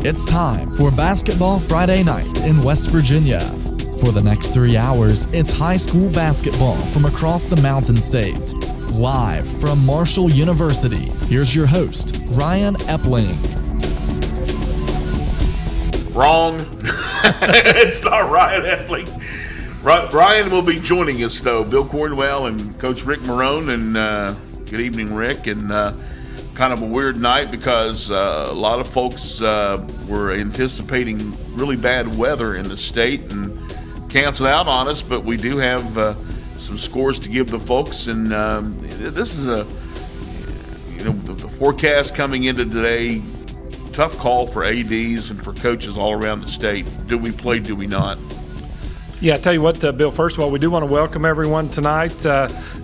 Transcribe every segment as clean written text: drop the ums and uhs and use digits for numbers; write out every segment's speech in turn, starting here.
It's time for Basketball Friday Night in West Virginia. For the next 3 hours, it's high school basketball from across the Mountain State. Live from Marshall University, here's your host, Ryan Epling. Wrong. It's not Ryan Epling. Ryan will be joining us, though. Bill Cornwell and Coach Ric Morrone. And good evening, Rick. And kind of a weird night because a lot of folks were anticipating really bad weather in the state and canceled out on us. But we do have some scores to give the folks. And this is the forecast coming into today. Tough call for ADs and for coaches all around the state. Do we play? Do we not? Yeah, I tell you what, Bill, first of all, we do want to welcome everyone tonight.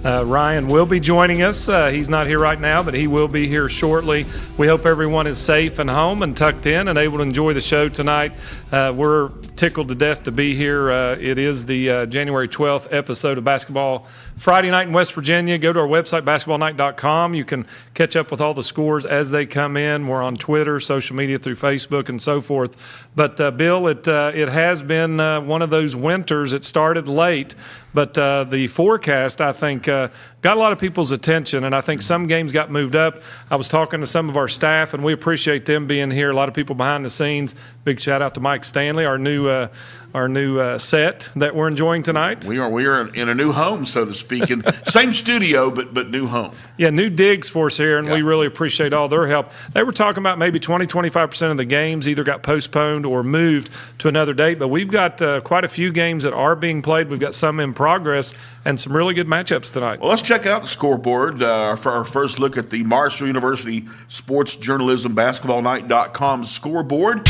Ryan will be joining us. He's not here right now, but he will be here shortly. We hope everyone is safe and home and tucked in and able to enjoy the show tonight. We're tickled to death to be here. It is the January 12th episode of Basketball Friday Night in West Virginia. Go to our website, basketballnight.com. You can catch up with all the scores as they come in. We're on Twitter, social media through Facebook, and so forth. But, Bill, it has been one of those winters. It started late, but the forecast, I think, got a lot of people's attention, and I think some games got moved up. I was talking to some of our staff, and we appreciate them being here. A lot of people behind the scenes. Big shout out to Mike Stanley, our new set that we're enjoying tonight. We are in a new home, so to speak, in same studio but new home. Yeah, new digs for us here, and we really appreciate all their help. They were talking about maybe 20-25% of the games either got postponed or moved to another date, but we've got quite a few games that are being played. We've got some in progress and some really good matchups tonight. Well, let's check out the scoreboard for our first look at the Marshall University Sports Journalism BasketballNight.com scoreboard.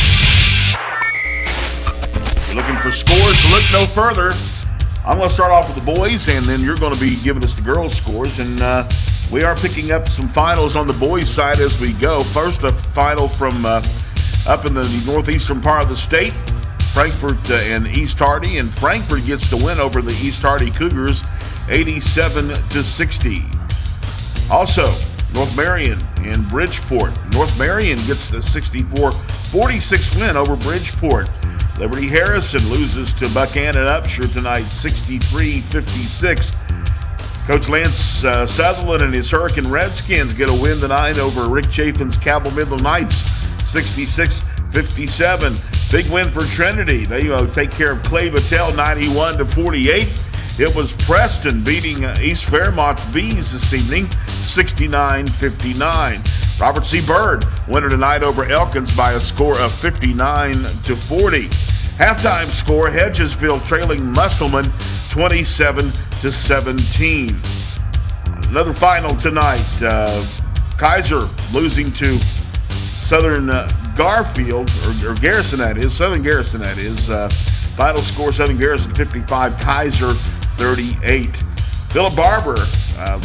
Looking for scores, so look no further. I'm going to start off with the boys, and then you're going to be giving us the girls' scores. And we are picking up some finals on the boys' side as we go. First, a final from up in the northeastern part of the state, Frankfort and East Hardy. And Frankfort gets the win over the East Hardy Cougars, 87-60. Also, North Marion and Bridgeport. North Marion gets the 64-46 win over Bridgeport. Liberty Harrison loses to Buchanan Upshur tonight, 63-56. Coach Lance Sutherland and his Hurricane Redskins get a win tonight over Rick Chaffin's Cabell Midland Knights, 66-57. Big win for Trinity. They take care of Clay Battelle, 91-48. It was Preston beating East Fairmont's Bees this evening, 69-59. Robert C. Byrd winner tonight over Elkins by a score of 59-40. Halftime score, Hedgesville trailing Musselman 27-17. Another final tonight, Kaiser losing to Southern Garfield, or Garrison that is, Southern Garrison that is. Final score, Southern Garrison 55, Kaiser 38. Philip Barber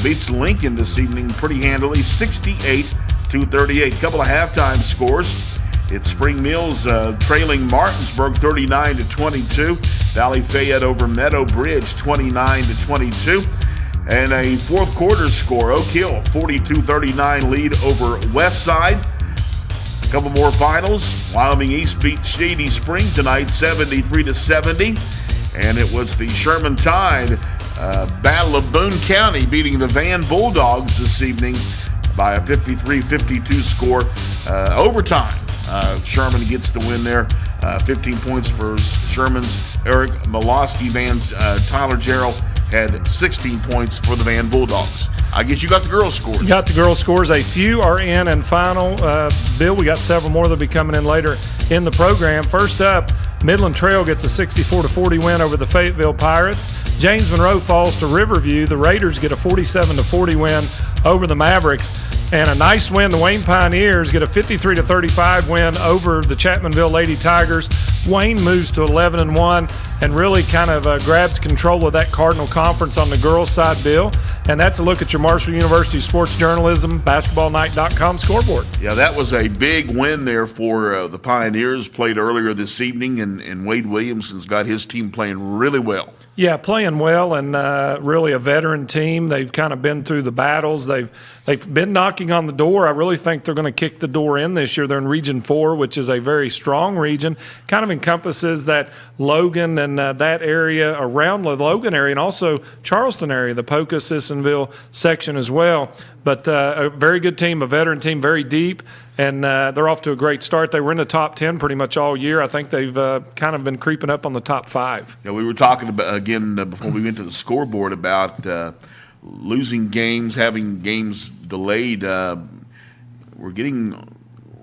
beats Lincoln this evening pretty handily, 68-38. Couple of halftime scores. It's Spring Mills trailing Martinsburg 39-22. Valley Fayette over Meadow Bridge 29-22. And a fourth quarter score, Oak Hill 42-39 lead over Westside. A couple more finals. Wyoming East beat Shady Spring tonight 73-70. And it was the Sherman Tide Battle of Boone County beating the Van Bulldogs this evening by a 53-52 score. Overtime, Sherman gets the win there. 15 points for Sherman's Eric Malosky. Tyler Jarrell had 16 points for the Van Bulldogs. I guess you got the girls' scores. Got the girls' scores. A few are in and final. Bill, we got several more that'll be coming in later in the program. First up, Midland Trail gets a 64-40 win over the Fayetteville Pirates. James Monroe falls to Riverview. The Raiders get a 47-40 win over the Mavericks. And a nice win, the Wayne Pioneers get a 53-35 win over the Chapmanville Lady Tigers. Wayne moves to 11-1 and really kind of grabs control of that Cardinal Conference on the girls' side, Bill. And that's a look at your Marshall University Sports Journalism, basketballnight.com scoreboard. Yeah, that was a big win there for the Pioneers. Played earlier this evening, and Wade Williamson's got his team playing really well. Yeah, playing well, and really a veteran team. They've kind of been through the battles. They've been knocking on the door. I really think they're going to kick the door in this year. They're in Region 4, which is a very strong region. Kind of encompasses that Logan and that area around the Logan area, and also Charleston area, the Poca, Sissonville section as well. But a very good team, a veteran team, very deep. And they're off to a great start. They were in the top 10 pretty much all year. I think they've kind of been creeping up on the top 5. Yeah, we were talking about, again, before we went to the scoreboard about losing games, having games delayed. We're getting,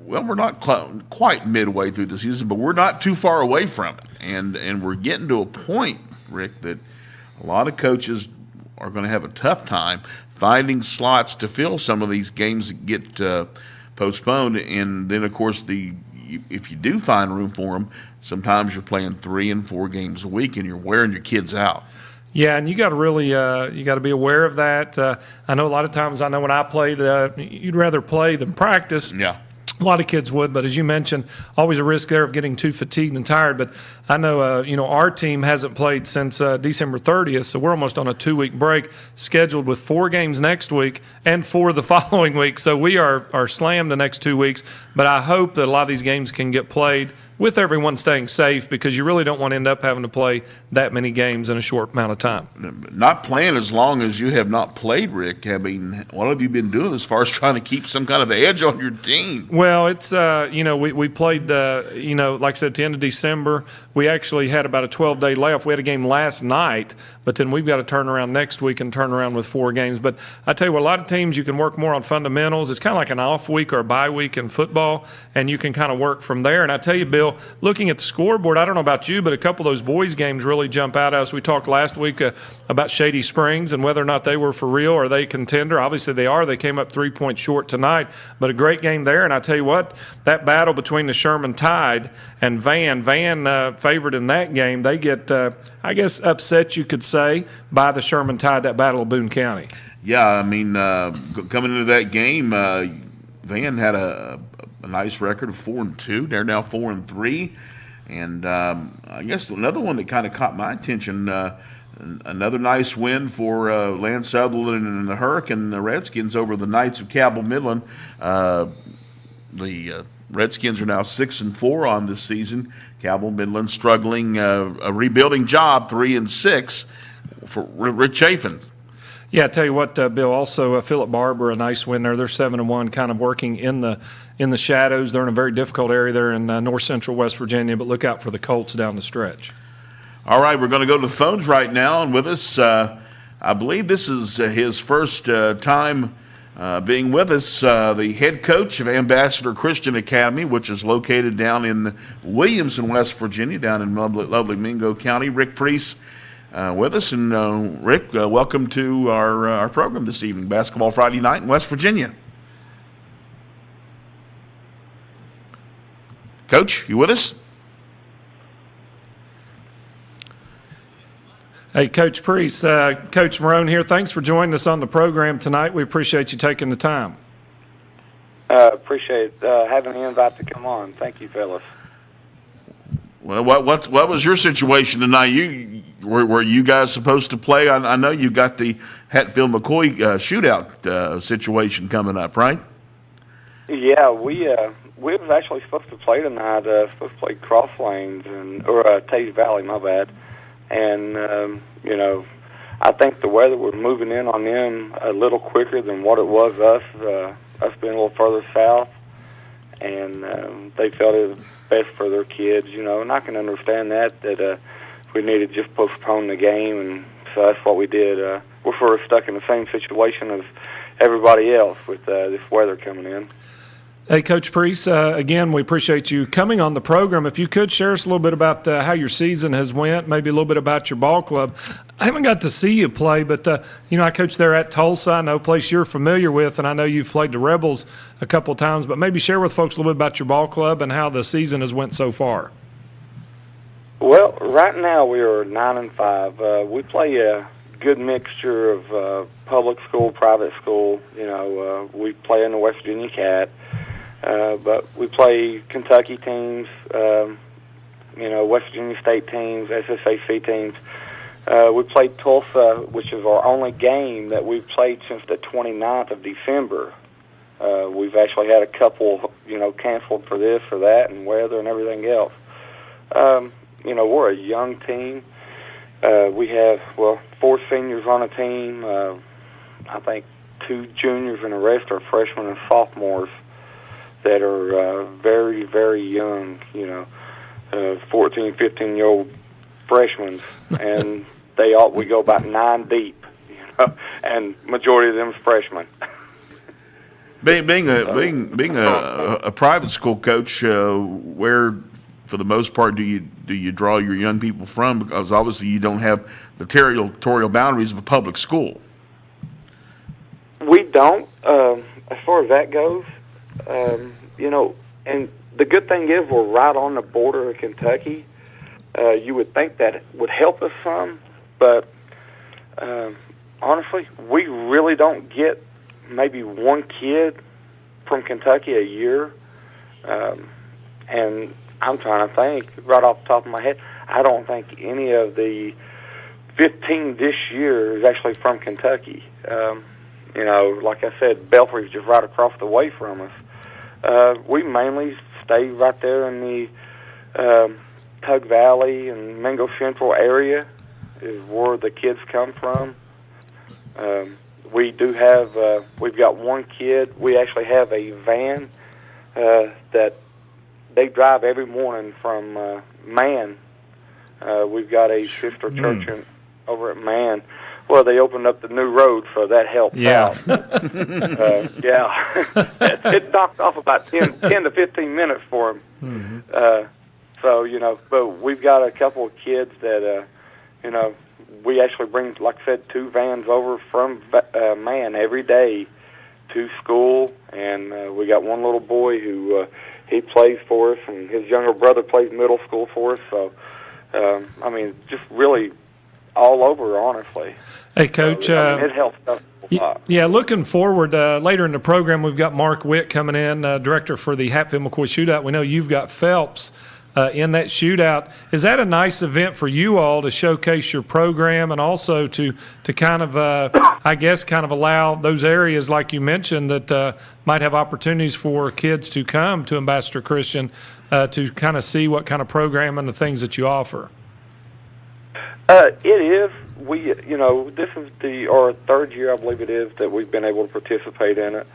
well, we're not quite midway through the season, but we're not too far away from it. And we're getting to a point, Rick, that a lot of coaches are going to have a tough time finding slots to fill some of these games that get postponed. And then, of course, if you do find room for them, sometimes you're playing 3 and 4 games a week, and you're wearing your kids out. Yeah, and you got to really you got to be aware of that. I know a lot of times. I know when I played, you'd rather play than practice. Yeah. A lot of kids would, but as you mentioned, always a risk there of getting too fatigued and tired. But I know, our team hasn't played since December 30th, so we're almost on a 2-week break, scheduled with 4 games next week and 4 the following week. So we are slammed the next 2 weeks. But I hope that a lot of these games can get played with everyone staying safe, because you really don't want to end up having to play that many games in a short amount of time. Not playing as long as you have not played, Rick. I mean, what have you been doing as far as trying to keep some kind of edge on your team? Well, it's, we played, like I said, at the end of December. We actually had about a 12-day layoff. We had a game last night, but then we've got to turn around next week and turn around with 4 games. But I tell you what, a lot of teams, you can work more on fundamentals. It's kind of like an off week or a bye week in football, and you can kind of work from there. And I tell you, Bill, looking at the scoreboard, I don't know about you, but a couple of those boys' games really jump out at us. We talked last week about Shady Springs and whether or not they were for real. Are they a contender? Obviously they are. They came up 3 points short tonight, but a great game there. And I tell you what, that battle between the Sherman Tide and Van favored in that game. They get, I guess, upset, you could say, by the Sherman Tide, that battle of Boone County. Yeah, I mean, coming into that game, Van had a nice record of 4-2. They're now 4-3, and I guess another one that kind of caught my attention. Another nice win for Lance Sutherland and the Hurricane, the Redskins, over the Knights of Cabell Midland. The Redskins are now 6-4 on this season. Cabell Midland struggling, a rebuilding job, 3-6 for Rich Chafin. Yeah, I tell you what, Bill. Also, Philip Barber, a nice win there. They're 7-1, kind of working in the shadows. They're in a very difficult area there in north central West Virginia. But look out for the Colts down the stretch. All right, we're going to go to the phones right now, and with us, I believe this is his first time being with us. The head coach of Ambassador Christian Academy, which is located down in Williamson, West Virginia, down in lovely Mingo County. Rick Priest with us. And Rick, welcome to our program this evening, Basketball Friday Night in West Virginia. Coach, you with us? Hey, Coach Priest, Coach Morrone here. Thanks for joining us on the program tonight. We appreciate you taking the time. Appreciate having the invite to come on. Thank you, fellas. Well, what was your situation tonight? Were you guys supposed to play? I know you got the Hatfield-McCoy shootout situation coming up, right? Yeah, we was actually supposed to play tonight. Supposed to play Cross Lanes or Tage Valley, my bad. And I think the weather was moving in on them a little quicker than what it was us being a little further south, and they felt it was best for their kids, and I can understand that we needed to just postpone the game, and so that's what we did. We're sort of stuck in the same situation as everybody else with this weather coming in. Hey, Coach Priest, again, we appreciate you coming on the program. If you could share us a little bit about how your season has went, maybe a little bit about your ball club. I haven't got to see you play, but, I coach there at Tulsa. I know a place you're familiar with, and I know you've played the Rebels a couple of times, but maybe share with folks a little bit about your ball club and how the season has went so far. Well, right now we are 9-5. We play good mixture of public school, private school. You know, we play in the West Virginia Cat, but we play Kentucky teams, you know, West Virginia State teams, SSAC teams. We played Tulsa, which is our only game that we've played since the 29th of December. We've actually had a couple, you know, canceled for this or that and weather and everything else. You know, we're a young team. We have, 4 seniors on a team. I think 2 juniors and the rest are freshmen and sophomores that are very, very young, you know, 14, 15-year-old freshmen. And we go about 9 deep, you know, and majority of them is freshmen. Being a private school coach, where for the most part do you draw your young people from? Because obviously you don't have the territorial boundaries of a public school. We don't, as far as that goes. You know, and the good thing is we're right on the border of Kentucky. You would think that would help us some, but honestly, we really don't get maybe 1 kid from Kentucky a year. And I'm trying to think right off the top of my head. I don't think any of the 15 this year is actually from Kentucky. You know, like I said, Belfry's just right across the way from us. We mainly stay right there in the Tug Valley and Mingo Central area is where the kids come from. We do have, we've got 1 kid. We actually have a van that they drive every morning from Man. We've got a sister church over at Man. Well, they opened up the new road, so that helped out. It knocked off about 10 to 15 minutes for them. So, you know, but we've got a couple of kids that, you know, we actually bring, like I said, 2 vans over from Man every day to school, and we got 1 little boy who he plays for us, and his younger brother plays middle school for us. So, I mean, just really all over, honestly. Hey, Coach. So, I mean, it helps us a lot. Yeah, looking forward, later in the program, we've got Mark Witt coming in, director for the Hatfield-McCoy Shootout. We know you've got Phelps in that shootout. Is that a nice event for you all to showcase your program and also to kind of, I guess, kind of allow those areas, like you mentioned, that might have opportunities for kids to come to Ambassador Christian to kind of see what kind of program and the things that you offer? It is. We, you know, this is our 3rd year, I believe it is, that we've been able to participate in it.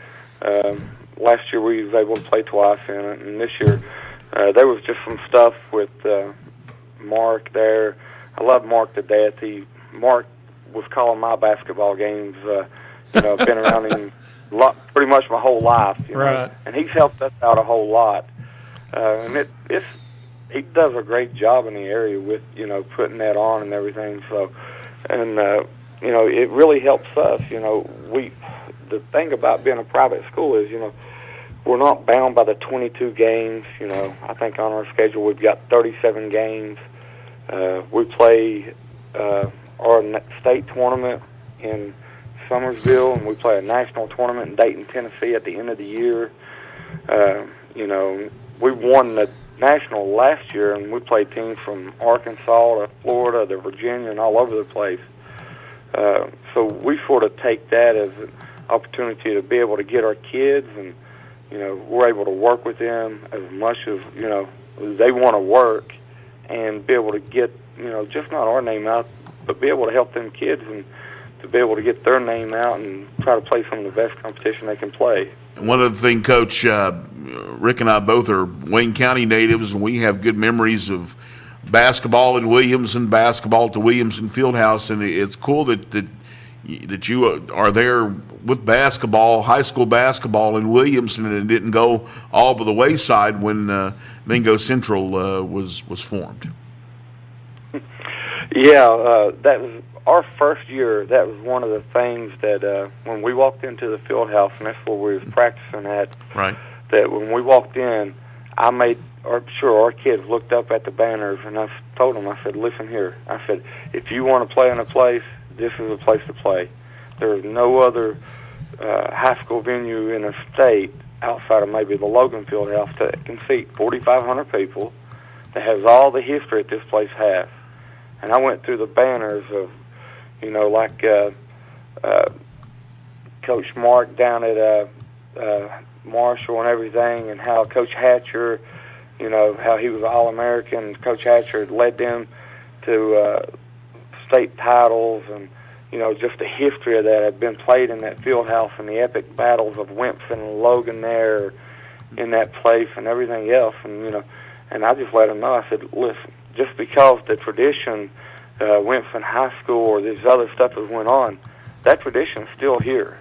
Last year we was able to play twice in it, and this year there was just some stuff with Mark there. I love Mark to death. Mark was calling my basketball games. You know, I've been around him pretty much my whole life. You know? Right. And he's helped us out a whole lot. And he does a great job in the area with, you know, putting that on and everything. So, and you know, it really helps us. You know, the thing about being a private school is, you know, we're not bound by the 22 games. You know, I think on our schedule we've got 37 games. We play our state tournament in Summersville, and we play a national tournament in Dayton, Tennessee at the end of the year. You know, we won the national last year, and we played teams from Arkansas to Florida to Virginia and all over the place. So we sort of take that as an opportunity to be able to get our kids, and, you know, we're able to work with them as much as, you know, they want to work and be able to get, you know, just not our name out, but be able to help them kids and to be able to get their name out and try to play some of the best competition they can play. One other thing, Coach, Rick and I both are Wayne County natives, and we have good memories of basketball in Williamson, basketball at the Williamson Fieldhouse, and it's cool that you are there with basketball, high school basketball in Williamson, and it didn't go all by the wayside when Mingo Central was formed. Yeah, that was our first year. That was one of the things that when we walked into the field house, and that's where we was practicing at, right, that when we walked in, I made sure our kids looked up at the banners, and I told them, I said, listen here, I said, if you want to play in a place, this is a place to play. There is no other high school venue in the state outside of maybe the Logan Fieldhouse that can seat 4,500 people, that has all the history that this place has. And I went through the banners of, like Coach Mark down at Marshall and everything, and how Coach Hatcher, how he was All-American. Coach Hatcher led them to state titles, and just the history of that had been played in that field house, and the epic battles of Wimpson and Logan there in that place and everything else. And I just let them know. I said, listen, just because the tradition, Wimpson High School or this other stuff that went on, that tradition's still here.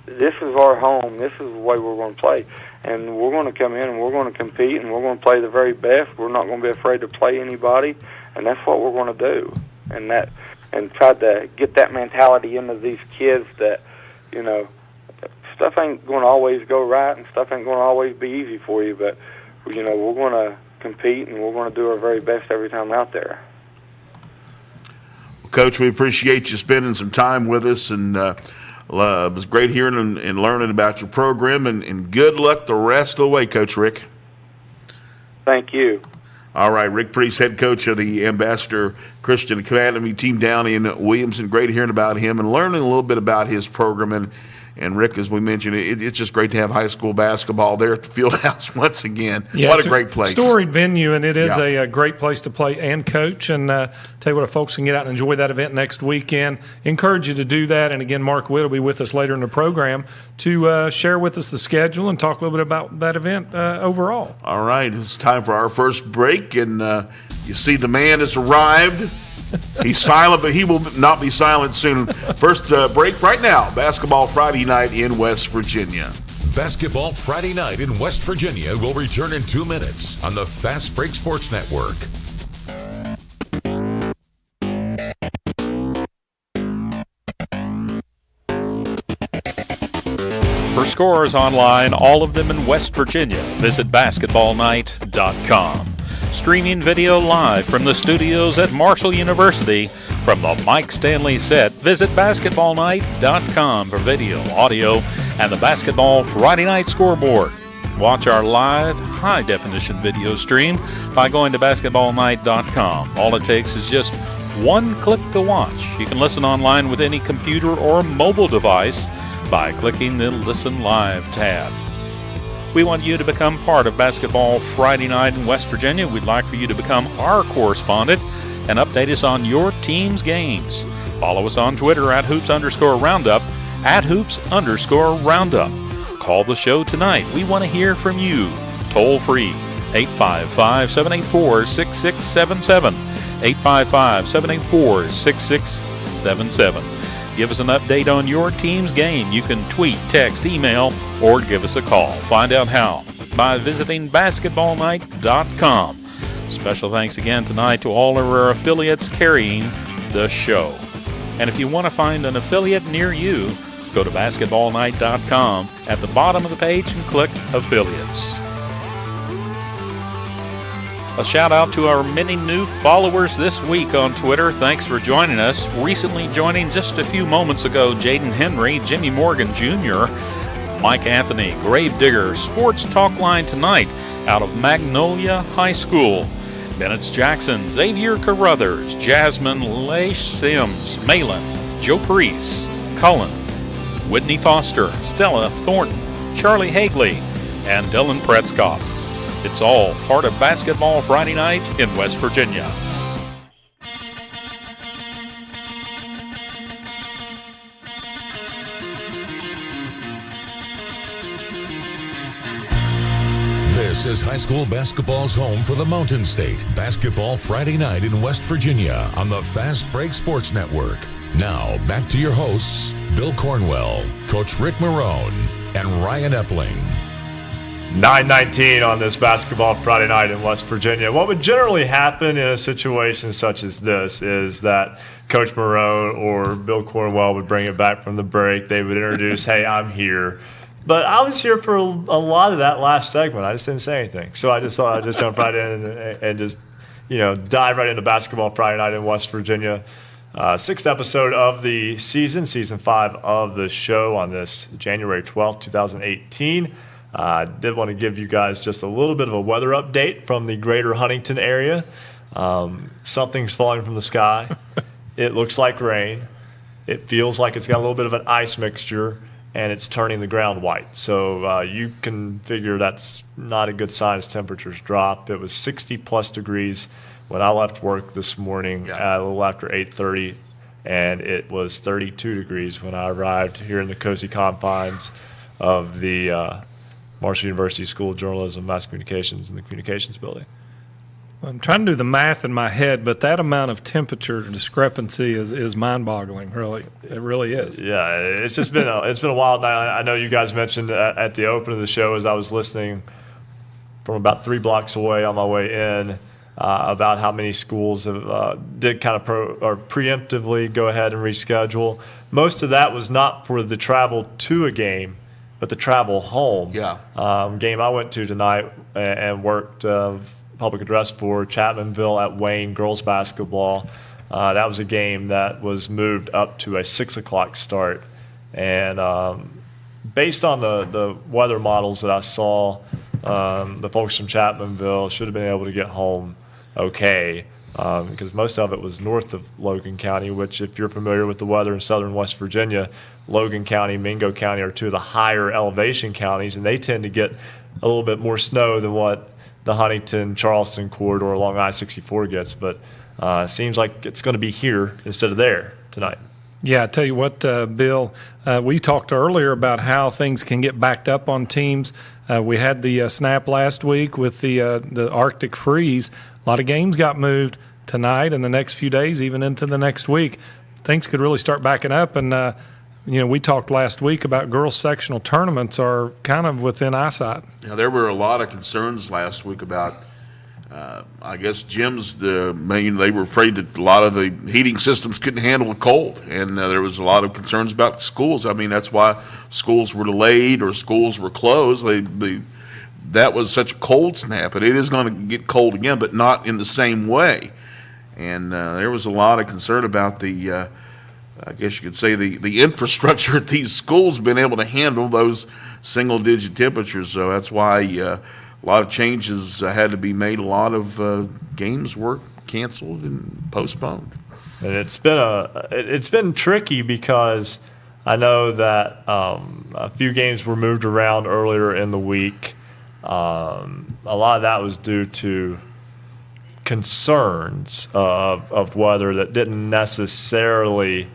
This is our home. This is the way we're going to play. And we're going to come in and we're going to compete and we're going to play the very best. We're not going to be afraid to play anybody, and that's what we're going to do. And try to get that mentality into these kids that, stuff ain't going to always go right and stuff ain't going to always be easy for you, but, we're going to compete and we're going to do our very best every time out there. Coach, we appreciate you spending some time with us, and it was great hearing and learning about your program, and good luck the rest of the way, Coach Rick. Thank you. All right, Rick Priest, head coach of the Ambassador Christian Academy team down in Williamson. Great hearing about him and learning a little bit about his program. And Rick, as we mentioned, it's just great to have high school basketball there at the field house once again. Yeah, what a great place. Storied venue, and it is a great place to play and coach. And tell you what, if folks can get out and enjoy that event next weekend, encourage you to do that. And again, Mark Witt will be with us later in the program to share with us the schedule and talk a little bit about that event overall. All right, it's time for our first break, and you see the man has arrived. He's silent, but he will not be silent soon. First break right now. Basketball Friday night in West Virginia. Basketball Friday night in West Virginia will return in 2 minutes on the Fast Break Sports Network. For scores online, all of them in West Virginia, visit basketballnight.com. Streaming video live from the studios at Marshall University from the Mike Stanley set, visit basketballnight.com for video, audio, and the Basketball Friday Night Scoreboard. Watch our live, high-definition video stream by going to basketballnight.com. All it takes is just one click to watch. You can listen online with any computer or mobile device by clicking the Listen Live tab. We want you to become part of Basketball Friday Night in West Virginia. We'd like for you to become our correspondent and update us on your team's games. Follow us on Twitter at @Hoops_Roundup, @Hoops_Roundup. Call the show tonight. We want to hear from you. Toll free, 855-784-6677, 855-784-6677. Give us an update on your team's game. You can tweet, text, email, or give us a call. Find out how by visiting basketballnight.com. Special thanks again tonight to all of our affiliates carrying the show. And if you want to find an affiliate near you, go to basketballnight.com at the bottom of the page and click Affiliates. A shout out to our many new followers this week on Twitter. Thanks for joining us. Recently joining just a few moments ago, Jaden Henry, Jimmy Morgan Jr., Mike Anthony, Gravedigger, Sports Talk Line Tonight out of Magnolia High School, Bennett Jackson, Xavier Carruthers, Jasmine Leigh Sims, Malin, Joe Parise, Cullen, Whitney Foster, Stella Thornton, Charlie Hagley, and Dylan Prescott. It's all part of Basketball Friday Night in West Virginia. This is high school basketball's home for the Mountain State. Basketball Friday night in West Virginia on the Fast Break Sports Network. Now, back to your hosts, Bill Cornwell, Coach Ric Morrone, and Ryan Epling. 9:19 on this Basketball Friday night in West Virginia. What would generally happen in a situation such as this is that Coach Morrone or Bill Cornwell would bring it back from the break. They would introduce, hey, I'm here. But I was here for a lot of that last segment. I just didn't say anything. So I just thought I'd just jump right in and just, dive right into Basketball Friday night in West Virginia. Sixth episode of the season 5 of the show on this January 12th, 2018. I did want to give you guys just a little bit of a weather update from the greater Huntington area. Something's falling from the sky. It looks like rain. It feels like it's got a little bit of an ice mixture, and it's turning the ground white. So you can figure that's not a good sign as temperatures drop. It was 60-plus degrees when I left work this morning at a little after 8:30, and it was 32 degrees when I arrived here in the cozy confines of the Marshall University School of Journalism, Mass Communications, and the Communications Building. I'm trying to do the math in my head, but that amount of temperature discrepancy is mind-boggling. Really, it really is. Yeah, it's just been a wild night. I know you guys mentioned at the open of the show as I was listening from about 3 blocks away on my way in about how many schools did kind of preemptively go ahead and reschedule. Most of that was not for the travel to a game, but the travel home. Yeah. Game I went to tonight and worked public address for Chapmanville at Wayne girls basketball. That was a game that was moved up to a 6 o'clock start. And based on the weather models that I saw, the folks from Chapmanville should have been able to get home okay, because most of it was north of Logan County, which, if you're familiar with the weather in southern West Virginia, Logan County, Mingo County are two of the higher elevation counties, and they tend to get a little bit more snow than what the Huntington-Charleston corridor along I-64 gets. But it seems like it's going to be here instead of there tonight. Yeah, I tell you what, Bill, we talked earlier about how things can get backed up on teams. We had the snap last week with the Arctic freeze. A lot of games got moved tonight and the next few days, even into the next week. Things could really start backing up. And, we talked last week about girls' sectional tournaments are kind of within eyesight. Yeah, there were a lot of concerns last week about, I guess, gyms. They were afraid that a lot of the heating systems couldn't handle the cold, and there was a lot of concerns about the schools. I mean, that's why schools were delayed or schools were closed. That was such a cold snap, and it is going to get cold again, but not in the same way. And there was a lot of concern about the I guess you could say the infrastructure at these schools been able to handle those single-digit temperatures. So that's why a lot of changes had to be made. A lot of games were canceled and postponed. And it's been tricky because I know that a few games were moved around earlier in the week. A lot of that was due to concerns of weather that didn't necessarily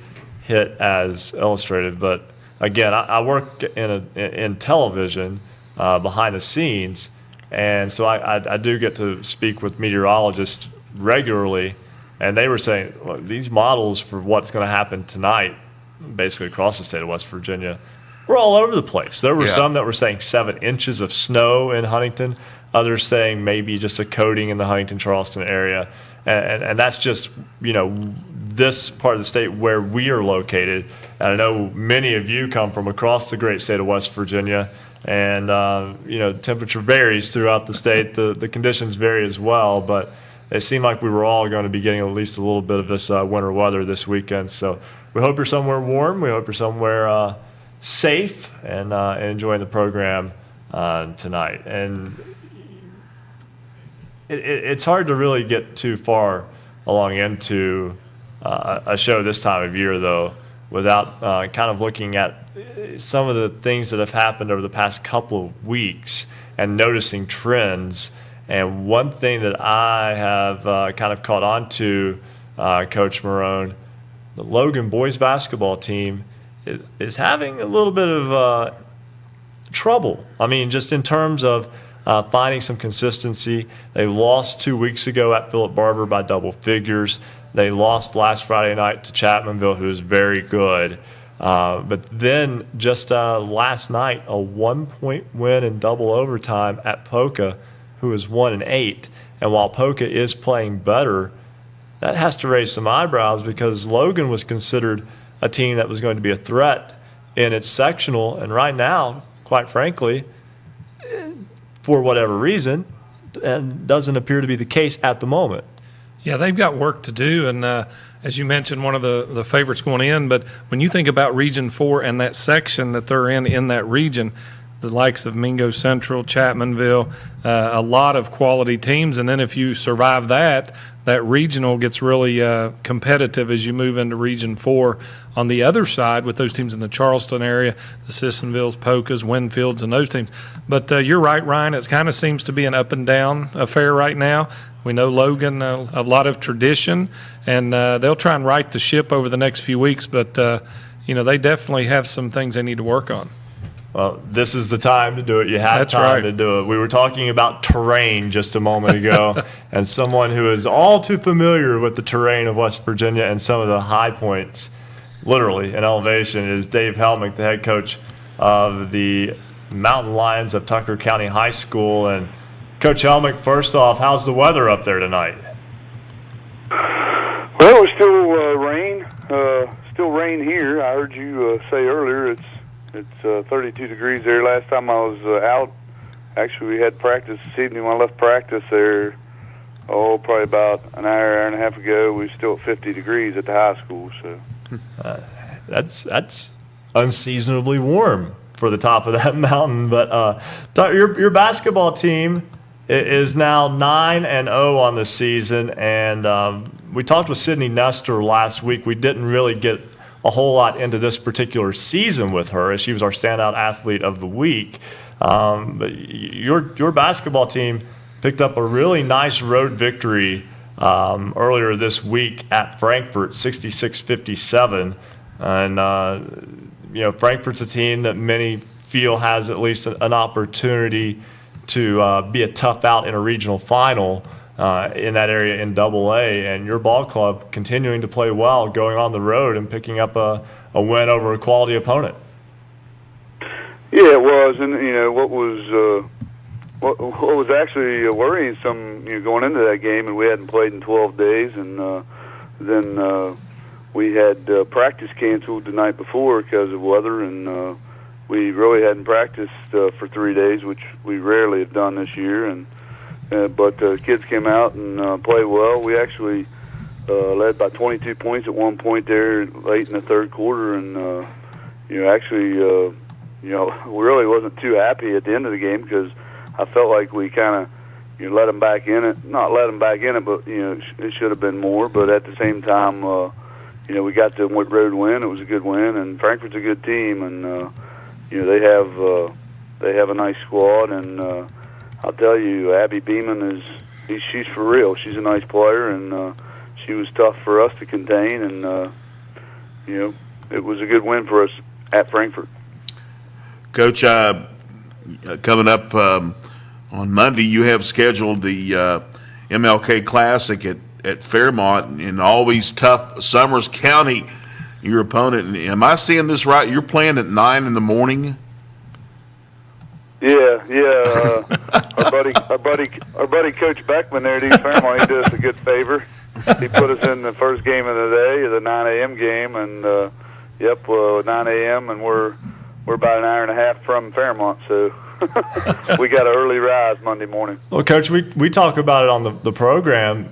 hit as illustrated. But again, I work in television behind the scenes, and so I do get to speak with meteorologists regularly, and they were saying, look, these models for what's going to happen tonight, basically across the state of West Virginia, were all over the place. There were some that were saying 7 inches of snow in Huntington, others saying maybe just a coating in the Huntington-Charleston area, and that's just, this part of the state where we are located. And I know many of you come from across the great state of West Virginia, and temperature varies throughout the state. The conditions vary as well, but it seemed like we were all going to be getting at least a little bit of this winter weather this weekend. So we hope you're somewhere warm. We hope you're somewhere safe and enjoying the program tonight. And it's hard to really get too far along into a show this time of year, though, without kind of looking at some of the things that have happened over the past couple of weeks and noticing trends. And one thing that I have kind of caught on to, Coach Morrone, the Logan boys basketball team is having a little bit of trouble. I mean, just in terms of finding some consistency. They lost 2 weeks ago at Philip Barber by double figures. They lost last Friday night to Chapmanville, who's very good. But then just last night, a 1-point win in double overtime at Poca, who is 1-8. And while Poca is playing better, that has to raise some eyebrows because Logan was considered a team that was going to be a threat in its sectional. And right now, quite frankly, for whatever reason, and doesn't appear to be the case at the moment. Yeah, they've got work to do, and as you mentioned, one of the favorites going in. But when you think about Region 4 and that section that they're in that region, the likes of Mingo Central, Chapmanville, a lot of quality teams. And then if you survive that regional gets really competitive as you move into Region 4 on the other side with those teams in the Charleston area, the Sissonvilles, Pocas, Winfields, and those teams. But you're right, Ryan. It kind of seems to be an up and down affair right now. We know Logan, a lot of tradition, and they'll try and right the ship over the next few weeks. But, they definitely have some things they need to work on. Well, this is the time to do it. You had That's time right. to do it. We were talking about terrain just a moment ago, and someone who is all too familiar with the terrain of West Virginia and some of the high points, literally in elevation, is Dave Helmick, the head coach of the Mountain Lions of Tucker County High School. And Coach Helmick, first off, how's the weather up there tonight? Well, it's still rain here. I heard you say earlier it's 32 degrees there. Last time I was out, actually we had practice this evening. When I left practice there, probably about an hour and a half ago, we were still at 50 degrees at the high school. So That's unseasonably warm for the top of that mountain. But your basketball team is now 9-0 on the season, and we talked with Sydney Nestor last week. We didn't really get a whole lot into this particular season with her, as she was our standout athlete of the week. But your basketball team picked up a really nice road victory earlier this week at Frankfort, 66-57. And, Frankfort's a team that many feel has at least an opportunity to be a tough out in a regional final in that area in AA, and your ball club continuing to play well, going on the road and picking up a win over a quality opponent. yeah, it was. And what was actually worrying some going into that game, and we hadn't played in 12 days, and then we had practice canceled the night before because of weather, and we really hadn't practiced for 3 days, which we rarely have done this year. And but the kids came out and played well. We actually led by 22 points at one point there late in the third quarter, and we really wasn't too happy at the end of the game because I felt like we kind of let them back in it. Not let them back in it, but it should have been more. But at the same time, we got the road win. It was a good win, and Frankfurt's a good team, and they have a nice squad, and I'll tell you, Abby Beeman she's for real. She's a nice player, and she was tough for us to contain, and it was a good win for us at Frankfort. Coach, coming up on Monday, you have scheduled the MLK Classic at Fairmont, and always tough. Summers County, your opponent. Am I seeing this right? You're playing at 9 in the morning. Yeah. Our buddy Coach Beckman there at East Fairmont, he did us a good favor. He put us in the first game of the day, the 9 a.m. game, and 9 a.m. and we're about an hour and a half from Fairmont, so we got an early rise Monday morning. Well, Coach, we talk about it on the program.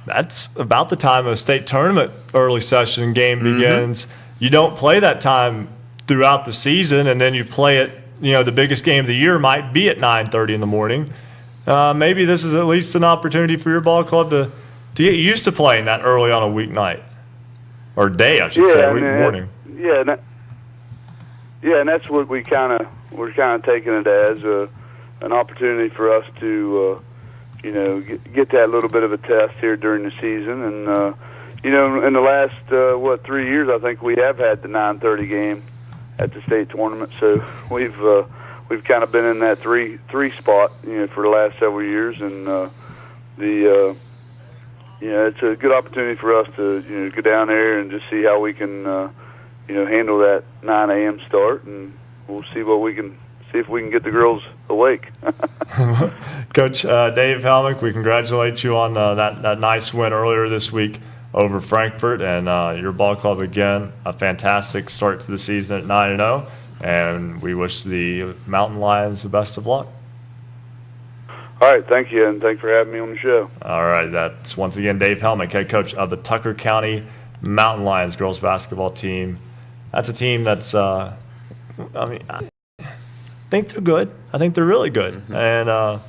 That's about the time a state tournament early session game begins. You don't play that time throughout the season, and then you play it. The biggest game of the year might be at 9:30 in the morning. Maybe this is at least an opportunity for your ball club to get used to playing that early on a weeknight or day, I should say, morning. And that's what we're kind of taking it as an opportunity for us to get that little bit of a test here during the season. And in the last 3 years, I think we have had the 9:30 game at the state tournament, so we've kind of been in that three spot, for the last several years, and it's a good opportunity for us to go down there and just see how we can handle that 9 a.m. start, and we'll see if we can get the girls awake. Coach Dave Helmick, we congratulate you on that nice win earlier this week over Frankfort, and your ball club again, a fantastic start to the season at 9-0, and we wish the Mountain Lions the best of luck. All right, thank you, and thanks for having me on the show. All right, that's once again Dave Helmick, head coach of the Tucker County Mountain Lions girls basketball team. That's a team that's, I think they're good. I think they're really good. Mm-hmm. And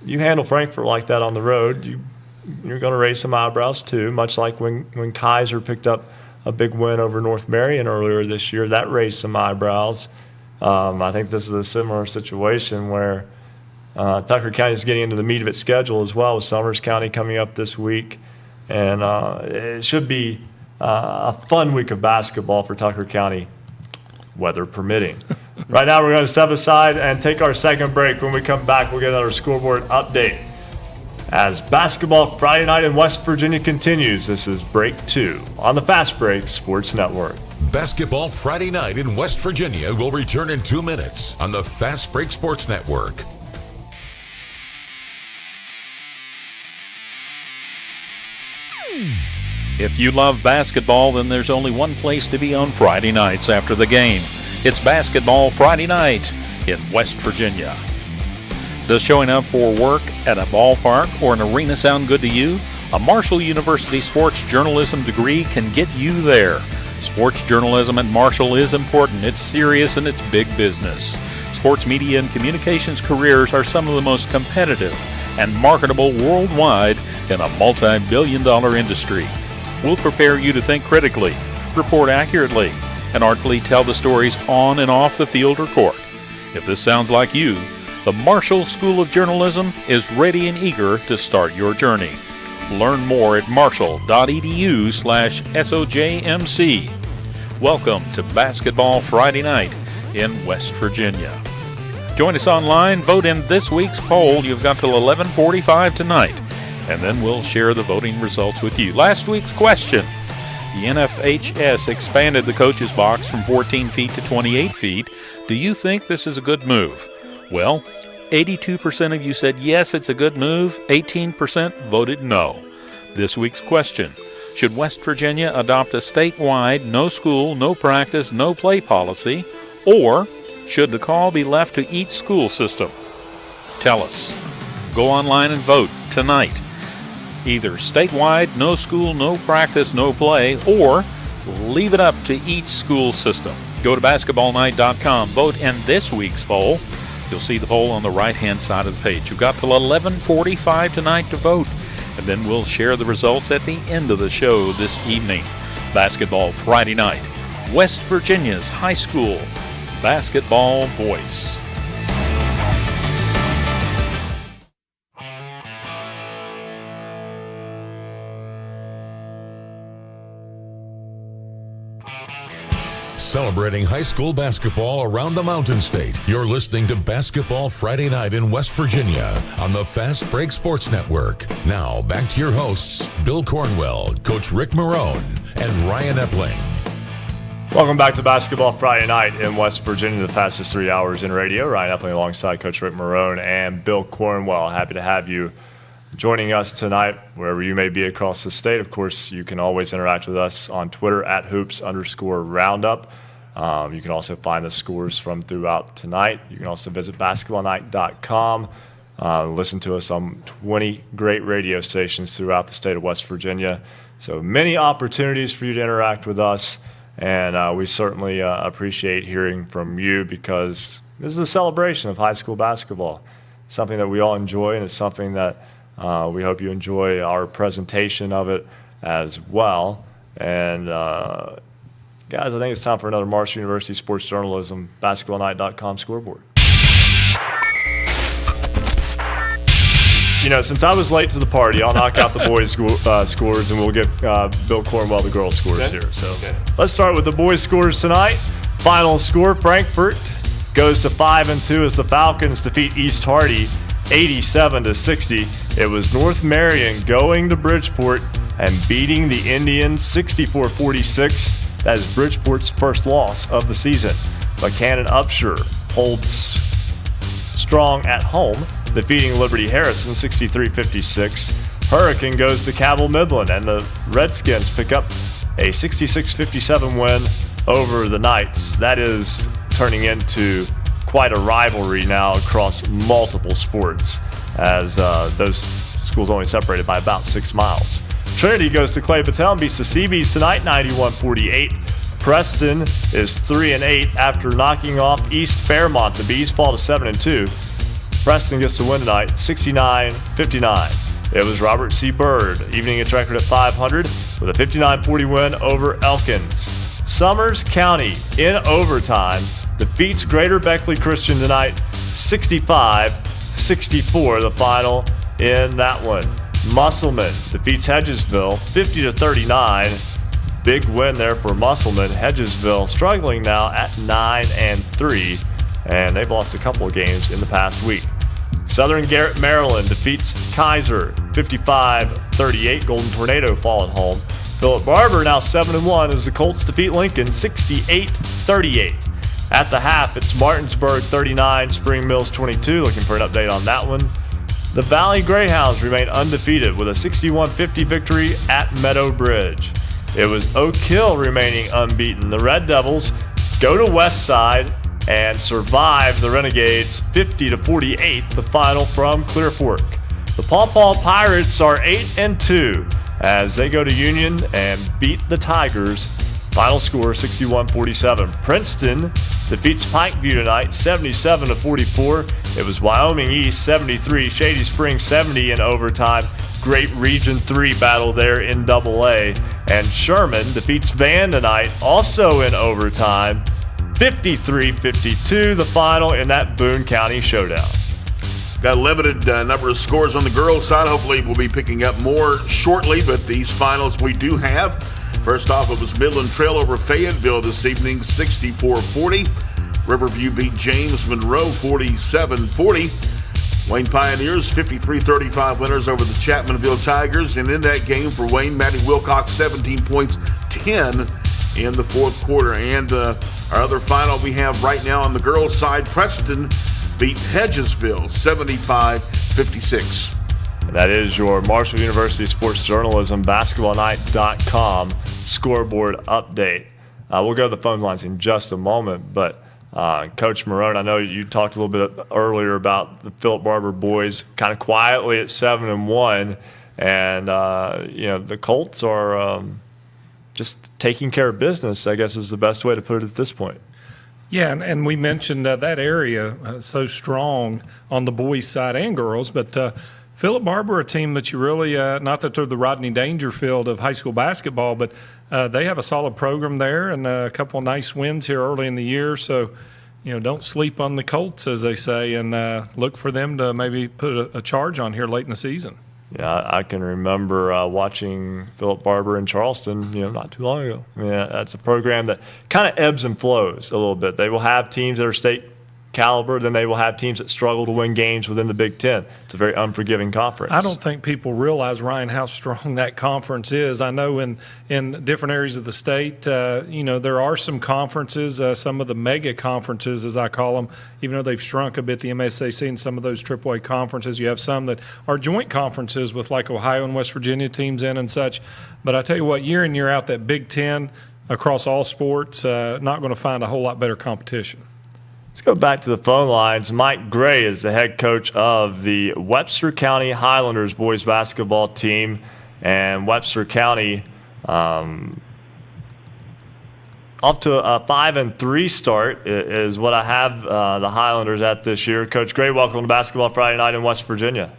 you handle Frankfort like that on the road, you're going to raise some eyebrows too, much like when Kaiser picked up a big win over North Marion earlier this year. That raised some eyebrows. I think this is a similar situation where Tucker County is getting into the meat of its schedule as well, with Summers County coming up this week. And it should be a fun week of basketball for Tucker County, weather permitting. Right now, we're going to step aside and take our second break. When we come back, we'll get another scoreboard update. As basketball Friday night in West Virginia continues, this is Break 2 on the Fast Break Sports Network. Basketball Friday night in West Virginia will return in 2 minutes on the Fast Break Sports Network. If you love basketball, then there's only one place to be on Friday nights after the game. It's Basketball Friday night in West Virginia. Does showing up for work at a ballpark or an arena sound good to you? A Marshall University sports journalism degree can get you there. Sports journalism at Marshall is important, it's serious, and it's big business. Sports media and communications careers are some of the most competitive and marketable worldwide in a multi-billion-dollar industry. We'll prepare you to think critically, report accurately, and artfully tell the stories on and off the field or court. If this sounds like you, the Marshall School of Journalism is ready and eager to start your journey. Learn more at marshall.edu/SOJMC. Welcome to Basketball Friday night in West Virginia. Join us online, vote in this week's poll. You've got till 11:45 tonight, and then we'll share the voting results with you. Last week's question: the NFHS expanded the coach's box from 14 feet to 28 feet. Do you think this is a good move? Well, 82% of you said yes, it's a good move. 18% voted no. This week's question: should West Virginia adopt a statewide no school, no practice, no play policy, or should the call be left to each school system? Tell us. Go online and vote tonight. Either statewide, no school, no practice, no play, or leave it up to each school system. Go to basketballnight.com, vote in this week's poll. You'll see the poll on the right-hand side of the page. You've got till 11:45 tonight to vote, and then we'll share the results at the end of the show this evening. Basketball Friday night, West Virginia's high school basketball voice. Celebrating high school basketball around the Mountain State. You're listening to Basketball Friday night in West Virginia on the Fast Break Sports Network. Now, back to your hosts, Bill Cornwell, Coach Ric Morrone, and Ryan Epling. Welcome back to Basketball Friday night in West Virginia, the fastest 3 hours in radio. Ryan Epling alongside Coach Ric Morrone and Bill Cornwell. Happy to have you joining us tonight, wherever you may be across the state. Of course, you can always interact with us on Twitter at @hoops_roundup. You can also find the scores from throughout tonight. You can also visit basketballnight.com. Listen to us on 20 great radio stations throughout the state of West Virginia. So many opportunities for you to interact with us, and we certainly appreciate hearing from you, because this is a celebration of high school basketball. It's something that we all enjoy, and it's something that we hope you enjoy our presentation of it as well. And guys, I think it's time for another Marshall University Sports Journalism basketballnight.com scoreboard. You know, since I was late to the party, I'll knock out the boys' scores, and we'll get Bill Cornwell the girls' scores here. So let's start with the boys' scores tonight. Final score: Frankfort goes to 5-2 as the Falcons defeat East Hardy 87-60. It was North Marion going to Bridgeport and beating the Indians 64-46. That is Bridgeport's first loss of the season. Buchanan Upshur holds strong at home, defeating Liberty Harrison 63-56. Hurricane goes to Cabell Midland, and the Redskins pick up a 66-57 win over the Knights. That is turning into quite a rivalry now across multiple sports, as those schools only separated by about 6 miles. Trinity goes to Clay Patel and beats the Seabees tonight, 91-48. Preston is 3-8 after knocking off East Fairmont. The Bees fall to 7-2. Preston gets the win tonight, 69-59. It was Robert C. Bird, evening its record at 500 with a 59-40 win over Elkins. Summers County, in overtime, defeats Greater Beckley Christian tonight, 65-64, the final in that one. Musselman defeats Hedgesville, 50-39. Big win there for Musselman. Hedgesville struggling now at 9-3, and they've lost a couple of games in the past week. Southern Garrett, Maryland defeats Kaiser, 55-38. Golden Tornado fall at home. Philip Barber now 7-1 as the Colts defeat Lincoln, 68-38. At the half, it's Martinsburg 39, Spring Mills 22. Looking for an update on that one. The Valley Greyhounds remain undefeated with a 61-50 victory at Meadow Bridge. It was Oak Hill remaining unbeaten. The Red Devils go to West Side and survive the Renegades 50-48, the final from Clear Fork. The Paw Paw Pirates are 8-2 as they go to Union and beat the Tigers. Final score 61-47. Princeton defeats Pikeview tonight 77-44. It was Wyoming East 73, Shady Springs 70 in overtime. Great Region 3 battle there in AA. And Sherman defeats Van tonight, also in overtime, 53-52, the final in that Boone County showdown. Got a limited number of scores on the girls' side. Hopefully we'll be picking up more shortly, but these finals we do have. First off, it was Midland Trail over Fayetteville this evening, 64-40. Riverview beat James Monroe 47-40. Wayne Pioneers 53-35 winners over the Chapmanville Tigers. And in that game for Wayne, Maddie Wilcox 17 points, 10 in the fourth quarter. And our other final we have right now on the girls' side, Preston beat Hedgesville 75-56. And that is your Marshall University Sports Journalism BasketballNight.com scoreboard update. We'll go to the phone lines in just a moment, but Coach Morrone, I know you talked a little bit earlier about the Philip Barber boys kind of quietly at 7-1, and the Colts are just taking care of business, I guess is the best way to put it at this point. Yeah, and we mentioned that area so strong on the boys' side and girls, but Philip Barber, a team that you really, not that they're the Rodney Dangerfield of high school basketball, but they have a solid program there and a couple of nice wins here early in the year. So, don't sleep on the Colts, as they say, and look for them to maybe put a charge on here late in the season. Yeah, I can remember watching Philip Barber in Charleston, not too long ago. Yeah, that's a program that kind of ebbs and flows a little bit. They will have teams that are state caliber, then they will have teams that struggle to win games within the Big Ten. It's a very unforgiving conference. I don't think people realize, Ryan, how strong that conference is. I know in different areas of the state, there are some conferences, some of the mega conferences, as I call them, even though they've shrunk a bit, the MSAC and some of those AAA conferences. You have some that are joint conferences with like Ohio and West Virginia teams in and such. But I tell you what, year in, year out, that Big Ten across all sports, not going to find a whole lot better competition. Let's go back to the phone lines. Mike Gray is the head coach of the Webster County Highlanders boys basketball team. And Webster County off to a 5-3 start is what I have the Highlanders at this year. Coach Gray, welcome to Basketball Friday Night in West Virginia.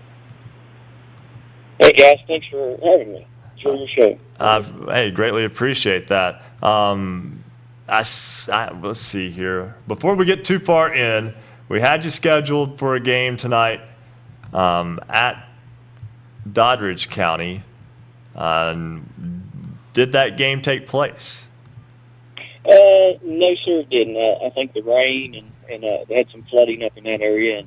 Hey, guys. Thanks for having me. Enjoy your show. Hey, greatly appreciate that. Let's see here. Before we get too far in, we had you scheduled for a game tonight at Doddridge County. Did that game take place? No, sir, it didn't. I think the rain and they had some flooding up in that area,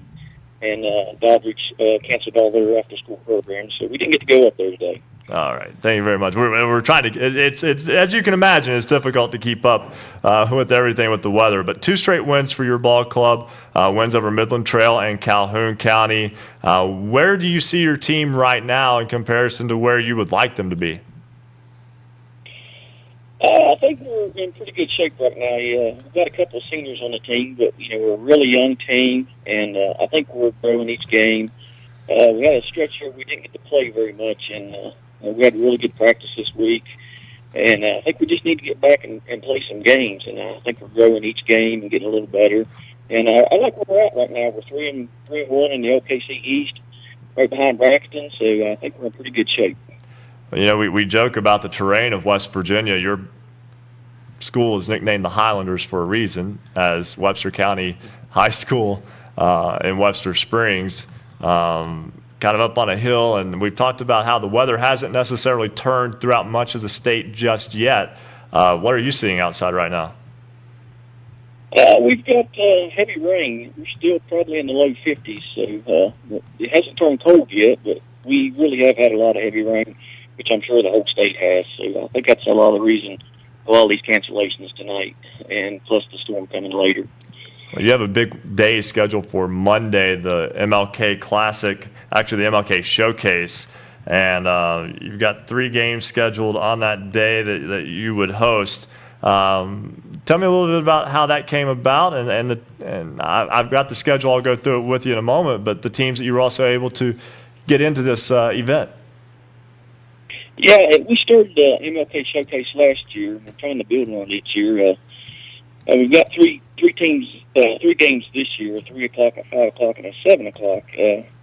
and Doddridge canceled all their after-school programs, so we didn't get to go up there today. All right, thank you very much. We're trying to. It's as you can imagine, it's difficult to keep up with everything with the weather. But 2 straight wins for your ball club, wins over Midland Trail and Calhoun County. Where do you see your team right now in comparison to where you would like them to be? I think we're in pretty good shape right now. Yeah, we've got a couple of seniors on the team, but we're a really young team, and I think we're growing each game. We had a stretch here we didn't get to play very much, and We had a really good practice this week, and I think we just need to get back and play some games. And I think we're growing each game and getting a little better. And I like where we're at right now. We're 3-1 in the LKC East, right behind Braxton. So I think we're in pretty good shape. You know, we joke about the terrain of West Virginia. Your school is nicknamed the Highlanders for a reason, as Webster County High School in Webster Springs, kind of up on a hill. And we've talked about how the weather hasn't necessarily turned throughout much of the state just yet. What are you seeing outside right now? We've got heavy rain. We're still probably in the low 50s, so it hasn't turned cold yet, but we really have had a lot of heavy rain, which I'm sure the whole state has. So I think that's a lot of the reason for all these cancellations tonight, and plus the storm coming later. Well, you have a big day scheduled for Monday, the MLK Classic, actually the MLK Showcase, and you've got 3 games scheduled on that day that you would host. Tell me a little bit about how that came about, and I've got the schedule. I'll go through it with you in a moment, but the teams that you were also able to get into this event. Yeah, we started the MLK Showcase last year. We're trying to build one each year. We've got three games this year: 3 o'clock, a 5 o'clock, and a 7 o'clock.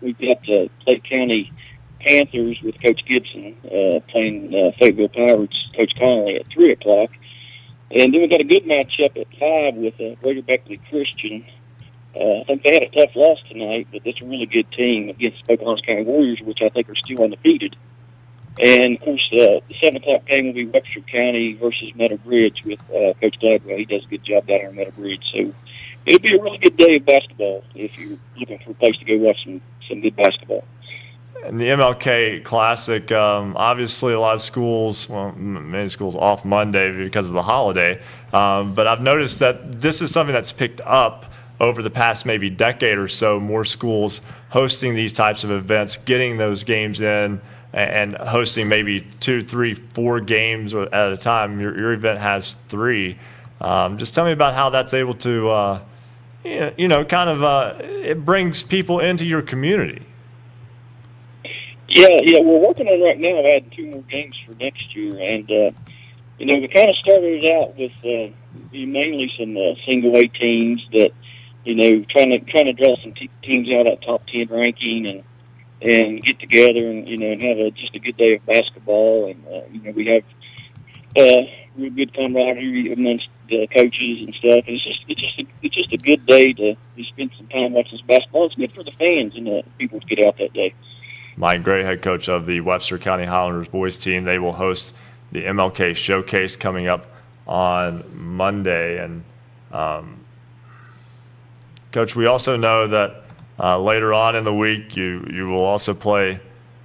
We've got the Lake County Panthers with Coach Gibson playing Fayetteville Pirates, Coach Connolly at 3 o'clock, and then we got a good matchup at 5 with Greater Beckley Christian. I think they had a tough loss tonight, but that's a really good team against Pocahontas County Warriors, which I think are still undefeated. And, of course, the 7 o'clock game will be Webster County versus Meadow Bridge with Coach Gladwell. He does a good job down there in Meadow Bridge. So it'll be a really good day of basketball if you're looking for a place to go watch some good basketball. And the MLK Classic, obviously a lot of schools, well, many schools off Monday because of the holiday, but I've noticed that this is something that's picked up over the past maybe decade or so, more schools hosting these types of events, getting those games in, and hosting maybe 2, 3, 4 games at a time. Your event has 3. Just tell me about how that's able to, it brings people into your community. Yeah, we're working on right now adding 2 more games for next year, and we kind of started out with mainly some single A teams that, trying to draw some teams out at top 10 ranking and get together and have just a good day of basketball, and we have real good camaraderie amongst the coaches and stuff. And it's just a good day to spend some time watching some basketball. It's good for the fans and people to get out that day. Mike Gray, head coach of the Webster County Highlanders boys team, they will host the MLK Showcase coming up on Monday. And Coach, we also know that later on in the week, you will also play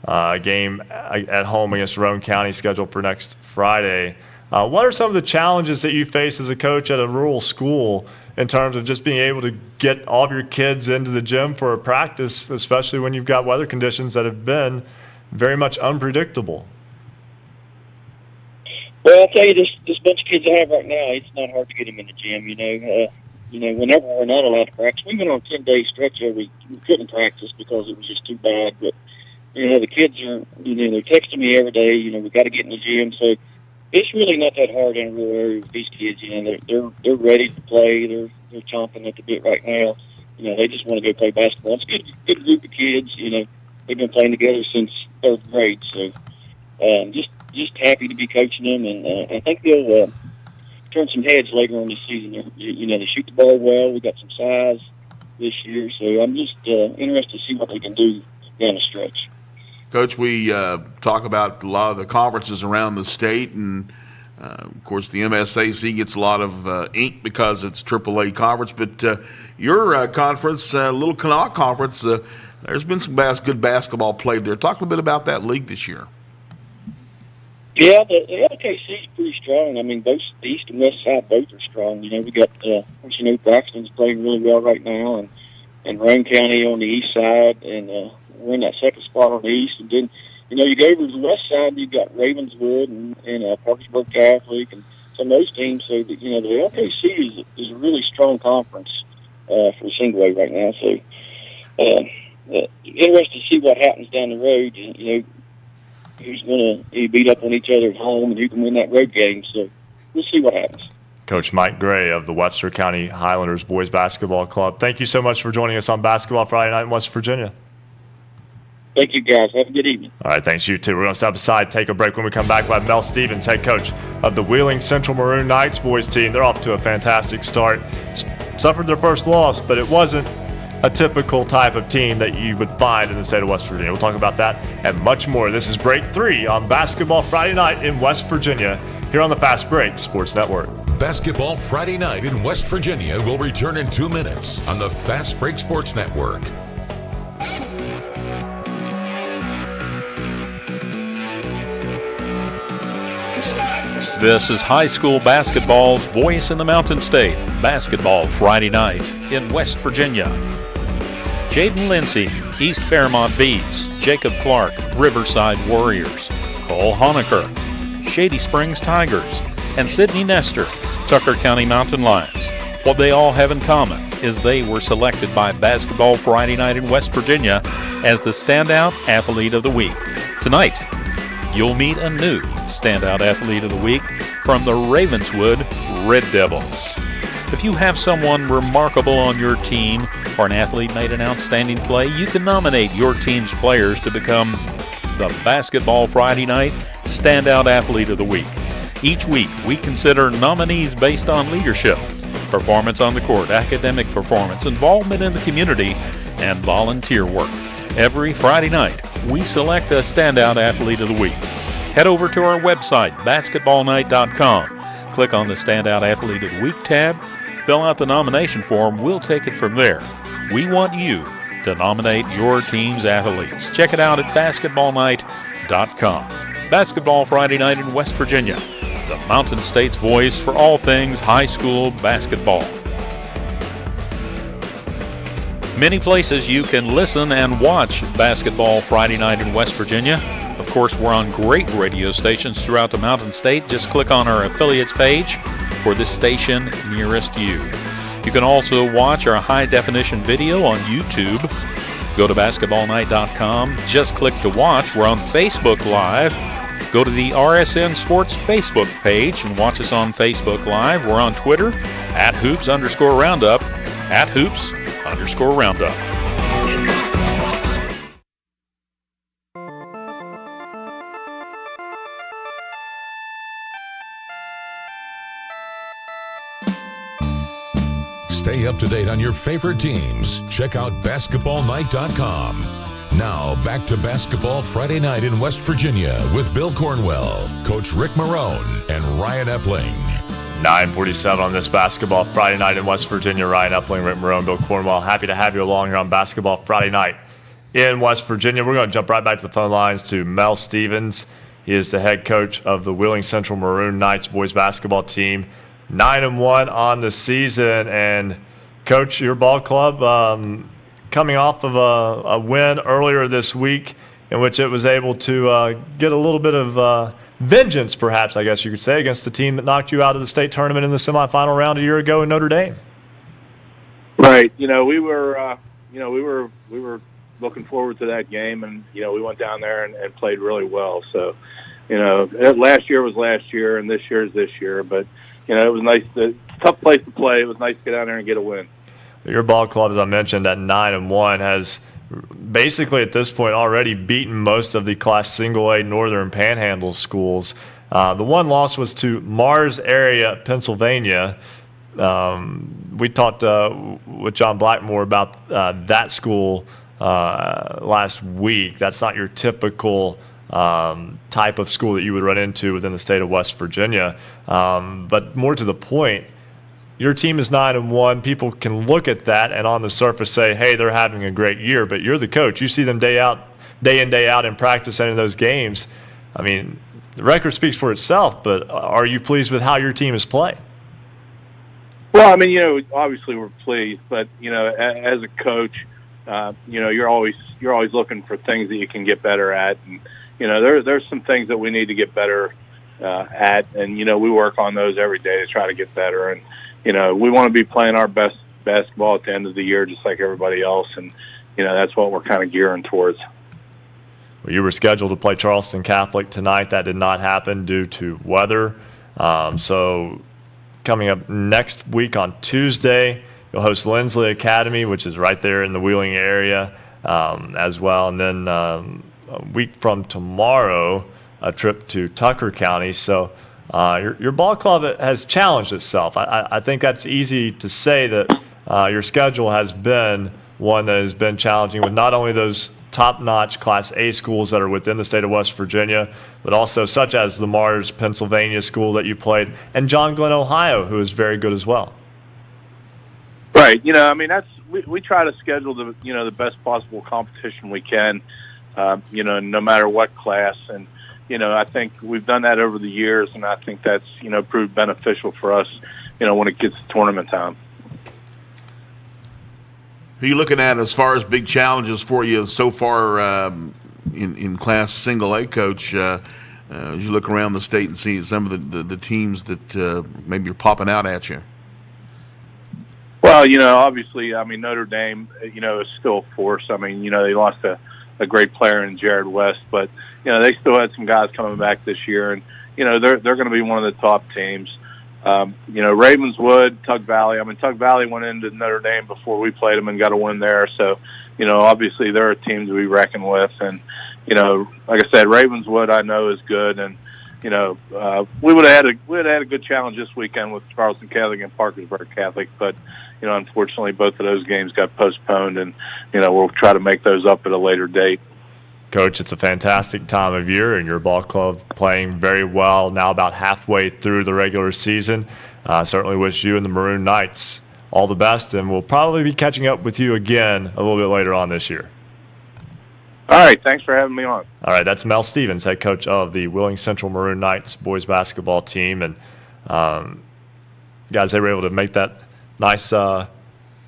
a game at home against Roane County scheduled for next Friday. What are some of the challenges that you face as a coach at a rural school in terms of just being able to get all of your kids into the gym for a practice, especially when you've got weather conditions that have been very much unpredictable? Well, I'll tell you, this bunch of kids I have right now, it's not hard to get them in the gym, whenever we're not allowed to practice. We went on a 10-day stretch where we couldn't practice because it was just too bad. But, the kids are, they're texting me every day, we got to get in the gym. So it's really not that hard in a rural area with these kids. They're ready to play. They're chomping at the bit right now. They just want to go play basketball. It's a good group of kids. They've been playing together since 3rd grade. So just happy to be coaching them, and I think they'll turn some heads later on this season. They shoot the ball well. We got some size this year, so I'm just interested to see what they can do down the stretch. Coach, we talk about a lot of the conferences around the state, and of course the MSAC gets a lot of ink because it's AAA conference, but your conference, Little Kanawha Conference, there's been some good basketball played there. Talk a little bit about that league this year. Yeah, the LKC is pretty strong. I mean, both the east and west side both are strong. We got, Braxton's playing really well right now, and Roane County on the east side, and we're in that second spot on the east. And then, you go over to the west side, you've got Ravenswood and Parkersburg Catholic and some of those teams. So, the LKC is a really strong conference for single A right now. So, interested to see what happens down the road. who's going to beat up on each other at home and who can win that road game. So we'll see what happens. Coach Mike Gray of the Webster County Highlanders Boys Basketball Club. Thank you so much for joining us on Basketball Friday Night in West Virginia. Thank you, guys. Have a good evening. All right, thanks, you too. We're going to step aside, take a break. When we come back, we'll have Mel Stevens, head coach of the Wheeling Central Maroon Knights boys team. They're off to a fantastic start. Suffered their first loss, but it wasn't a typical type of team that you would find in the state of West Virginia. We'll talk about that and much more. This is Break 3 on Basketball Friday Night in West Virginia here on the Fast Break Sports Network. Basketball Friday Night in West Virginia will return in 2 minutes on the Fast Break Sports Network. This is high school basketball's voice in the Mountain State. Basketball Friday Night in West Virginia. Jaden Lindsay, East Fairmont Bees. Jacob Clark, Riverside Warriors. Cole Honecker, Shady Springs Tigers. And Sidney Nestor, Tucker County Mountain Lions. What they all have in common is they were selected by Basketball Friday Night in West Virginia as the Standout Athlete of the Week. Tonight, you'll meet a new Standout Athlete of the Week from the Ravenswood Red Devils. If you have someone remarkable on your team or an athlete made an outstanding play, you can nominate your team's players to become the Basketball Friday Night Standout Athlete of the Week. Each week, we consider nominees based on leadership, performance on the court, academic performance, involvement in the community, and volunteer work. Every Friday night, we select a Standout Athlete of the Week. Head over to our website, basketballnight.com. Click on the Standout Athlete of the Week tab, fill out the nomination form, we'll take it from there. We want you to nominate your team's athletes. Check it out at basketballnight.com. Basketball Friday Night in West Virginia, the Mountain State's voice for all things high school basketball. Many places you can listen and watch Basketball Friday Night in West Virginia. Of course, we're on great radio stations throughout the Mountain State. Just click on our affiliates page for the station nearest you. You can also watch our high-definition video on YouTube. Go to basketballnight.com. Just click to watch. We're on Facebook Live. Go to the RSN Sports Facebook page and watch us on Facebook Live. We're on Twitter at @hoops_roundup, @hoops_roundup. Stay up to date on your favorite teams. Check out basketballnight.com. Now, back to Basketball Friday Night in West Virginia with Bill Cornwell, Coach Ric Morrone, and Ryan Epling. 9:47 on this Basketball Friday Night in West Virginia. Ryan Epling, Ric Morrone, Bill Cornwell. Happy to have you along here on Basketball Friday Night in West Virginia. We're going to jump right back to the phone lines to Mel Stevens. He is the head coach of the Wheeling Central Maroon Knights boys basketball team. 9-1 on the season. And, Coach, your ball club coming off of a win earlier this week in which it was able to get a little bit of vengeance, perhaps, I guess you could say, against the team that knocked you out of the state tournament in the semifinal round a year ago in Notre Dame. Right. We were looking forward to that game, and we went down there and played really well. So, last year was last year, and this year is this year. But it was nice. It's a tough place to play. It was nice to get down there and get a win. Your ball club, as I mentioned, at 9-1, has basically at this point already beaten most of the Class Single A Northern Panhandle schools. The one loss was to Mars area, Pennsylvania. We talked with John Blackmore about that school last week. That's not your typical type of school that you would run into within the state of West Virginia. But more to the point, your team is 9-1. People can look at that and on the surface say, hey, they're having a great year. But you're the coach. You see them day in, day out in practice and in those games. I mean, the record speaks for itself, but are you pleased with how your team is playing? Well, obviously we're pleased, but, as a coach, you're always looking for things that you can get better at. And, there's some things that we need to get better at. And, we work on those every day to try to get better. And, we want to be playing our best basketball at the end of the year, just like everybody else. And, that's what we're kind of gearing towards. You were scheduled to play Charleston Catholic tonight. That did not happen due to weather. So coming up next week on Tuesday, you'll host Lindsley Academy, which is right there in the Wheeling area as well. And then a week from tomorrow, a trip to Tucker County. So your ball club has challenged itself. I think that's easy to say that your schedule has been one that has been challenging with not only those top-notch Class A schools that are within the state of West Virginia, but also such as the Mars, Pennsylvania school that you played, and John Glenn, Ohio, who is very good as well. Right. We try to schedule the best possible competition we can, no matter what class. And, I think we've done that over the years, and I think that's, proved beneficial for us, when it gets to tournament time. Who are you looking at as far as big challenges for you so far in Class Single A, Coach? As you look around the state and see some of the teams that maybe are popping out at you. Well, obviously, Notre Dame, is still a force. They lost a great player in Jared West, but they still had some guys coming back this year, and they're going to be one of the top teams. Ravenswood, Tug Valley. Tug Valley went into Notre Dame before we played them and got a win there. So, obviously they're a team to be reckoned with. And, like I said, Ravenswood I know is good. And, we would have had a good challenge this weekend with Charleston Catholic and Parkersburg Catholic. But, unfortunately both of those games got postponed, and, we'll try to make those up at a later date. Coach, it's a fantastic time of year, and your ball club playing very well now about halfway through the regular season. Certainly wish you and the Maroon Knights all the best, and we'll probably be catching up with you again a little bit later on this year. All right, thanks for having me on. All right, that's Mel Stevens, head coach of the Wheeling Central Maroon Knights boys basketball team. And guys, they were able to make that nice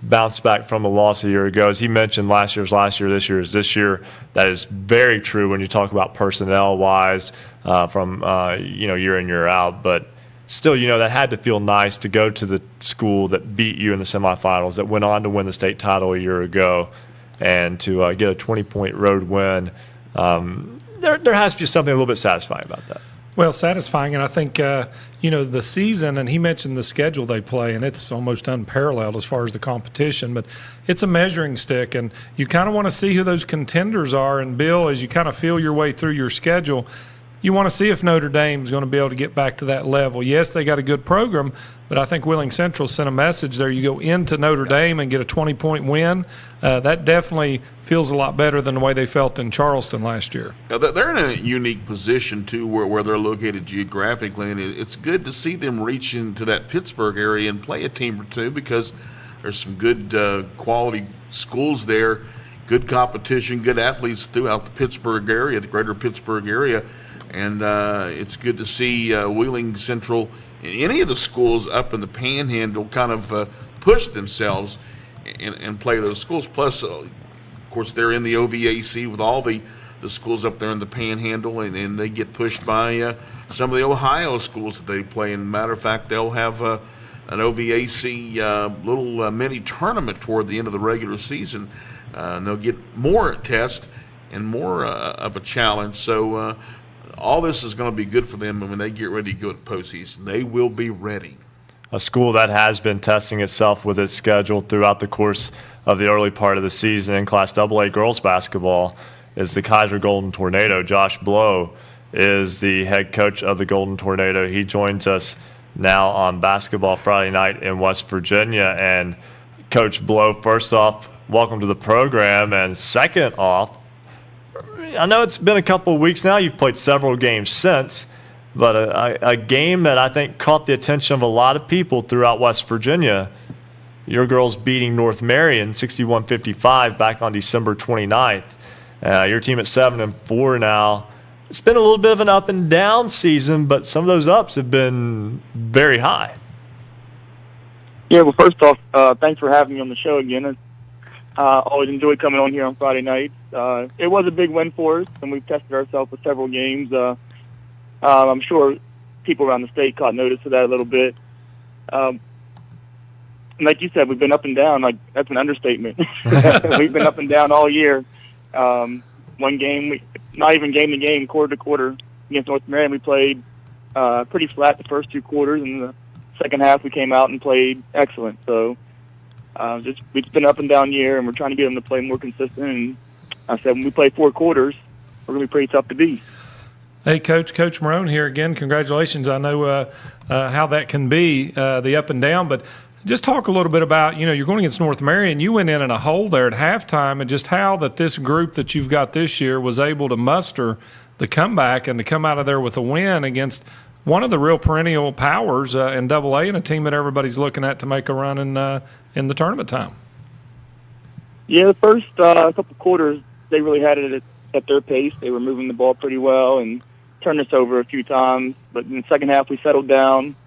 bounce back from the loss a year ago. As he mentioned, last year's last year, this year is this year. That is very true when you talk about personnel-wise from year in, year out. But still, that had to feel nice to go to the school that beat you in the semifinals, that went on to win the state title a year ago, and to get a 20-point road win. There has to be something a little bit satisfying about that. Well, satisfying, and I think, the season, and he mentioned the schedule they play, and it's almost unparalleled as far as the competition, but it's a measuring stick, and you kind of want to see who those contenders are. And, Bill, as you kind of feel your way through your schedule, you want to see if Notre Dame's going to be able to get back to that level. Yes, they got a good program, but I think Wheeling Central sent a message there. You go into Notre Dame and get a 20-point win. That definitely feels a lot better than the way they felt in Charleston last year. They're in a unique position, too, where they're located geographically, and it's good to see them reach into that Pittsburgh area and play a team or two, because there's some good quality schools there, good competition, good athletes throughout the Pittsburgh area, the greater Pittsburgh area. And it's good to see Wheeling Central and any of the schools up in the Panhandle kind of push themselves and play those schools. Plus, of course, they're in the OVAC with all the schools up there in the Panhandle, and they get pushed by some of the Ohio schools that they play. And matter of fact, they'll have an OVAC little mini tournament toward the end of the regular season. And they'll get more tests and more of a challenge. So all this is going to be good for them, and when they get ready to go to postseason, they will be ready. A school that has been testing itself with its schedule throughout the course of the early part of the season in Class AA girls basketball is the Kaiser Golden Tornado. Josh Blow is the head coach of the Golden Tornado. He joins us now on Basketball Friday Night in West Virginia. And Coach Blow, first off, welcome to the program. And second off, I know it's been a couple of weeks now. You've played several games since, but a game that I think caught the attention of a lot of people throughout West Virginia, your girls beating North Marion 61-55 back on December 29th. Your team at 7-4 now. It's been a little bit of an up and down season, but some of those ups have been very high. Yeah, well, first off, thanks for having me on the show again. Always enjoy coming on here on Friday nights. It was a big win for us, and we've tested ourselves with several games. I'm sure people around the state caught notice of that a little bit. And like you said, we've been up and down. Like, that's an understatement. We've been up and down all year. One game not even game to game, quarter to quarter against North Marion. We played pretty flat the first 2 quarters, and the second half we came out and played excellent. So it's been up and down year, and we're trying to get them to play more consistent. And I said when we play 4 quarters, we're going to be pretty tough to beat. Hey, Coach Morrone here again. Congratulations. I know how that can be, the up and down, but just talk a little bit about, you're going against North Marion. You went in a hole there at halftime, and just how that this group that you've got this year was able to muster the comeback and to come out of there with a win against one of the real perennial powers in AA and a team that everybody's looking at to make a run in the tournament time. Yeah, the first couple quarters, they really had it at their pace. They were moving the ball pretty well and turned us over a few times. But in the second half, we settled down,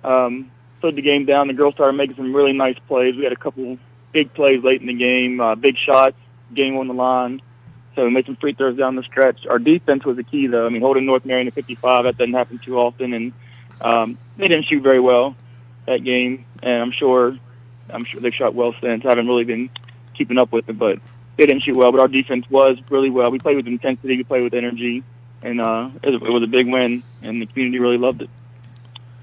slowed the game down. The girls started making some really nice plays. We had a couple big plays late in the game, big shots, game on the line. So we made some free throws down the stretch. Our defense was the key, though. I mean, holding North Marion to 55, that doesn't happen too often. And they didn't shoot very well that game. And I'm sure they've shot well since. I haven't really been keeping up with it, but they didn't shoot well. But our defense was really well. We played with intensity. We played with energy. And it was a big win, and the community really loved it.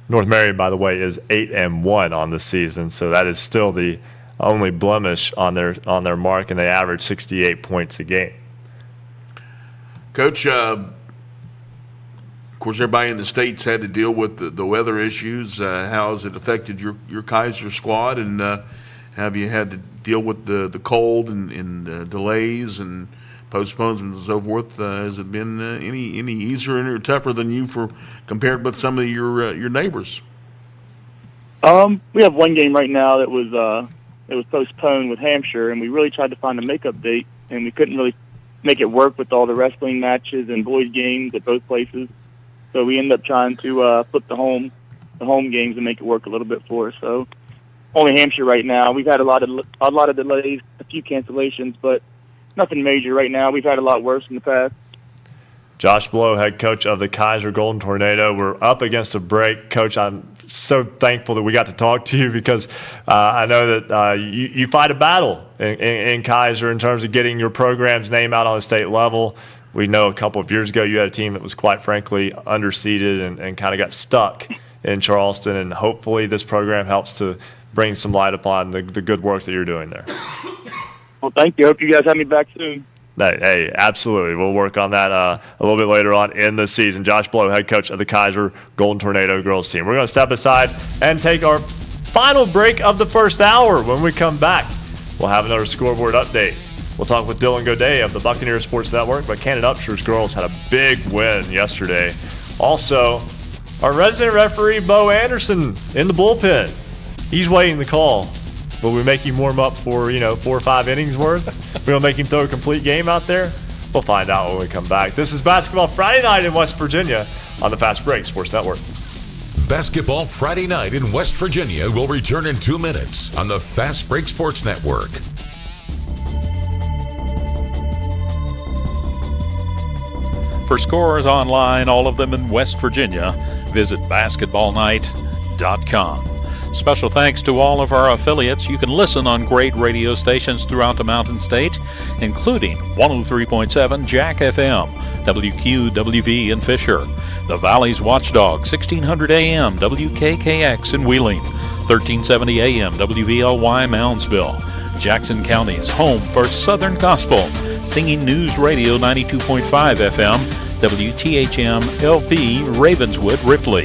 North Marion, by the way, is 8-1 on the season, so that is still the only blemish on their mark, and they average 68 points a game. Coach, of course, everybody in the State's had to deal with the weather issues. How has it affected your Kaiser squad, and have you had to deal with the cold and delays and postponements and so forth? Has it been any easier or tougher than you compared with some of your neighbors? We have one game right now that was postponed with Hampshire, and we really tried to find a makeup date, and we couldn't really make it work with all the wrestling matches and boys games at both places. So we ended up trying to flip the home games and make it work a little bit for us. So only Hampshire right now. We've had a lot of delays, a few cancellations, but nothing major right now. We've had a lot worse in the past. Josh Blow, head coach of the Kaiser Golden Tornado. We're up against a break. Coach, I'm so thankful that we got to talk to you because I know that you fight a battle in Kaiser in terms of getting your program's name out on a state level. We know a couple of years ago you had a team that was quite frankly underseeded and kind of got stuck in Charleston, and hopefully this program helps to bring some light upon the good work that you're doing there. Well, thank you. Hope you guys have me back soon. Hey, absolutely. We'll work on that a little bit later on in the season. Josh Blow, head coach of the Kaiser Golden Tornado girls team. We're going to step aside and take our final break of the first hour. When we come back, we'll have another scoreboard update. We'll talk with Dylan Godet of the Buccaneer Sports Network, but Cannon Upsher's girls had a big win yesterday. Also, our resident referee, Bo Anderson, in the bullpen. He's waiting the call. Will we make him warm up for, 4 or 5 innings worth? We're going to make him throw a complete game out there? We'll find out when we come back. This is Basketball Friday Night in West Virginia on the Fast Break Sports Network. Basketball Friday Night in West Virginia will return in 2 minutes on the Fast Break Sports Network. For scores online, all of them in West Virginia, visit basketballnight.com. Special thanks to all of our affiliates. You can listen on great radio stations throughout the Mountain State, including 103.7 Jack FM, WQWV in Fisher, the Valley's Watchdog, 1600 AM, WKKX in Wheeling, 1370 AM, WVLY Moundsville, Jackson County's home for Southern Gospel, Singing News Radio 92.5 FM, WTHM LP Ravenswood Ripley,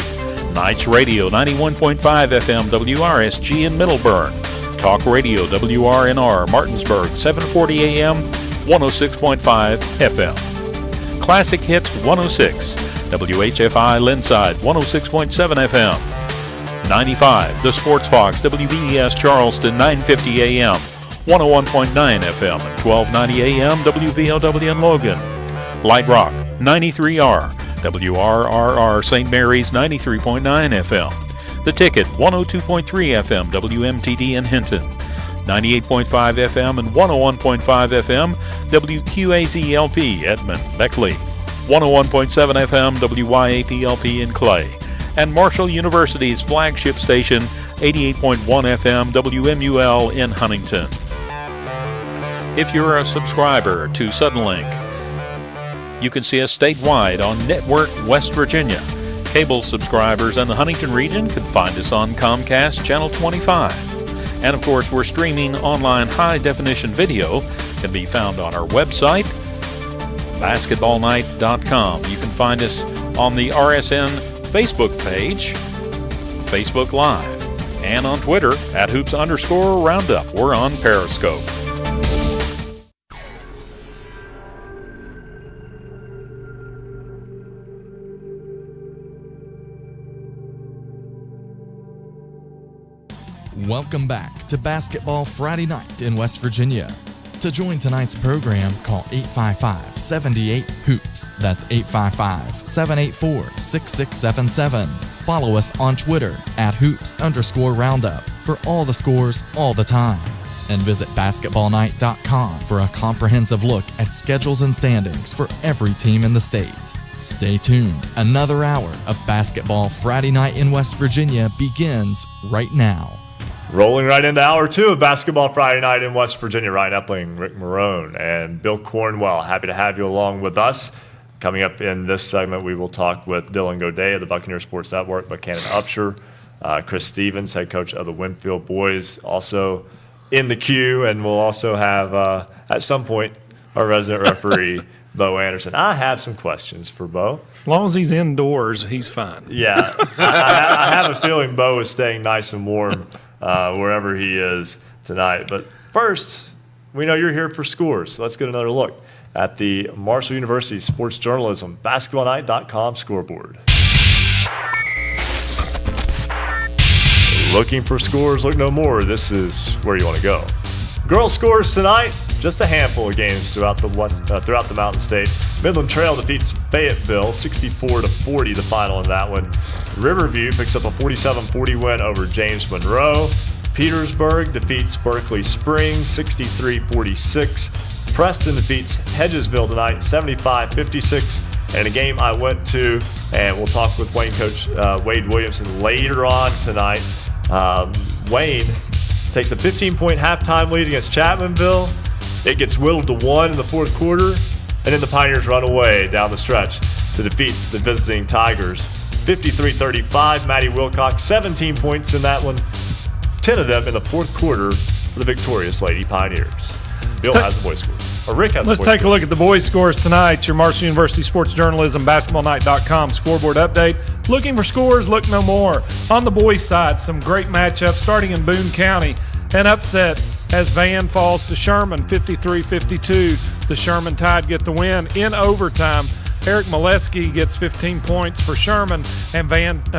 Knights Radio 91.5 FM WRSG in Middleburn, Talk Radio WRNR Martinsburg 740 AM 106.5 FM, Classic Hits 106 WHFI Linside 106.7 FM, 95 The Sports Fox WBES Charleston 950 AM 101.9 FM and 1290 AM WVLW in Logan, Light Rock 93R WRRR St. Mary's 93.9 FM. The Ticket 102.3 FM WMTD in Hinton. 98.5 FM and 101.5 FM WQAZLP Edmond, Beckley. 101.7 FM WYAPLP in Clay. And Marshall University's flagship station 88.1 FM WMUL in Huntington. If you're a subscriber to Suddenlink, You can see us statewide on Network West Virginia. Cable subscribers in the Huntington region can find us on Comcast Channel 25. And of course, we're streaming online high-definition video. Can be found on our website, basketballnight.com. You can find us on the RSN Facebook page, Facebook Live, and on Twitter at @hoops_roundup. We're on Periscope. Welcome back to Basketball Friday Night in West Virginia. To join tonight's program, call 855-78-HOOPS. That's 855-784-6677. Follow us on Twitter @hoops_roundup for all the scores all the time. And visit basketballnight.com for a comprehensive look at schedules and standings for every team in the state. Stay tuned. Another hour of Basketball Friday Night in West Virginia begins right now. Rolling right into Hour 2 of Basketball Friday Night in West Virginia. Ryan Epling, Ric Morrone, and Bill Cornwell. Happy to have you along with us. Coming up in this segment, we will talk with Dylan Godet of the Buccaneer Sports Network, Buchanan Upshur, Chris Stevens, head coach of the Winfield Boys, also in the queue, and we'll also have, at some point, our resident referee, Bo Anderson. I have some questions for Bo. As long as he's indoors, he's fine. Yeah, I have a feeling Bo is staying nice and warm wherever he is tonight. But first, we know you're here for scores. So let's get another look at the Marshall University Sports Journalism BasketballNight.com scoreboard. Looking for scores? Look no more. This is where you want to go. Girls scores tonight. Just a handful of games throughout the Mountain State. Midland Trail defeats Fayetteville 64-40, the final in that one. Riverview picks up a 47-40 win over James Monroe. Petersburg defeats Berkeley Springs 63-46. Preston defeats Hedgesville tonight 75-56. And a game I went to, and we'll talk with Wayne coach Wade Williamson later on tonight. Wayne takes a 15-point halftime lead against Chapmanville. It gets whittled to 1 in the fourth quarter, and then the Pioneers run away down the stretch to defeat the visiting Tigers. 53-35, Maddie Wilcox, 17 points in that one, 10 of them in the fourth quarter for the victorious Lady Pioneers. Bill has the boys' scores. Or Rick has the boys' scores. Let's take a look at the boys' scores tonight. Your Marshall University Sports Journalism BasketballNight.com scoreboard update. Looking for scores, look no more. On the boys' side, some great matchups starting in Boone County. An upset as Van falls to Sherman 53-52. The Sherman Tide get the win in overtime. Eric Molesky gets 15 points for Sherman, and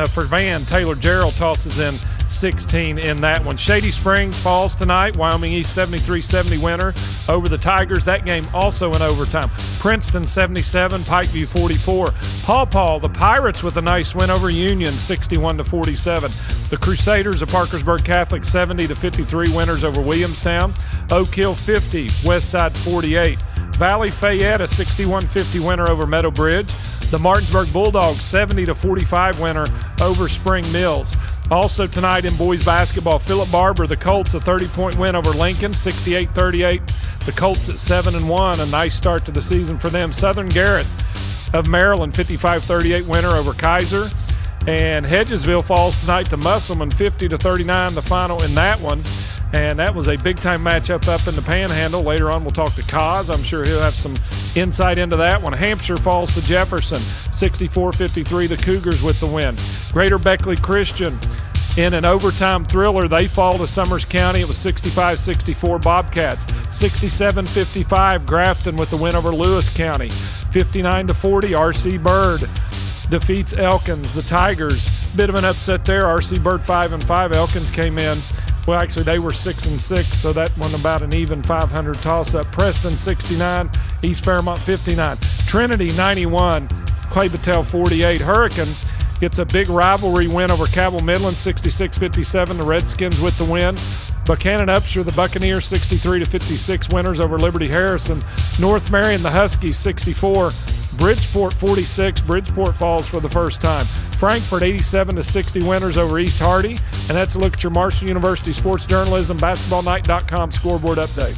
for Van, Taylor Gerald tosses in 16 in that one. Shady Springs falls tonight. Wyoming East 73-70 winner over the Tigers. That game also in overtime. Princeton 77, Pikeview 44. Paw Paw, the Pirates with a nice win over Union 61-47. The Crusaders of Parkersburg Catholic 70-53 winners over Williamstown. Oak Hill 50, Westside 48. Valley Fayette a 61-50 winner over Meadow Bridge. The Martinsburg Bulldogs 70-45 winner over Spring Mills. Also tonight in boys basketball, Philip Barber, the Colts, a 30-point win over Lincoln, 68-38. The Colts at 7-1, a nice start to the season for them. Southern Garrett of Maryland, 55-38 winner over Kaiser. And Hedgesville falls tonight to Musselman, 50-39, the final in that one. And that was a big-time matchup up in the Panhandle. Later on, we'll talk to Kaz. I'm sure he'll have some insight into that one. Hampshire falls to Jefferson, 64-53, the Cougars with the win. Greater Beckley Christian in an overtime thriller. They fall to Summers County. It was 65-64 Bobcats. 67-55 Grafton with the win over Lewis County. 59-40 R.C. Byrd defeats Elkins. The Tigers, bit of an upset there. R.C. Byrd 5-5. Elkins came in. Well, actually, they were 6-6, so that one about an even 500 toss-up. Preston 69, East Fairmont 59. Trinity 91, Clay Battelle 48. Hurricane gets a big rivalry win over Cabell Midland 66-57. The Redskins with the win. Buchanan Upshur, the Buccaneers 63-56 winners over Liberty Harrison. North Marion, the Huskies 64. Bridgeport 46. Bridgeport falls for the first time. Frankfort 87-60 winners over East Hardy. And that's a look at your Marshall University Sports Journalism BasketballNight.com scoreboard update.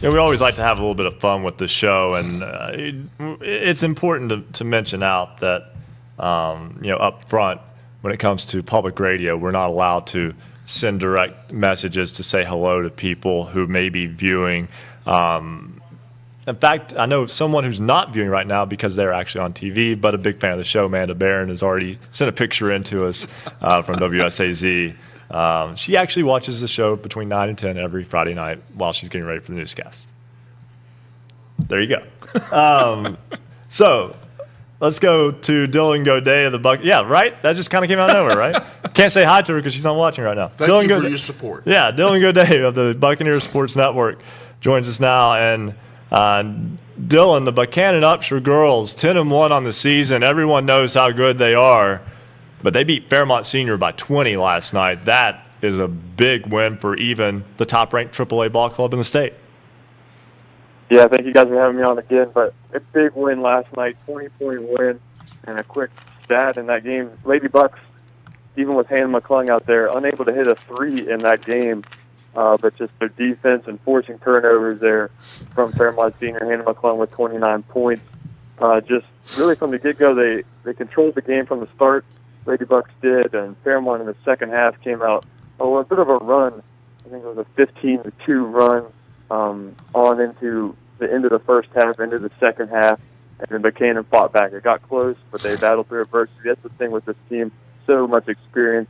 we always like to have a little bit of fun with the show, and it's important to mention out that up front, when it comes to public radio, we're not allowed to send direct messages to say hello to people who may be viewing. In fact, I know someone who's not viewing right now because they're actually on TV, but a big fan of the show, Amanda Barron, has already sent a picture in to us from WSAZ. She actually watches the show between 9 and 10 every Friday night while she's getting ready for the newscast. There you go. So let's go to Dylan Godet of the Buck. Yeah, right? That just kind of came out of nowhere, right? Can't say hi to her because she's not watching right now. Thank you for your support. Yeah, Dylan Godet of the Buccaneers Sports Network joins us now. And Dylan, the Buchanan Upshur girls, 10-1 on the season. Everyone knows how good they are, but they beat Fairmont Senior by 20 last night. That is a big win for even the top-ranked AAA ball club in the state. Yeah, thank you guys for having me on again. But a big win last night, 20-point win, and a quick stat in that game. Lady Bucks, even with Hannah McClung out there, unable to hit a 3 in that game. But just their defense and forcing turnovers there from Fairmont Senior. Hannah McClung with 29 points. Just really from the get-go, they controlled the game from the start. Lady Bucks did, and Fairmont in the second half came out a bit of a run. I think it was a 15-2 run on into the end of the first half, into the second half, and then Buchanan fought back. It got close, but they battled through adversity. That's the thing with this team. So much experience.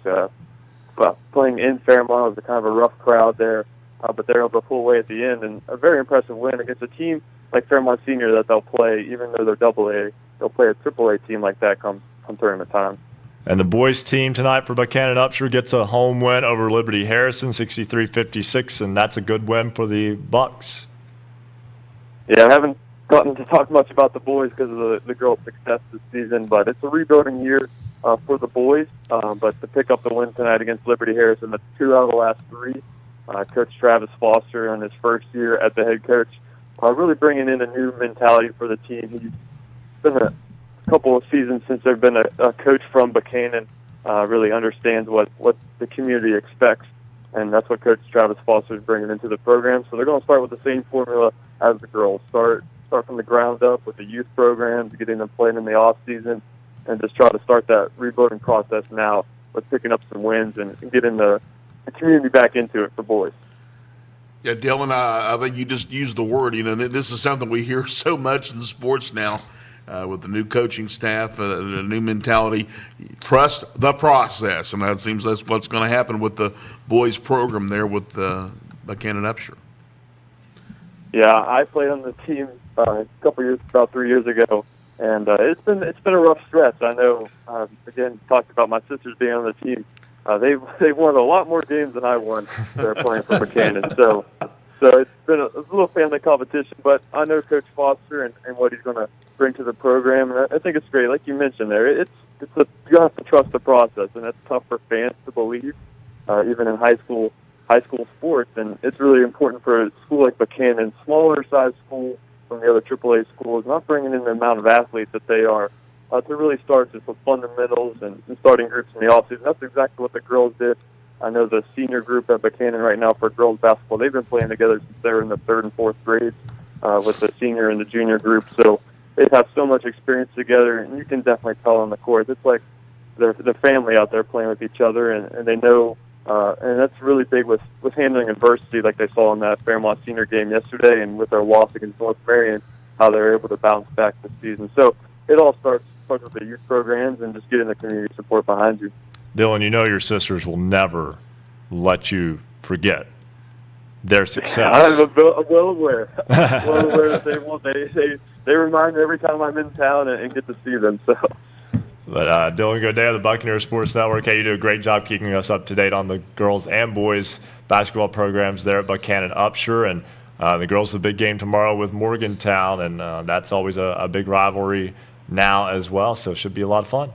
Playing in Fairmont was a kind of a rough crowd there, but they're able to pull away at the end, and a very impressive win against a team like Fairmont Senior that they'll play, even though they're AA, they'll play a AAA team like that come tournament time. And the boys team tonight for Buchanan Upshur gets a home win over Liberty Harrison, 63-56, and that's a good win for the Bucks. Yeah, I haven't gotten to talk much about the boys because of the girls' success this season, but it's a rebuilding year for the boys. But to pick up the win tonight against Liberty Harrison, that's 2 out of the last 3. Coach Travis Foster in his first year as the head coach, really bringing in a new mentality for the team. He's been a couple of seasons since there's been a coach from Buchanan, really understands what the community expects, and that's what Coach Travis Foster is bringing into the program. So they're going to start with the same formula as the girls. Start from the ground up with the youth programs, getting them playing in the off season, and just try to start that rebuilding process now with picking up some wins and getting the community back into it for boys. Yeah, Dylan, I think you just used the word. This is something we hear so much in the sports now with the new coaching staff, a new mentality. Trust the process, and that seems that's what's going to happen with the boys program there with Buchanan Upshur. Yeah, I played on the team about 3 years ago, and it's been a rough stretch. I know. Again, talked about my sisters being on the team. They've won a lot more games than I won. They're playing for Buchanan, so it's been a little family competition. But I know Coach Foster and what he's going to bring to the program, and I think it's great. Like you mentioned there, you have to trust the process, and that's tough for fans to believe, even in high school sports. And it's really important for a school like Buchanan, smaller size school from the other AAA schools, not bringing in the amount of athletes that they are, to really start just with fundamentals and starting groups in the offseason. That's exactly what the girls did. I know the senior group at Buchanan right now for girls basketball, they've been playing together since they were in the 3rd and 4th grades with the senior and the junior group. So they have so much experience together, and you can definitely tell on the court. It's like they're family out there playing with each other, and they know, and that's really big with handling adversity like they saw in that Fairmont Senior game yesterday and with their loss against North Marion, how they're able to bounce back this season. So it all starts with the youth programs and just getting the community support behind you. Dylan, you know your sisters will never let you forget their success. I'm well aware. Well aware that they won't. They remind me every time I'm in town and get to see them. So. But Dylan Godet of the Buccaneers Sports Network, hey, you do a great job keeping us up to date on the girls and boys basketball programs there at Buchanan Upshur. And the girls have a big game tomorrow with Morgantown, and that's always a big rivalry now as well, so it should be a lot of fun.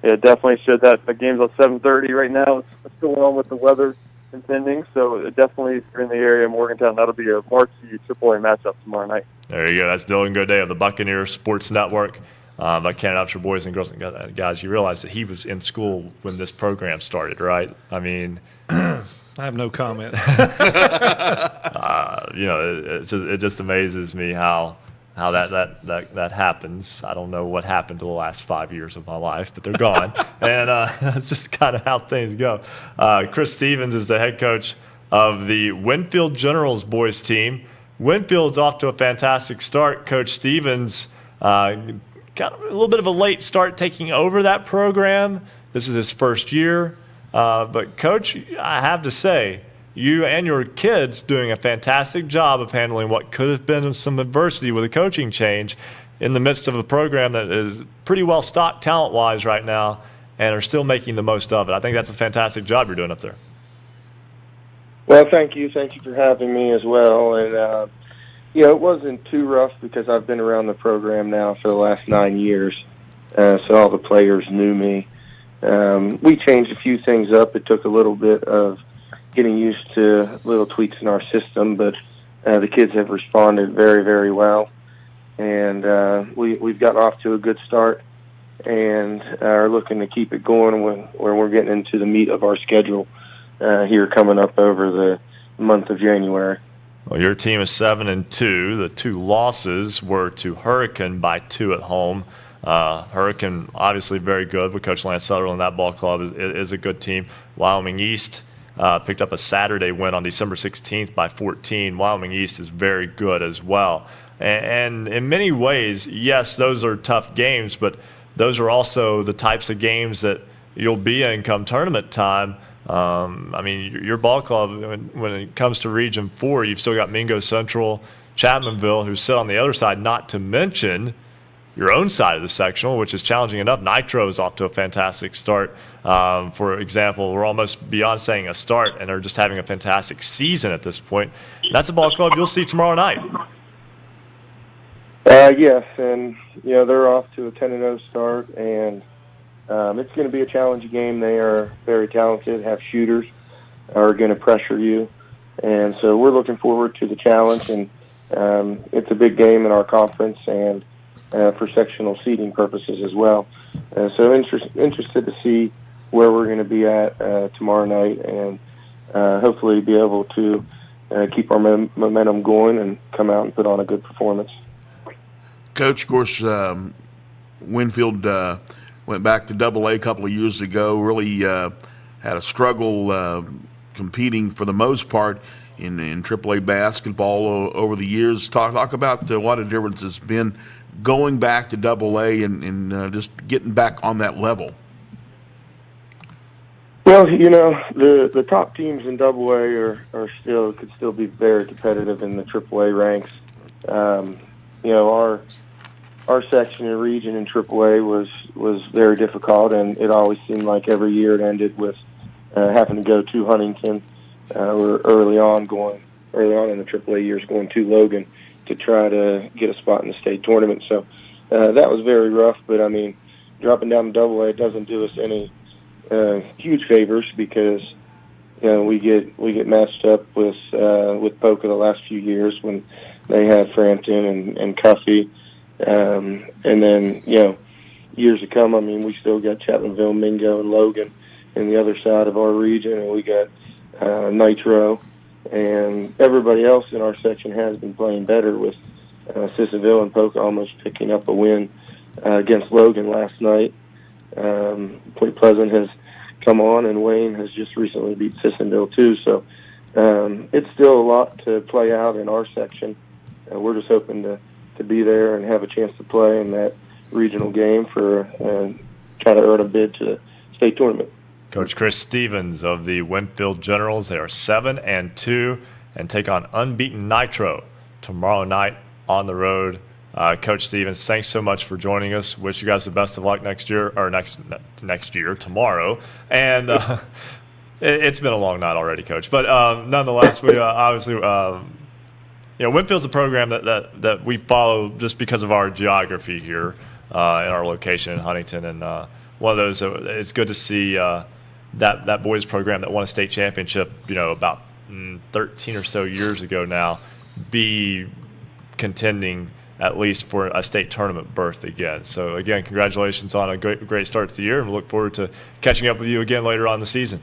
Yeah, definitely should. The game's at 7:30 right now. It's going on with the weather impending, so definitely if you're in the area of Morgantown, that'll be a marquee AAA matchup tomorrow night. There you go. That's Dylan Godet of the Buccaneers Sports Network. Buchanan Upshur boys and girls. And guys, you realize that he was in school when this program started, right? I mean, I have no comment. it just amazes me how that happens. I don't know what happened to the last 5 years of my life, but they're gone. And it's just kind of how things go. Chris Stevens is the head coach of the Winfield Generals boys team. Winfield's off to a fantastic start. Coach Stevens got a little bit of a late start taking over that program. This is his first year. But, Coach, I have to say, you and your kids doing a fantastic job of handling what could have been some adversity with a coaching change in the midst of a program that is pretty well stocked talent-wise right now and are still making the most of it. I think that's a fantastic job you're doing up there. Well, thank you. Thank you for having me as well. And, it wasn't too rough because I've been around the program now for the last 9 years, so all the players knew me. We changed a few things up. It took a little bit of getting used to little tweaks in our system, but the kids have responded very, very well. And we've gotten off to a good start and are looking to keep it going when we're getting into the meat of our schedule here coming up over the month of January. Well, your team is 7-2. The 2 losses were to Hurricane by 2 at home. Hurricane, obviously very good, but Coach Lance Sutherland, that ball club is a good team. Wyoming East picked up a Saturday win on December 16th by 14. Wyoming East is very good as well. And in many ways, yes, those are tough games, but those are also the types of games that you'll be in come tournament time. Your ball club, when it comes to Region 4, you've still got Mingo Central, Chapmanville, who sit on the other side, not to mention your own side of the sectional, which is challenging enough. Nitro is off to a fantastic start. For example, we're almost beyond saying a start, and they're just having a fantastic season at this point. That's a ball club you'll see tomorrow night. Yes, and they're off to a 10-0 start, and it's going to be a challenging game. They are very talented, have shooters, are going to pressure you, and so we're looking forward to the challenge. And it's a big game in our conference, and for sectional seeding purposes as well. So interested to see where we're going to be at tomorrow night, and hopefully be able to keep our momentum going and come out and put on a good performance. Coach, of course, Winfield went back to AA a couple of years ago, really had a struggle competing for the most part in AAA basketball over the years. Talk about what a difference it's been going back to AA and just getting back on that level. Well, the top teams in AA could still be very competitive in the AAA ranks. Our section and region in AAA was very difficult, and it always seemed like every year it ended with having to go to Huntington or early on in the AAA years going to Logan to try to get a spot in the state tournament. So that was very rough, but dropping down to AA doesn't do us any huge favors because we get matched up with Boca the last few years when they had Frampton and Cuffey, and then years to come. We still got Chapmanville, Mingo, and Logan in the other side of our region, and we got Nitro, and everybody else in our section has been playing better, with Sissonville and Polk almost picking up a win against Logan last night. Point Pleasant has come on, and Wayne has just recently beat Sissonville too. So it's still a lot to play out in our section. We're just hoping to be there and have a chance to play in that regional game for try to earn a bid to the state tournament. Coach Chris Stevens of the Winfield Generals. They are 7-2 and take on unbeaten Nitro tomorrow night on the road. Coach Stevens, thanks so much for joining us. Wish you guys the best of luck next year, or next year, tomorrow. And it's been a long night already, Coach. But nonetheless, we obviously, Winfield's a program that we follow just because of our geography here in our location in Huntington. And one of those, it's good to see that boys program that won a state championship, about 13 or so years ago now, be contending at least for a state tournament berth again. So, again, congratulations on a great start to the year, and we look forward to catching up with you again later on in the season.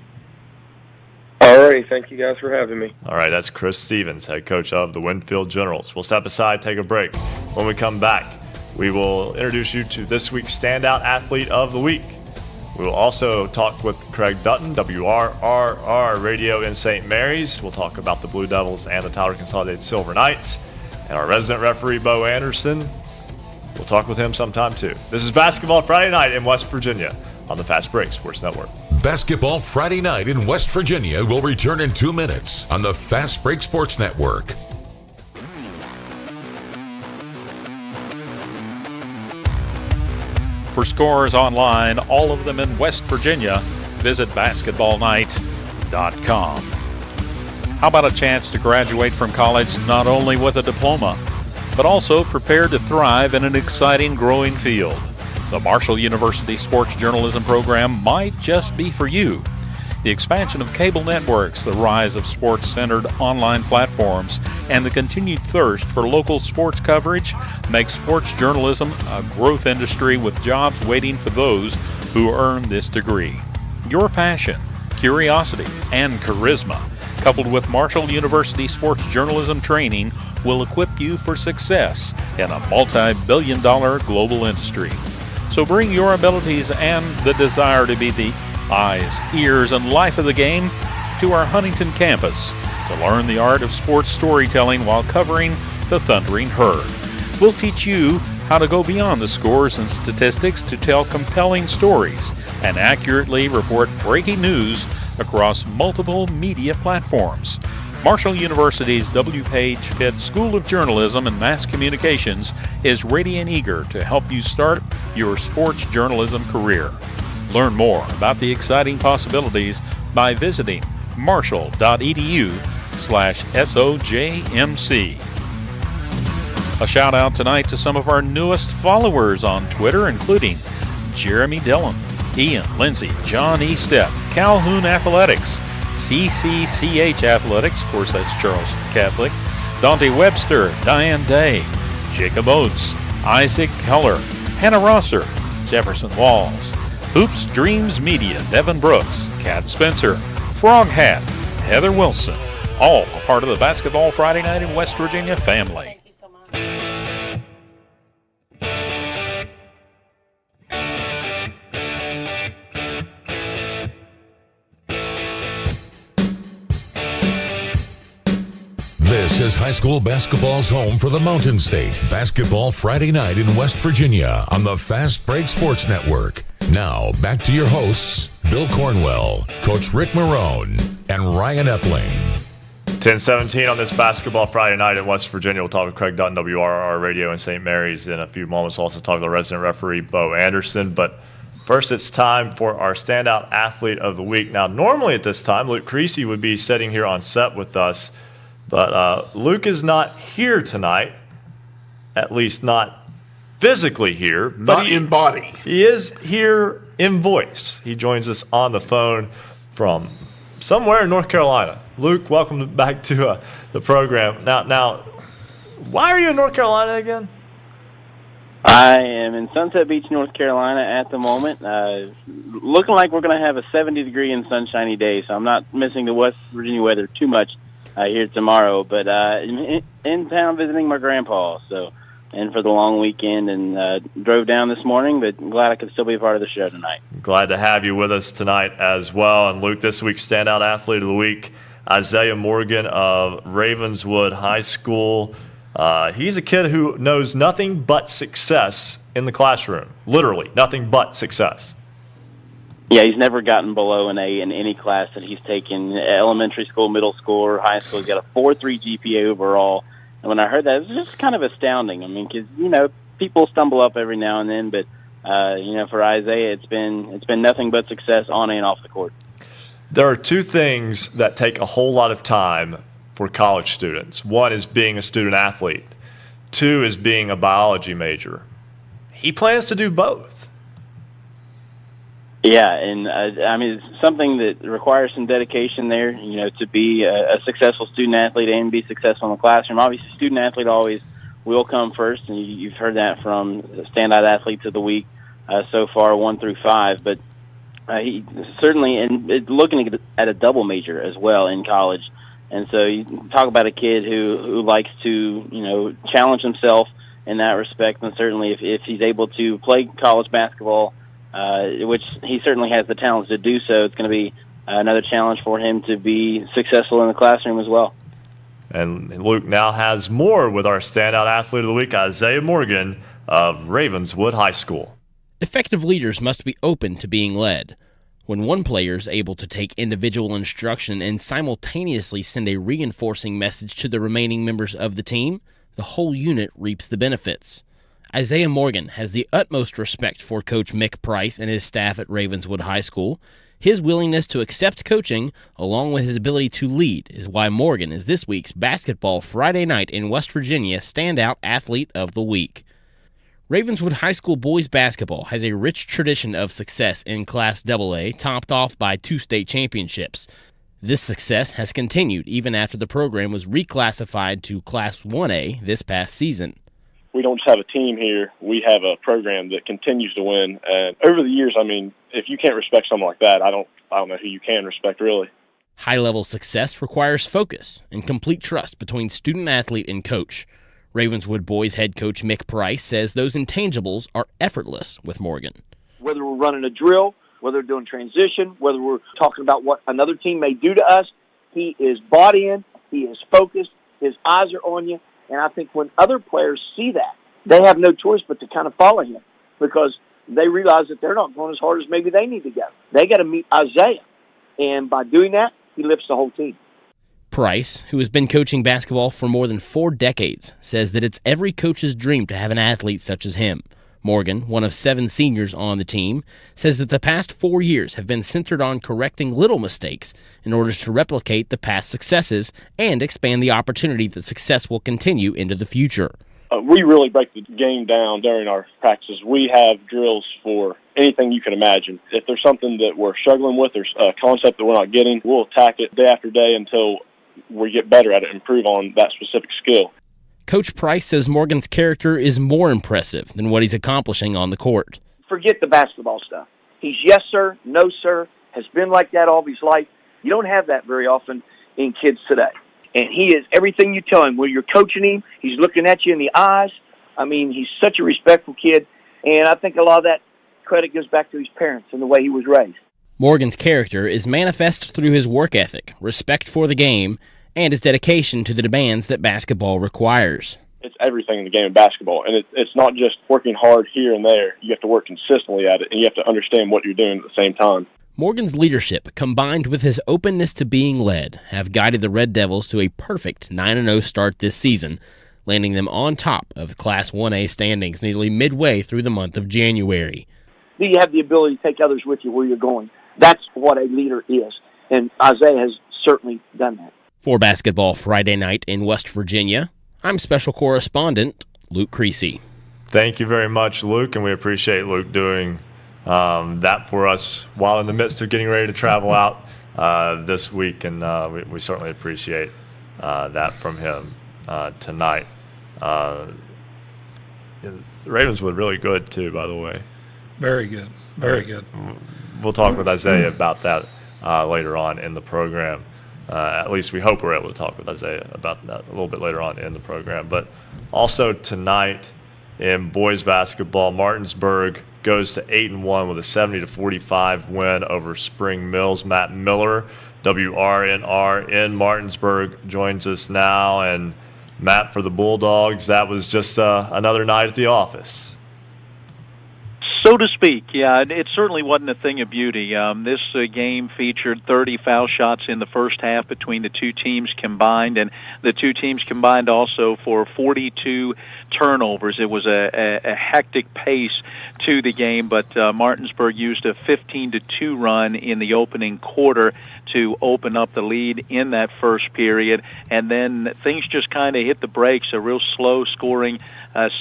All righty. Thank you guys for having me. All right, that's Chris Stevens, head coach of the Winfield Generals. We'll step aside, take a break. When we come back, we will introduce you to this week's Standout Athlete of the Week. We will also talk with Craig Dutton, WRRR Radio in St. Mary's. We'll talk about the Blue Devils and the Tyler Consolidated Silver Knights. And our resident referee, Bo Anderson, we'll talk with him sometime too. This is Basketball Friday Night in West Virginia on the Fast Break Sports Network. Basketball Friday Night in West Virginia will return in 2 minutes on the Fast Break Sports Network. For scores online, all of them in West Virginia, visit basketballnight.com. How about a chance to graduate from college not only with a diploma, but also prepared to thrive in an exciting, growing field? The Marshall University Sports Journalism program might just be for you. The expansion of cable networks, the rise of sports-centered online platforms, and the continued thirst for local sports coverage makes sports journalism a growth industry with jobs waiting for those who earn this degree. Your passion, curiosity, and charisma, coupled with Marshall University Sports Journalism training, will equip you for success in a multi-billion-dollar global industry. So bring your abilities and the desire to be the eyes, ears, and life of the game to our Huntington campus to learn the art of sports storytelling while covering the Thundering Herd. We'll teach you how to go beyond the scores and statistics to tell compelling stories and accurately report breaking news across multiple media platforms. Marshall University's W. Page Pitt School of Journalism and Mass Communications is ready and eager to help you start your sports journalism career. Learn more about the exciting possibilities by visiting marshall.edu/SOJMC. A shout out tonight to some of our newest followers on Twitter, including Jeremy Dillon, Ian Lindsay, John E. Stepp, Calhoun Athletics, CCCH Athletics, of course that's Charles Catholic, Dante Webster, Diane Day, Jacob Oates, Isaac Keller, Hannah Rosser, Jefferson Walls, Hoops Dreams Media, Devin Brooks, Kat Spencer, Frog Hat, Heather Wilson, all a part of the Basketball Friday Night in West Virginia family. This is high school basketball's home for the Mountain State. Basketball Friday Night in West Virginia on the Fast Break Sports Network. Now, back to your hosts, Bill Cornwell, Coach Ric Morrone, and Ryan Epling. 10:17 on this Basketball Friday Night in West Virginia. We'll talk with Craig Dutton, WRR Radio in St. Mary's in a few moments. We'll also talk with the resident referee, Bo Anderson. But first, it's time for our Standout Athlete of the Week. Now, normally at this time, Luke Creasy would be sitting here on set with us. But Luke is not here tonight, at least not physically here. Not in body. He is here in voice. He joins us on the phone from somewhere in North Carolina. Luke, welcome back to the program. Now, why are you in North Carolina again? I am in Sunset Beach, North Carolina at the moment. Looking like we're going to have a 70-degree and sunshiny day, so I'm not missing the West Virginia weather too much here tomorrow, but in town visiting my grandpa, and for the long weekend, and drove down this morning, but glad I could still be a part of the show tonight. Glad to have you with us tonight as well. And Luke, this week's Standout Athlete of the Week, Isaiah Morgan of Ravenswood High School. He's a kid who knows nothing but success in the classroom, literally nothing but success. Yeah, he's never gotten below an A in any class that he's taken, elementary school, middle school, or high school. He's got a 4.3 GPA overall. And when I heard that, it was just kind of astounding. I mean, because, people stumble up every now and then, but, for Isaiah, it's been nothing but success on and off the court. There are two things that take a whole lot of time for college students. One is being a student athlete. Two is being a biology major. He plans to do both. Yeah, and it's something that requires some dedication there, to be a successful student athlete and be successful in the classroom. Obviously, student athlete always will come first, and you've heard that from Standout Athletes of the Week so far, 1 through 5. But He certainly, and looking at a double major as well in college. And so you talk about a kid who likes to, challenge himself in that respect. And certainly if he's able to play college basketball, which he certainly has the talents to do so, it's going to be another challenge for him to be successful in the classroom as well. And Luke now has more with our standout athlete of the week, Isaiah Morgan of Ravenswood High School. Effective leaders must be open to being led. When one player is able to take individual instruction and simultaneously send a reinforcing message to the remaining members of the team, the whole unit reaps the benefits. Isaiah Morgan has the utmost respect for Coach Mick Price and his staff at Ravenswood High School. His willingness to accept coaching, along with his ability to lead, is why Morgan is this week's Basketball Friday Night in West Virginia Standout Athlete of the Week. Ravenswood High School boys basketball has a rich tradition of success in Class AA, topped off by 2 state championships. This success has continued even after the program was reclassified to Class 1A this past season. We don't just have a team here, we have a program that continues to win. And over the years, if you can't respect someone like that, I don't know who you can respect, really. High-level success requires focus and complete trust between student-athlete and coach. Ravenswood boys head coach Mick Price says those intangibles are effortless with Morgan. Whether we're running a drill, whether we're doing transition, whether we're talking about what another team may do to us, he is bought in, he is focused, his eyes are on you, and I think when other players see that, they have no choice but to kind of follow him because they realize that they're not going as hard as maybe they need to go. They got to meet Isaiah, and by doing that, he lifts the whole team. Price, who has been coaching basketball for more than 4 decades, says that it's every coach's dream to have an athlete such as him. Morgan, one of 7 seniors on the team, says that the past 4 years have been centered on correcting little mistakes in order to replicate the past successes and expand the opportunity that success will continue into the future. We really break the game down during our practices. We have drills for anything you can imagine. If there's something that we're struggling with or a concept that we're not getting, we'll attack it day after day until we get better at it and improve on that specific skill. Coach Price says Morgan's character is more impressive than what he's accomplishing on the court. Forget the basketball stuff. He's yes, sir, no, sir, has been like that all his life. You don't have that very often in kids today. And he is everything you tell him. When you're coaching him, he's looking at you in the eyes. He's such a respectful kid. And I think a lot of that credit goes back to his parents and the way he was raised. Morgan's character is manifest through his work ethic, respect for the game, and his dedication to the demands that basketball requires. It's everything in the game of basketball, and it's not just working hard here and there. You have to work consistently at it, and you have to understand what you're doing at the same time. Morgan's leadership, combined with his openness to being led, have guided the Red Devils to a perfect 9-0 start this season, landing them on top of Class 1A standings nearly midway through the month of January. Do you have the ability to take others with you where you're going? That's what a leader is, and Isaiah has certainly done that. For Basketball Friday Night in West Virginia, I'm Special Correspondent Luke Creasy. Thank you very much, Luke, and we appreciate Luke doing that for us while in the midst of getting ready to travel out this week, and we certainly appreciate that from him tonight. Ravenswood really good, too, by the way. Very good. Very good. We'll talk with Isaiah about that later on in the program. At least we hope we're able to talk with Isaiah about that a little bit later on in the program. But also tonight in boys basketball, Martinsburg goes to 8-1 with a 70-45 win over Spring Mills. Matt Miller, WRNR in Martinsburg, joins us now. And Matt, for the Bulldogs, that was just another night at the office. So to speak, yeah, it certainly wasn't a thing of beauty. This game featured 30 foul shots in the first half between the two teams combined, and the two teams combined also for 42 turnovers. It was a hectic pace to the game, but Martinsburg used a 15-2 run in the opening quarter to open up the lead in that first period, and then things just kind of hit the brakes, a real slow scoring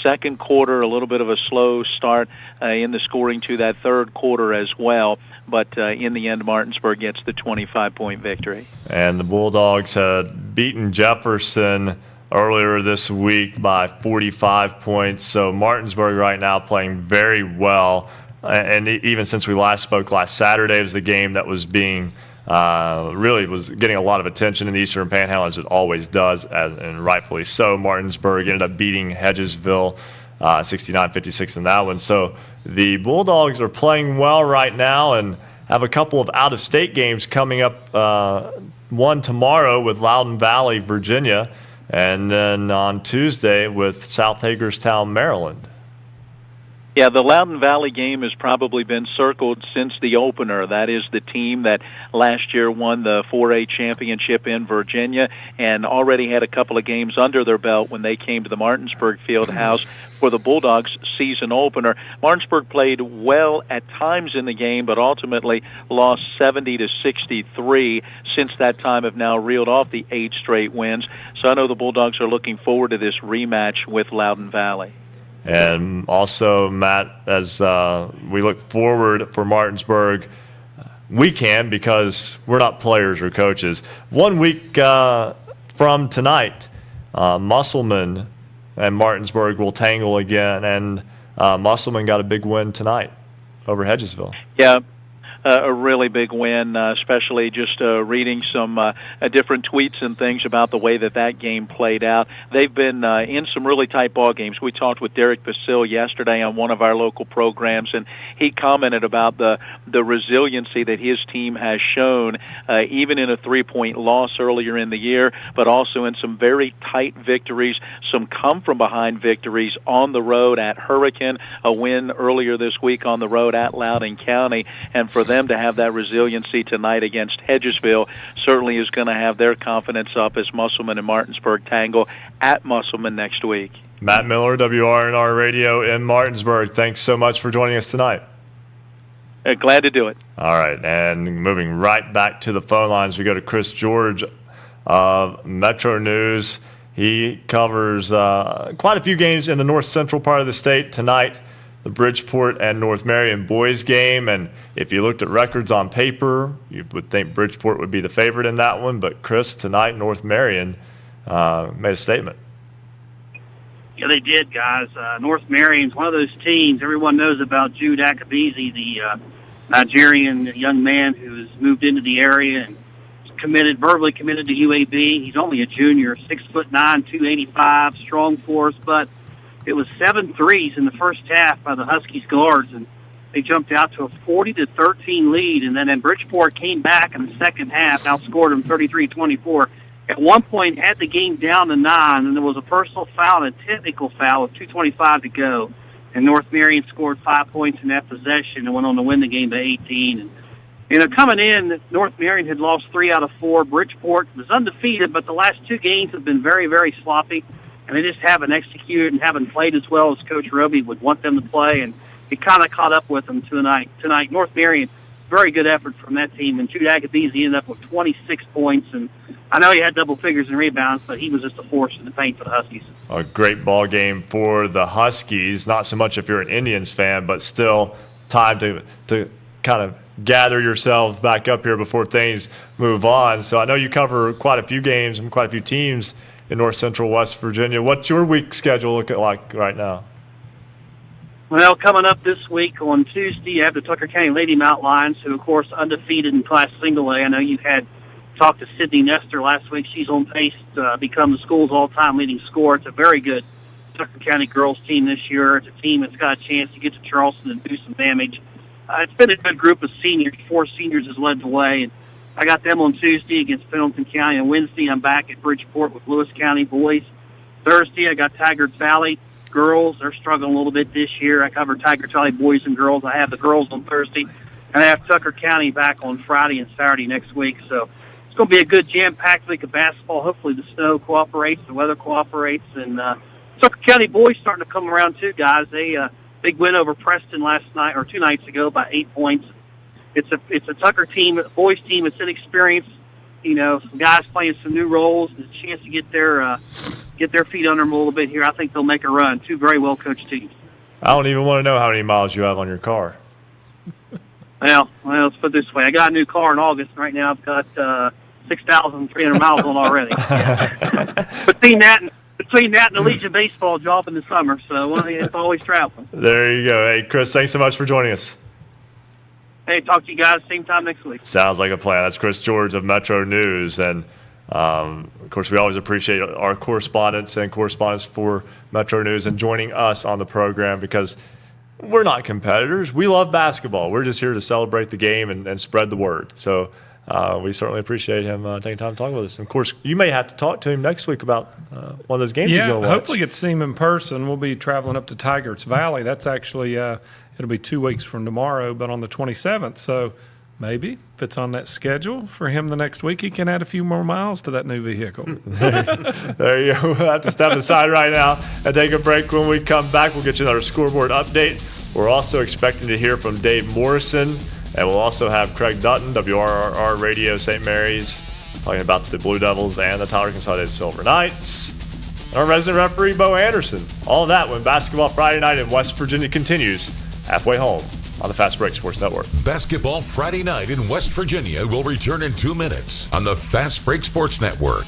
second quarter, a little bit of a slow start in the scoring to that third quarter as well, but in the end, Martinsburg gets the 25-point victory. And the Bulldogs had beaten Jefferson earlier this week by 45 points, so Martinsburg right now playing very well and even since we last spoke last Saturday, it was the game that was being really was getting a lot of attention in the Eastern Panhandle, as it always does, and rightfully so. Martinsburg ended up beating Hedgesville 69-56 in that one. So the Bulldogs are playing well right now and have a couple of out-of-state games coming up, one tomorrow with Loudoun Valley, Virginia, and then on Tuesday with South Hagerstown, Maryland. Yeah, the Loudoun Valley game has probably been circled since the opener. That is the team that last year won the 4A championship in Virginia and already had a couple of games under their belt when they came to the Martinsburg Fieldhouse for the Bulldogs season opener. Martinsburg played well at times in the game, but ultimately lost 70-63. Since that time have now reeled off the 8 straight wins. So I know the Bulldogs are looking forward to this rematch with Loudoun Valley. And also, Matt, as we look forward for Martinsburg, we can, because we're not players or coaches. 1 week from tonight, Musselman and Martinsburg will tangle again, and Musselman got a big win tonight over Hedgesville. Yeah. A really big win, especially just reading some different tweets and things about the way that game played out. They've been in some really tight ball games. We talked with Derek Basile yesterday on one of our local programs, and he commented about the resiliency that his team has shown, even in a 3-point loss earlier in the year, but also in some very tight victories, some come-from-behind victories on the road at Hurricane, a win earlier this week on the road at Loudoun County, and for them to have that resiliency tonight against Hedgesville certainly is going to have their confidence up as Musselman and Martinsburg tangle at Musselman next week. Matt Miller, WRNR Radio in Martinsburg, thanks so much for joining us tonight. Glad to do it. All right, and moving right back to the phone lines, we go to Chris George of Metro News. He covers quite a few games in the north central part of the state tonight. The Bridgeport and North Marion boys game, and if you looked at records on paper, you would think Bridgeport would be the favorite in that one, but Chris, tonight North Marion made a statement. Yeah, they did, guys. North Marion's one of those teams. Everyone knows about Jude Akabizi, the Nigerian young man who's moved into the area and verbally committed to UAB. He's only a junior, 6'9", 285, strong force, but it was 7 threes in the first half by the Huskies guards, and they jumped out to a 40-13 lead. And then Bridgeport came back in the second half, outscored them 33-24. At one point, had the game down to 9, and there was a personal foul and a technical foul with 2:25 to go. And North Marion scored 5 points in that possession and went on to win the game by 18. And coming in, North Marion had lost 3 out of 4. Bridgeport was undefeated, but the last 2 games have been very, very sloppy. And they just haven't executed and haven't played as well as Coach Roby would want them to play, and it kind of caught up with them tonight. North Marion, very good effort from that team, and Jude Akabizi ended up with 26 points, and I know he had double figures in rebounds, but he was just a force in the paint for the Huskies. A great ball game for the Huskies, not so much if you're an Indians fan, but still time to kind of gather yourselves back up here before things move on. So I know you cover quite a few games and quite a few teams in north central West Virginia. What's your week schedule looking like right now? Well, coming up this week on Tuesday, you have the Tucker County Lady Mount Lions, who, of course, undefeated in Class Single A. I know you had talked to Sydney Nestor last week. She's on pace to become the school's all-time leading scorer. It's a very good Tucker County girls team this year. It's a team that's got a chance to get to Charleston and do some damage. It's been a good group of seniors. 4 seniors has led the way, and I got them on Tuesday against Pendleton County. On Wednesday, I'm back at Bridgeport with Lewis County boys. Thursday, I got Tigard Valley girls. They're struggling a little bit this year. I cover Tigard Valley boys and girls. I have the girls on Thursday, and I have Tucker County back on Friday and Saturday next week. So it's going to be a good jam-packed week of basketball. Hopefully the snow cooperates, the weather cooperates, and Tucker County boys starting to come around too, guys. They big win over Preston last night or 2 nights ago by 8 points. It's a Tucker team, a boys team. It's inexperienced. You know, some guys playing some new roles. And a chance to get their feet under them a little bit here. I think they'll make a run. 2 very well coached teams. I don't even want to know how many miles you have on your car. Well, let's put it this way. I got a new car in August. Right now, I've got 6,300 miles on already. Between that between that and the Legion baseball job in the summer, so it's always traveling. There you go. Hey, Chris, thanks so much for joining us. Hey, talk to you guys same time next week. Sounds like a plan. That's Chris George of Metro News. And, of course, we always appreciate our correspondents for Metro News and joining us on the program because we're not competitors. We love basketball. We're just here to celebrate the game and spread the word. So we certainly appreciate him taking time to talk with us. And, of course, you may have to talk to him next week about one of those games he's going to watch. Hopefully get to see him in person. We'll be traveling up to Tigers Valley. That's actually it'll be 2 weeks from tomorrow, but on the 27th. So maybe if it's on that schedule for him the next week, he can add a few more miles to that new vehicle. There you go. We'll have to step aside right now and take a break. When we come back, we'll get you another scoreboard update. We're also expecting to hear from Dave Morrison, and we'll also have Craig Dutton, WRRR Radio St. Mary's, talking about the Blue Devils and the Tyler Consolidated Silver Knights. And our resident referee, Bo Anderson. All of that when Basketball Friday Night in West Virginia continues halfway home on the Fast Break Sports Network. Basketball Friday Night in West Virginia will return in 2 minutes on the Fast Break Sports Network.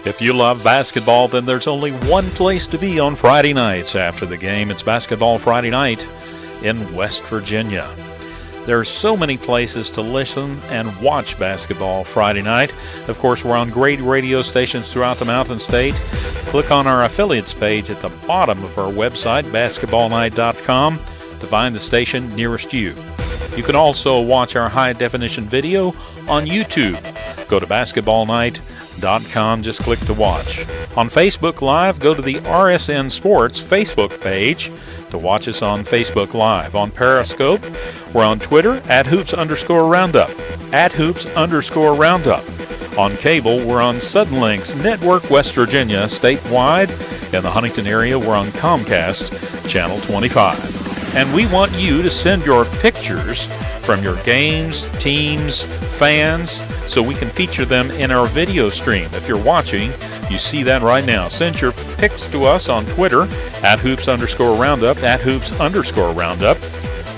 If you love basketball, then there's only one place to be on Friday nights after the game. It's Basketball Friday Night in West Virginia. There are so many places to listen and watch basketball Friday night. Of course, we're on great radio stations throughout the Mountain State. Click on our affiliates page at the bottom of our website, basketballnight.com, to find the station nearest you. You can also watch our high-definition video on YouTube. Go to basketballnight.com, just click to watch. On Facebook Live, go to the RSN Sports Facebook page to watch us on Facebook Live. On Periscope, we're on Twitter, @hoops_roundup, @hoops_roundup. On cable, we're on Suddenlink's Network West Virginia statewide. In the Huntington area, we're on Comcast, Channel 25. And we want you to send your pictures from your games, teams, fans, so we can feature them in our video stream. If you're watching, you see that right now. Send your pics to us on Twitter, @hoops_roundup, @hoops_roundup.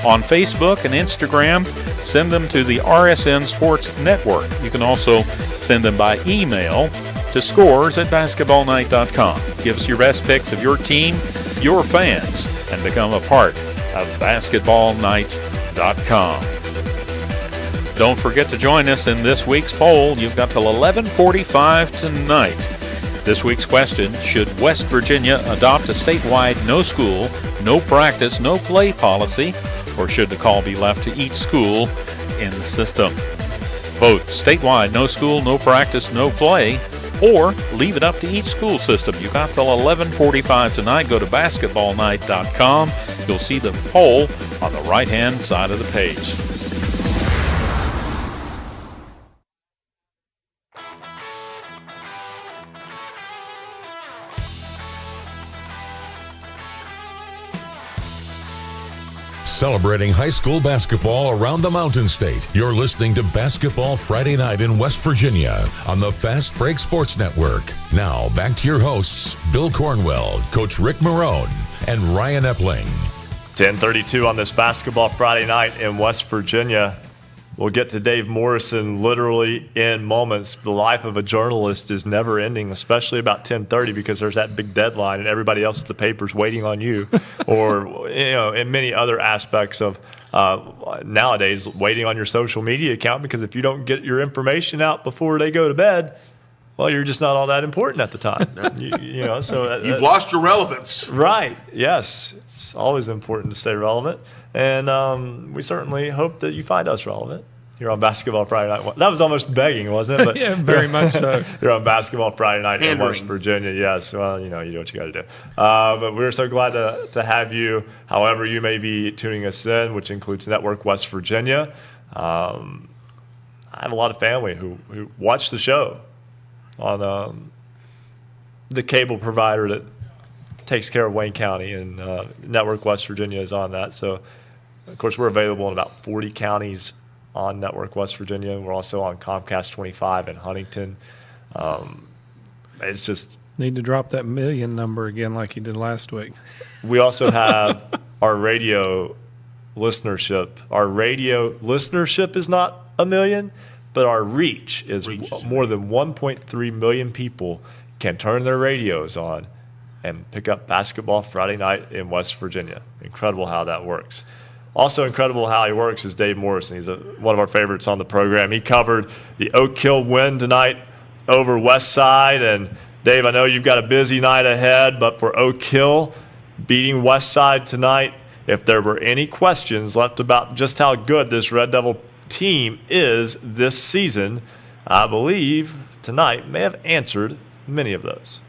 On Facebook and Instagram, send them to the RSN Sports Network. You can also send them by email to scores@basketballnight.com. Give us your best pics of your team, your fans, and become a part of basketballnight.com. Don't forget to join us in this week's poll. You've got till 11:45 tonight. This week's question: should West Virginia adopt a statewide no school, no practice, no play policy, or should the call be left to each school in the system? Vote statewide no school, no practice, no play, or leave it up to each school system. You've got till 11:45 tonight. Go to basketballnight.com. You'll see the poll on the right-hand side of the page. Celebrating high school basketball around the Mountain State. You're listening to Basketball Friday Night in West Virginia on the Fast Break Sports Network. Now, back to your hosts, Bill Cornwell, Coach Ric Morrone, and Ryan Epling. 10:32 on this Basketball Friday Night in West Virginia. We'll get to Dave Morrison literally in moments. The life of a journalist is never ending, especially about 10:30, because there's that big deadline and everybody else at the paper's waiting on you. Or, in many other aspects of nowadays, waiting on your social media account, because if you don't get your information out before they go to bed, well, you're just not all that important at the time. So you've lost your relevance. Right. Yes. It's always important to stay relevant. And we certainly hope that you find us relevant here on Basketball Friday Night. That was almost begging, wasn't it? But yeah, very much so. You're on Basketball Friday Night in West Virginia. Yes. Well, you do what you got to do. But we're so glad to have you, however you may be tuning us in, which includes Network West Virginia. I have a lot of family who watch the show on the cable provider that takes care of Wayne County, and Network West Virginia is on that. So, of course, we're available in about 40 counties on Network West Virginia. We're also on Comcast 25 in Huntington. It's just... Need to drop that million number again like you did last week. We also have our radio listenership. Our radio listenership is not a million, but our reach is more than 1.3 million people can turn their radios on and pick up Basketball Friday Night in West Virginia. Incredible how that works. Also incredible how he works is Dave Morrison. He's one of our favorites on the program. He covered the Oak Hill win tonight over West Side. And Dave, I know you've got a busy night ahead, but for Oak Hill beating West Side tonight, if there were any questions left about just how good this Red Devil team is this season, I believe tonight may have answered many of those.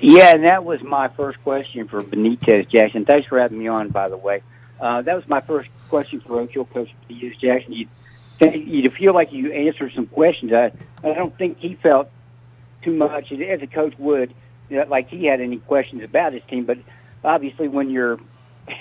Yeah, and that was my first question for Benitez Jackson. Thanks for having me on, by the way. That was my first question for Oak Hill coach Benitez Jackson. You feel like you answered some questions. I don't think he felt too much, as a coach would, like he had any questions about his team. But obviously when you're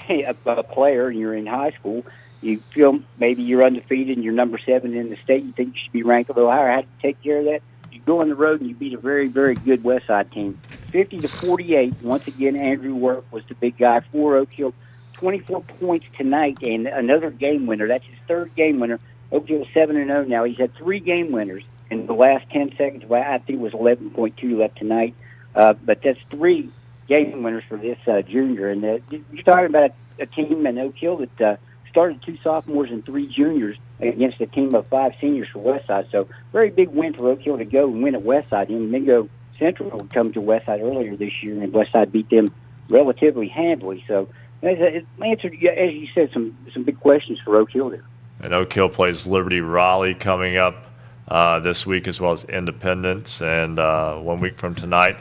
a player and you're in high school, you feel maybe you're undefeated and you're number 7 in the state. You think you should be ranked a little higher. How do you take care of that? You go on the road and you beat a very, very good West Side team. 50-48. Once again, Andrew Work was the big guy for Oak Hill. 24 points tonight and another game winner. That's his 3rd game winner. Oak Hill 7-0 now. He's had 3 game winners in the last 10 seconds. Well, I think it was 11.2 left tonight. But that's 3 game winners for this junior. And you're talking about a team in Oak Hill that started 2 sophomores and 3 juniors against a team of 5 seniors for Westside. So very big win for Oak Hill to go and win at Westside. And Mingo Central would come to Westside earlier this year, and Westside beat them relatively handily. So it answered, as you said, some big questions for Oak Hill there. And Oak Hill plays Liberty Raleigh coming up this week, as well as Independence. And 1 week from tonight,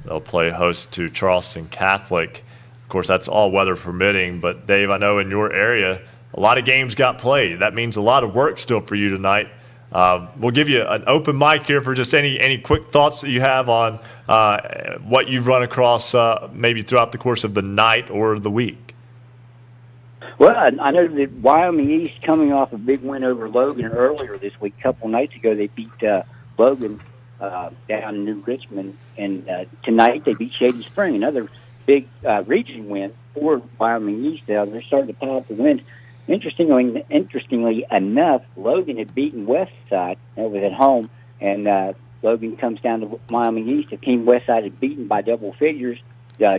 they'll play host to Charleston Catholic. Of course, that's all weather permitting. But, Dave, I know in your area, a lot of games got played. That means a lot of work still for you tonight. We'll give you an open mic here for just any quick thoughts that you have on what you've run across maybe throughout the course of the night or the week. Well, I know that Wyoming East coming off a big win over Logan earlier this week. A couple nights ago, they beat Logan down in New Richmond. And tonight they beat Shady Spring, another big region win for Wyoming East. They're starting to pile up the wins. Interestingly enough, Logan had beaten Westside. That was at home, and Logan comes down to Wyoming East, a team Westside had beaten by double figures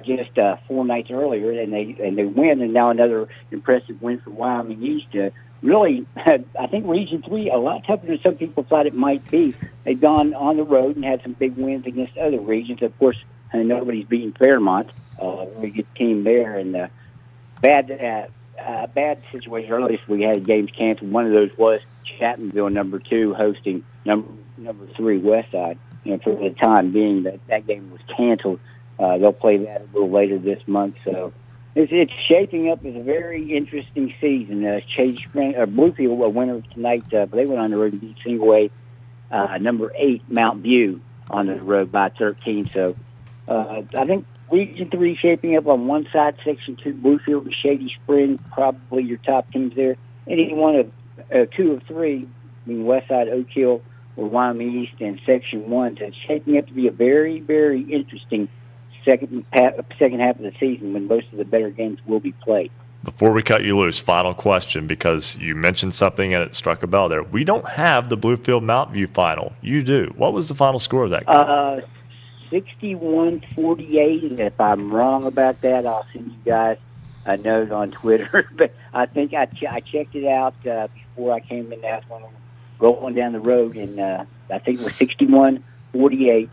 just 4 nights earlier, and they win. And now another impressive win for Wyoming East. Really, I think Region 3 a lot tougher than some people thought it might be. They've gone on the road and had some big wins against other regions. Of course, nobody's beaten Fairmont. Very good team there, and bad situation earlier. We had games canceled. One of those was Chapmanville, number 2, hosting number 3 Westside. For the time being, that game was canceled. They'll play that a little later this month. So it's shaping up as a very interesting season. Bluefield, a winner tonight, but they went on the road and beat Single A, number 8 Mount View on the road by 13. So I think Region 3 shaping up on one side, Section 2, Bluefield and Shady Spring, probably your top teams there. Any one of 2 of 3, Westside, Oak Hill, or Wyoming East, and Section 1. So it's shaping up to be a very, very interesting second half of the season when most of the better games will be played. Before we cut you loose, final question, because you mentioned something and it struck a bell there. We don't have the Bluefield Mount View final. You do. What was the final score of that game? 61-48, and if I'm wrong about that, I'll send you guys a note on Twitter. But I think I checked it out before I came in. That's when I'm rolling down the road, and I think it was 61-48.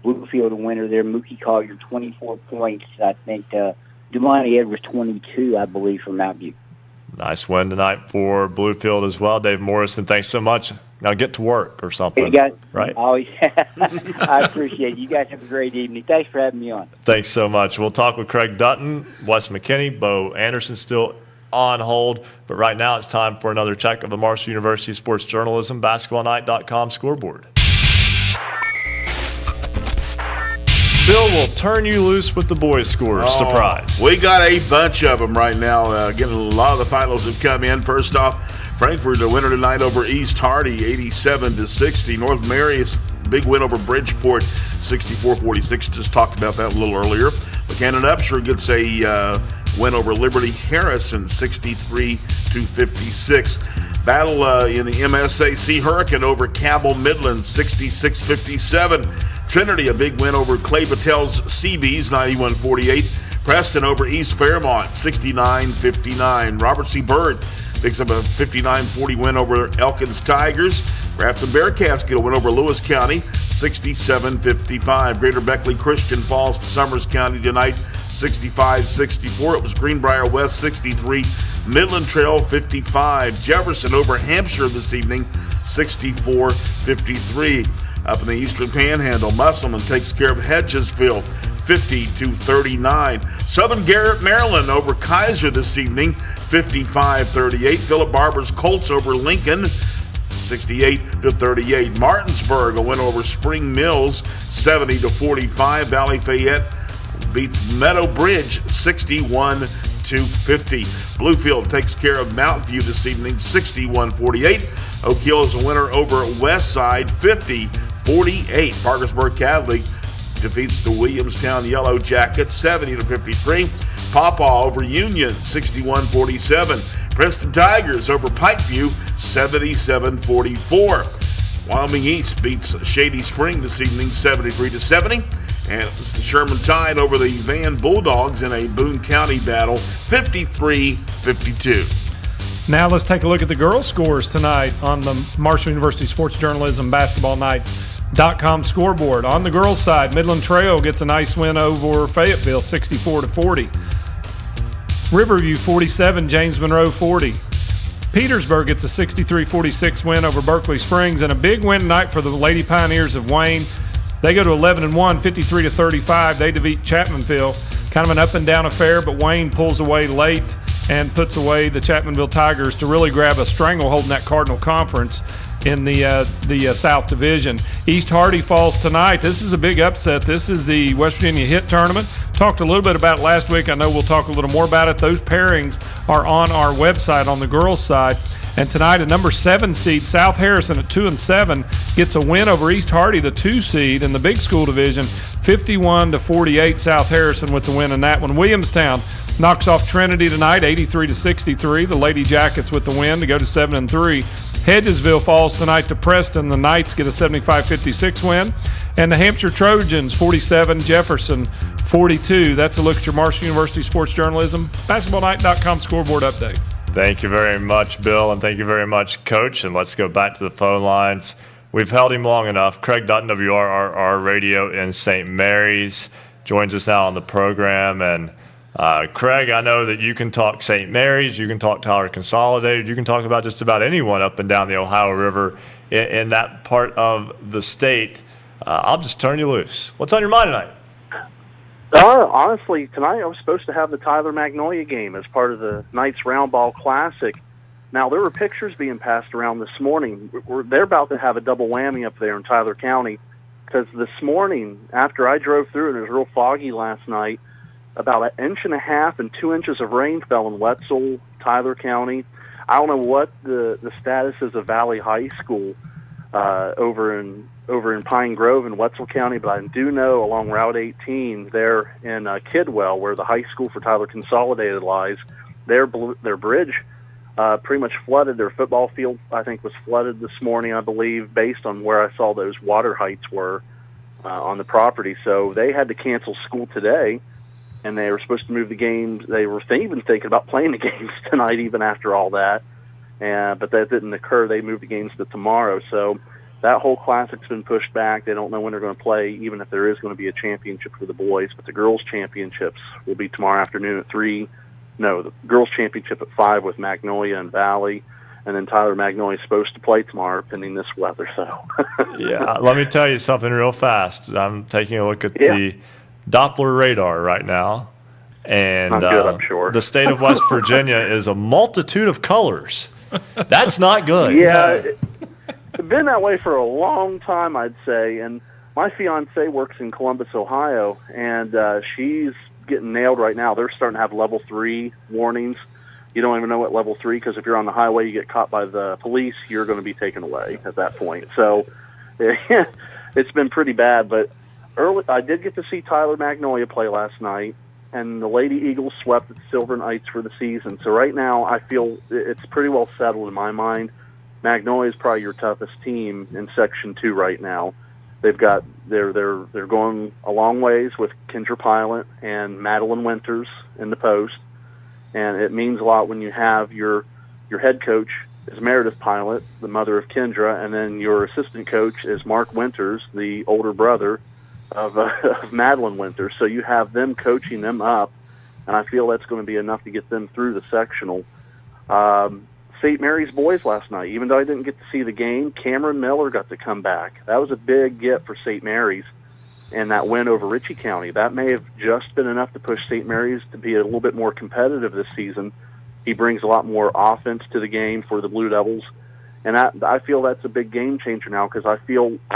Bluefield a winner there. Mookie Collier 24 points. I think Dumani Edwards 22, I believe, from Mount View. Nice win tonight for Bluefield as well. Dave Morrison, thanks so much. Now get to work or something. Hey, guys, right? Always. I appreciate it. You guys have a great evening. Thanks for having me on. Thanks so much. We'll talk with Craig Dutton, Wes McKinney, Bo Anderson still on hold. But right now it's time for another check of the Marshall University Sports Journalism BasketballNight.com scoreboard. Bill will turn you loose with the boys' scores. Surprise. We got a bunch of them right now. Again, a lot of the finals have come in. First off, Frankfurt, the winner tonight over East Hardy, 87-60. North Marius, big win over Bridgeport, 64-46. Just talked about that a little earlier. Buchanan Upshur gets a win over Liberty Harrison, 63-56. Battle in the MSAC Hurricane over Cabell Midland, 66-57. Trinity, a big win over Clay Battelle's Seabees, 91-48. Preston over East Fairmont, 69-59. Robert C. Byrd picks up a 59-40 win over Elkins Tigers. Grafton Bearcats get a win over Lewis County, 67-55. Greater Beckley Christian falls to Summers County tonight, 65-64. It was Greenbrier West, 63. Midland Trail, 55. Jefferson over Hampshire this evening, 64-53. Up in the Eastern Panhandle, Musselman takes care of Hedgesville, 50-39. Southern Garrett, Maryland over Kaiser this evening, 55-38. Philip Barber's Colts over Lincoln, 68-38. Martinsburg a win over Spring Mills, 70-45. Valley Fayette beats Meadow Bridge, 61-50. Bluefield takes care of Mountain View this evening, 61-48. Oak Hill is a winner over Westside, 50-48. Parkersburg Catholic defeats the Williamstown Yellow Jackets, 70-53. Pawpaw over Union, 61-47. Princeton Tigers over Pikeview, 77-44. Wyoming East beats Shady Spring this evening, 73-70. And it's the Sherman Tide over the Van Bulldogs in a Boone County battle, 53-52. Now let's take a look at the girls' scores tonight on the Marshall University Sports Journalism Basketball Night.com scoreboard. On the girls' side, Midland Trail gets a nice win over Fayetteville, 64-40. Riverview 47, James Monroe 40. Petersburg gets a 63-46 win over Berkeley Springs, and a big win tonight for the Lady Pioneers of Wayne. They go to 11-1, 53-35. They defeat Chapmanville. Kind of an up-and-down affair, but Wayne pulls away late and puts away the Chapmanville Tigers to really grab a stranglehold in that Cardinal Conference in the South Division. East Hardy falls tonight. This is a big upset. This is the West Virginia Hit Tournament. Talked a little bit about it last week. I know we'll talk a little more about it. Those pairings are on our website on the girls' side. And tonight, a number 7 seed, South Harrison at 2-7, gets a win over East Hardy, the 2 seed in the big school division, 51-48. South Harrison with the win in that one. Williamstown knocks off Trinity tonight, 83-63. The Lady Jackets with the win to go to 7-3. Hedgesville falls tonight to Preston. The Knights get a 75-56 win. And the Hampshire Trojans, 47, Jefferson, 42. That's a look at your Marshall University Sports Journalism BasketballNight.com scoreboard update. Thank you very much, Bill, and thank you very much, Coach. And let's go back to the phone lines. We've held him long enough. Craig Dutton, WRRR Radio in St. Mary's, joins us now on the program. And Craig, I know that you can talk St. Mary's, you can talk Tyler Consolidated, you can talk about just about anyone up and down the Ohio River in that part of the state. I'll just turn you loose. What's on your mind tonight? Honestly, tonight I was supposed to have the Tyler Magnolia game as part of the Knights Round Ball Classic. Now, there were pictures being passed around this morning. They're about to have a double whammy up there in Tyler County because this morning, after I drove through it, it was real foggy last night, about 1.5 inches and 2 inches of rain fell in Wetzel, Tyler County. I don't know what the status is of Valley High School over in Pine Grove in Wetzel County, but I do know along Route 18 there in Kidwell, where the high school for Tyler Consolidated lies, their bridge pretty much flooded. Their football field, I think, was flooded this morning, I believe, based on where I saw those water heights were on the property. So they had to cancel school today, and they were supposed to move the games. They were even thinking about playing the games tonight, even after all that. But that didn't occur. They moved the games to tomorrow. So that whole classic's been pushed back. They don't know when they're going to play, even if there is going to be a championship for the boys. But the girls' championships will be tomorrow afternoon at 3. No, the girls' championship at 5 with Magnolia and Valley. And then Tyler Magnolia is supposed to play tomorrow, pending this weather. So, yeah, let me tell you something real fast. I'm taking a look at the Doppler radar right now. And not good, I'm sure. The state of West Virginia is a multitude of colors. That's not good. Yeah, it's been that way for a long time, I'd say. And my fiance works in Columbus, Ohio, and she's getting nailed right now. They're starting to have level 3 warnings. You don't even know what level 3, because if you're on the highway, you get caught by the police, you're going to be taken away at that point. So it's been pretty bad. But I did get to see Tyler Magnolia play last night, and the Lady Eagles swept the Silver Knights for the season. So right now, I feel it's pretty well settled in my mind. Magnolia is probably your toughest team in Section 2 right now. They're going a long ways with Kendra Pilot and Madeline Winters in the post, and it means a lot when you have your head coach is Meredith Pilot, the mother of Kendra, and then your assistant coach is Mark Winters, the older brother of Madeline Winters. So you have them coaching them up, and I feel that's going to be enough to get them through the sectional. St. Mary's boys last night, even though I didn't get to see the game, Cameron Miller got to come back. That was a big get for St. Mary's, and that win over Ritchie County. That may have just been enough to push St. Mary's to be a little bit more competitive this season. He brings a lot more offense to the game for the Blue Devils, and I feel that's a big game changer now, because I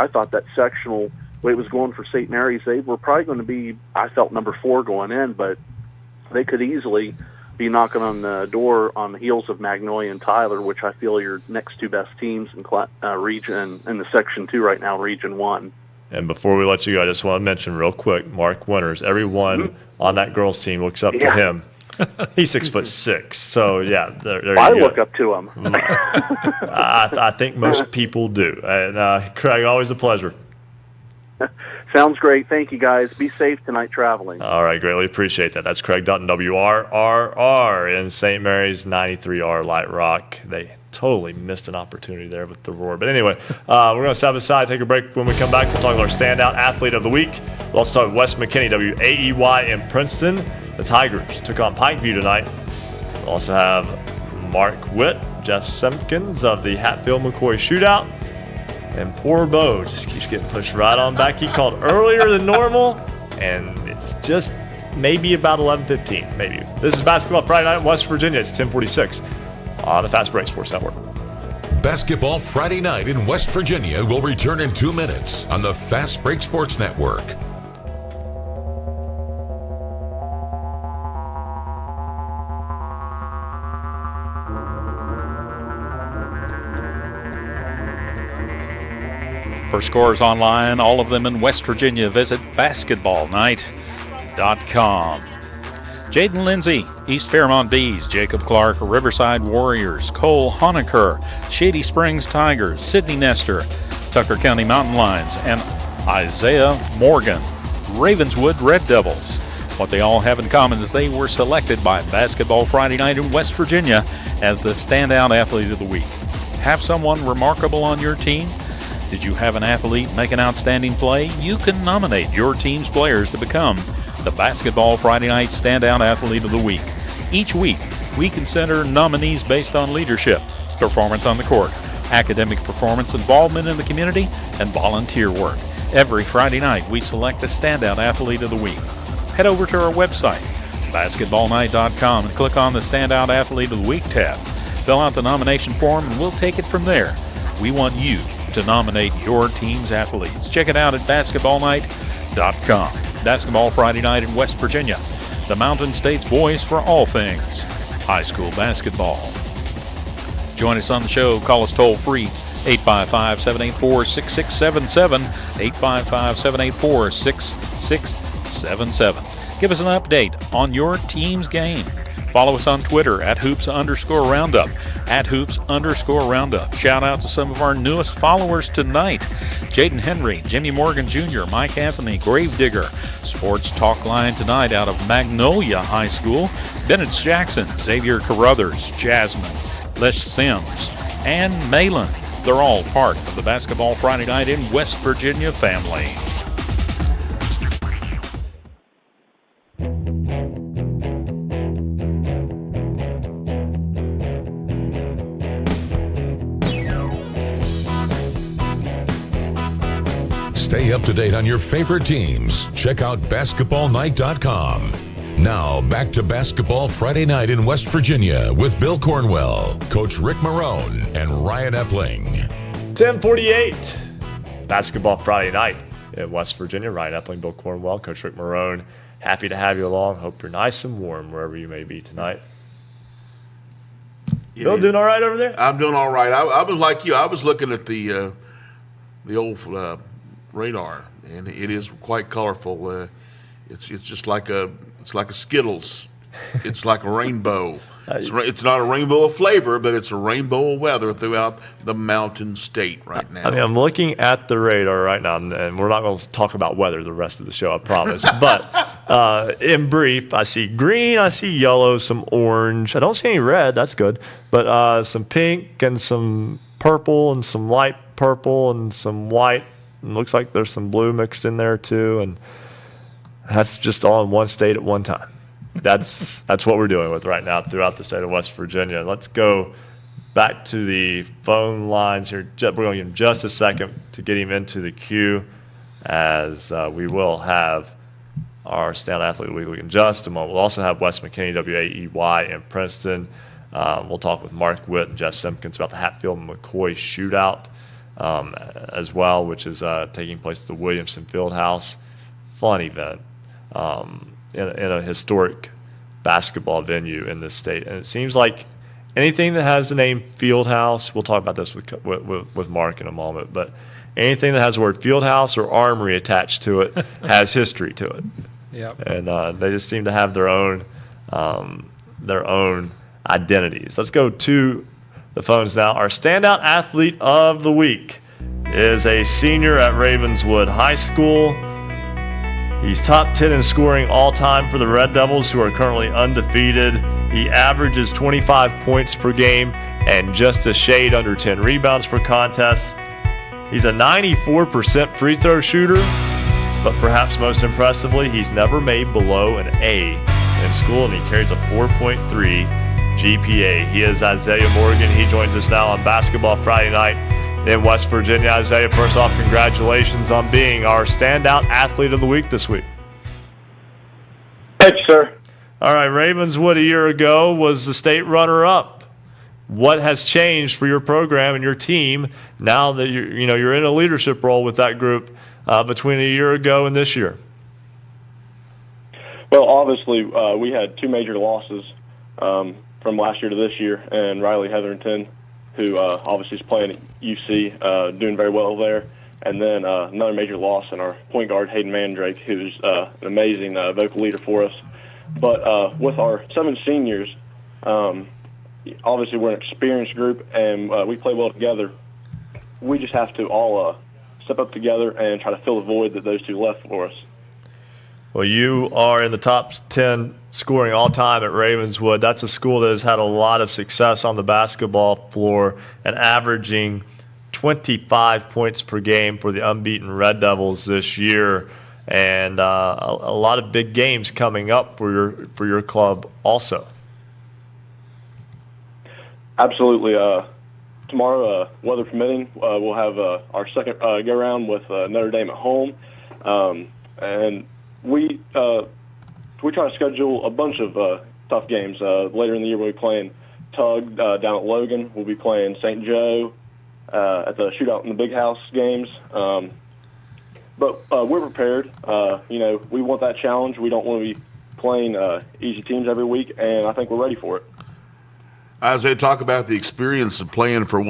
thought that sectional, the way it was going for St. Mary's, they were probably going to be, I felt, number 4 going in, but they could easily be knocking on the door on the heels of Magnolia and Tyler, which I feel are your next 2 best teams in region in the Section 2 right now, Region 1. And before we let you go, I just want to mention real quick, Mark Winters. Everyone on that girls team looks up to him. He's 6'6", so yeah. There you go. Look up to him. I think most people do. And Craig, always a pleasure. Sounds great. Thank you, guys. Be safe tonight traveling. All right, greatly appreciate that. That's Craig Dutton, WRRR, in St. Mary's, 93R Light Rock. They totally missed an opportunity there with the roar. But anyway, we're going to step aside, take a break. When we come back, we'll talk about our standout athlete of the week. We'll also talk West McKinney, WAEY in Princeton. The Tigers took on Pikeview tonight. We'll also have Mark Witt, Jeff Simpkins of the Hatfield-McCoy Shootout. And poor Bo just keeps getting pushed right on back. He called earlier than normal, and it's just maybe about 11:15, maybe. This is Basketball Friday Night in West Virginia. It's 10:46 on the Fast Break Sports Network. Basketball Friday Night in West Virginia will return in 2 minutes on the Fast Break Sports Network. For scores online, all of them in West Virginia, visit basketballnight.com. Jaden Lindsay, East Fairmont Bees, Jacob Clark, Riverside Warriors, Cole Honecker, Shady Springs Tigers, Sidney Nestor, Tucker County Mountain Lions, and Isaiah Morgan, Ravenswood Red Devils. What they all have in common is they were selected by Basketball Friday Night in West Virginia as the standout athlete of the week. Have someone remarkable on your team? Did you have an athlete make an outstanding play? You can nominate your team's players to become the Basketball Friday Night Standout Athlete of the Week. Each week, we consider nominees based on leadership, performance on the court, academic performance, involvement in the community, and volunteer work. Every Friday night, we select a Standout Athlete of the Week. Head over to our website, basketballnight.com, and click on the Standout Athlete of the Week tab. Fill out the nomination form, and we'll take it from there. We want you to nominate your team's athletes. Check it out at basketballnight.com. Basketball Friday Night in West Virginia, the Mountain State's voice for all things high school basketball. Join us on the show. Call us toll free, 855-784-6677, 855-784-6677. Give us an update on your team's game. Follow us on Twitter at @hoops_roundup, @hoops_roundup. Shout out to some of our newest followers tonight: Jaden Henry, Jimmy Morgan Jr., Mike Anthony, Gravedigger. Sports Talk Line tonight out of Magnolia High School: Bennett Jackson, Xavier Carruthers, Jasmine, Les Sims, and Malin. They're all part of the Basketball Friday Night in West Virginia family. Stay up to date on your favorite teams. Check out basketballnight.com. Now, back to Basketball Friday Night in West Virginia with Bill Cornwell, Coach Ric Morrone, and Ryan Epling. 10:48. Basketball Friday Night in West Virginia. Ryan Epling, Bill Cornwell, Coach Ric Morrone. Happy to have you along. Hope you're nice and warm wherever you may be tonight. Yeah, Bill, doing all right over there? I'm doing all right. I was like you. I was looking at the old radar, and it is quite colorful. it's just like a Skittles. It's like a rainbow. It's not a rainbow of flavor, but it's a rainbow of weather throughout the Mountain State right now. I mean, I'm looking at the radar right now, and we're not going to talk about weather the rest of the show, I promise. But in brief, I see green, I see yellow, some orange. I don't see any red. That's good. But some pink and some purple and some light purple and some white. It looks like there's some blue mixed in there too, and that's just all in one state at one time. That's what we're doing with right now throughout the state of West Virginia. Let's go back to the phone lines here. We're going to give him just a second to get him into the queue, as we will have our Standout Athlete of the Week in just a moment. We'll also have West McKinney, WAEY in Princeton. We'll talk with Mark Witt and Jeff Simpkins about the Hatfield-McCoy shootout as well, which is taking place at the Williamson Fieldhouse. Fun event. In a historic basketball venue in this state. And it seems like anything that has the name Fieldhouse, we'll talk about this with Mark in a moment, but anything that has the word Fieldhouse or Armory attached to it has history to it. Yep. And they just seem to have their own identities. Let's go to the phones now. Our Standout Athlete of the Week is a senior at Ravenswood High School. He's top 10 in scoring all time for the Red Devils, who are currently undefeated. He averages 25 points per game and just a shade under 10 rebounds per contest. He's a 94% free throw shooter, but perhaps most impressively, he's never made below an A in school, and he carries a 4.3 GPA. He is Isaiah Morgan. He joins us now on Basketball Friday Night in West Virginia. Isaiah, first off, congratulations on being our Standout Athlete of the Week this week. Thanks, sir. All right, Ravenswood a year ago was the state runner-up. What has changed for your program and your team now that you're in a leadership role with that group between a year ago and this year? Well, obviously, we had two major losses from last year to this year, and Riley Hetherington, who obviously is playing at UC, doing very well there. And then another major loss in our point guard, Hayden Mandrake, who's an amazing vocal leader for us. But with our 7 seniors, obviously we're an experienced group, and we play well together. We just have to all step up together and try to fill the void that those two left for us. Well, you are in the top 10 scoring all time at Ravenswood. That's a school that has had a lot of success on the basketball floor and averaging 25 points per game for the unbeaten Red Devils this year, and a lot of big games coming up for your club also. Absolutely. Tomorrow, weather permitting, we'll have our second go-round with Notre Dame at home, and we try to schedule a bunch of tough games. Later in the year, we'll be playing Tug down at Logan. We'll be playing St. Joe at the Shootout in the Big House games. But we're prepared. We want that challenge. We don't want to be playing easy teams every week, and I think we're ready for it. Isaiah, talk about the experience of playing for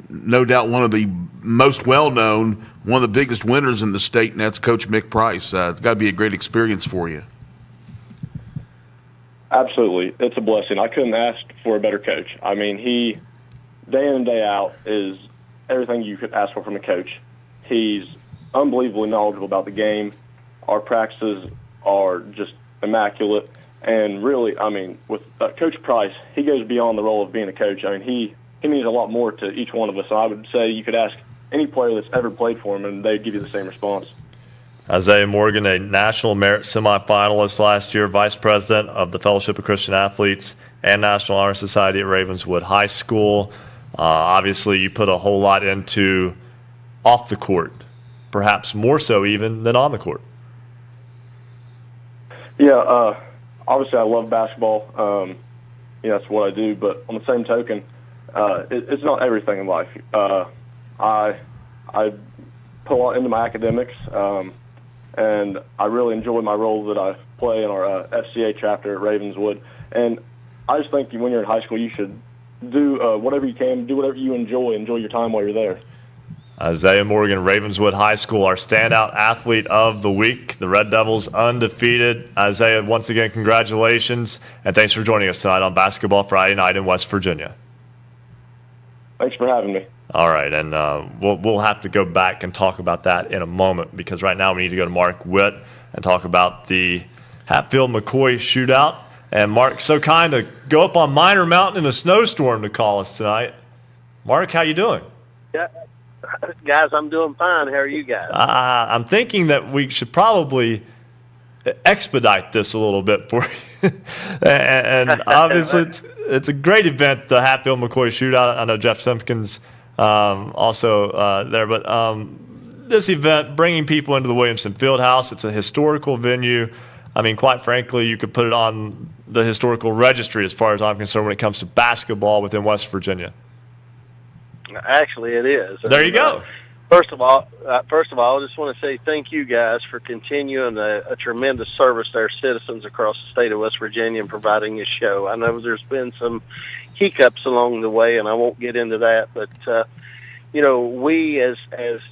no doubt one of the most well-known, one of the biggest winners in the state, and that's Coach Mick Price. It's got to be a great experience for you. Absolutely. It's a blessing. I couldn't ask for a better coach. I mean, he, day in and day out, is everything you could ask for from a coach. He's unbelievably knowledgeable about the game. Our practices are just immaculate. And really, I mean, with Coach Price, he goes beyond the role of being a coach. I mean, he means a lot more to each one of us. So I would say you could ask any player that's ever played for him, and they'd give you the same response. Isaiah Morgan, a National Merit semifinalist last year, Vice President of the Fellowship of Christian Athletes and National Honor Society at Ravenswood High School. Obviously, you put a whole lot into off the court, perhaps more so even than on the court. Yeah, obviously I love basketball. That's what I do. But on the same token, it's not everything in life. I put a lot into my academics, and I really enjoy my role that I play in our FCA chapter at Ravenswood. And I just think when you're in high school, you should do whatever you can, do whatever you enjoy your time while you're there. Isaiah Morgan, Ravenswood High School, our standout athlete of the week. The Red Devils undefeated. Isaiah, once again, congratulations, and thanks for joining us tonight on Basketball Friday Night in West Virginia. Thanks for having me. All right, and we'll have to go back and talk about that in a moment, because right now we need to go to Mark Witt and talk about the Hatfield-McCoy shootout. And Mark's so kind to go up on Minor Mountain in a snowstorm to call us tonight. Mark, how you doing? Yeah, guys, I'm doing fine. How are you guys? I'm thinking that we should probably expedite this a little bit for you. and obviously it's a great event, the Hatfield-McCoy shootout. I know Jeff Simpkins also there, but this event, bringing people into the Williamson Fieldhouse, it's a historical venue. I mean, quite frankly, you could put it on the historical registry as far as I'm concerned when it comes to basketball within West Virginia. Actually, it is. There you go. First of all, I just want to say thank you guys for continuing a tremendous service to our citizens across the state of West Virginia and providing this show. I know there's been some hiccups along the way, and I won't get into that, but we as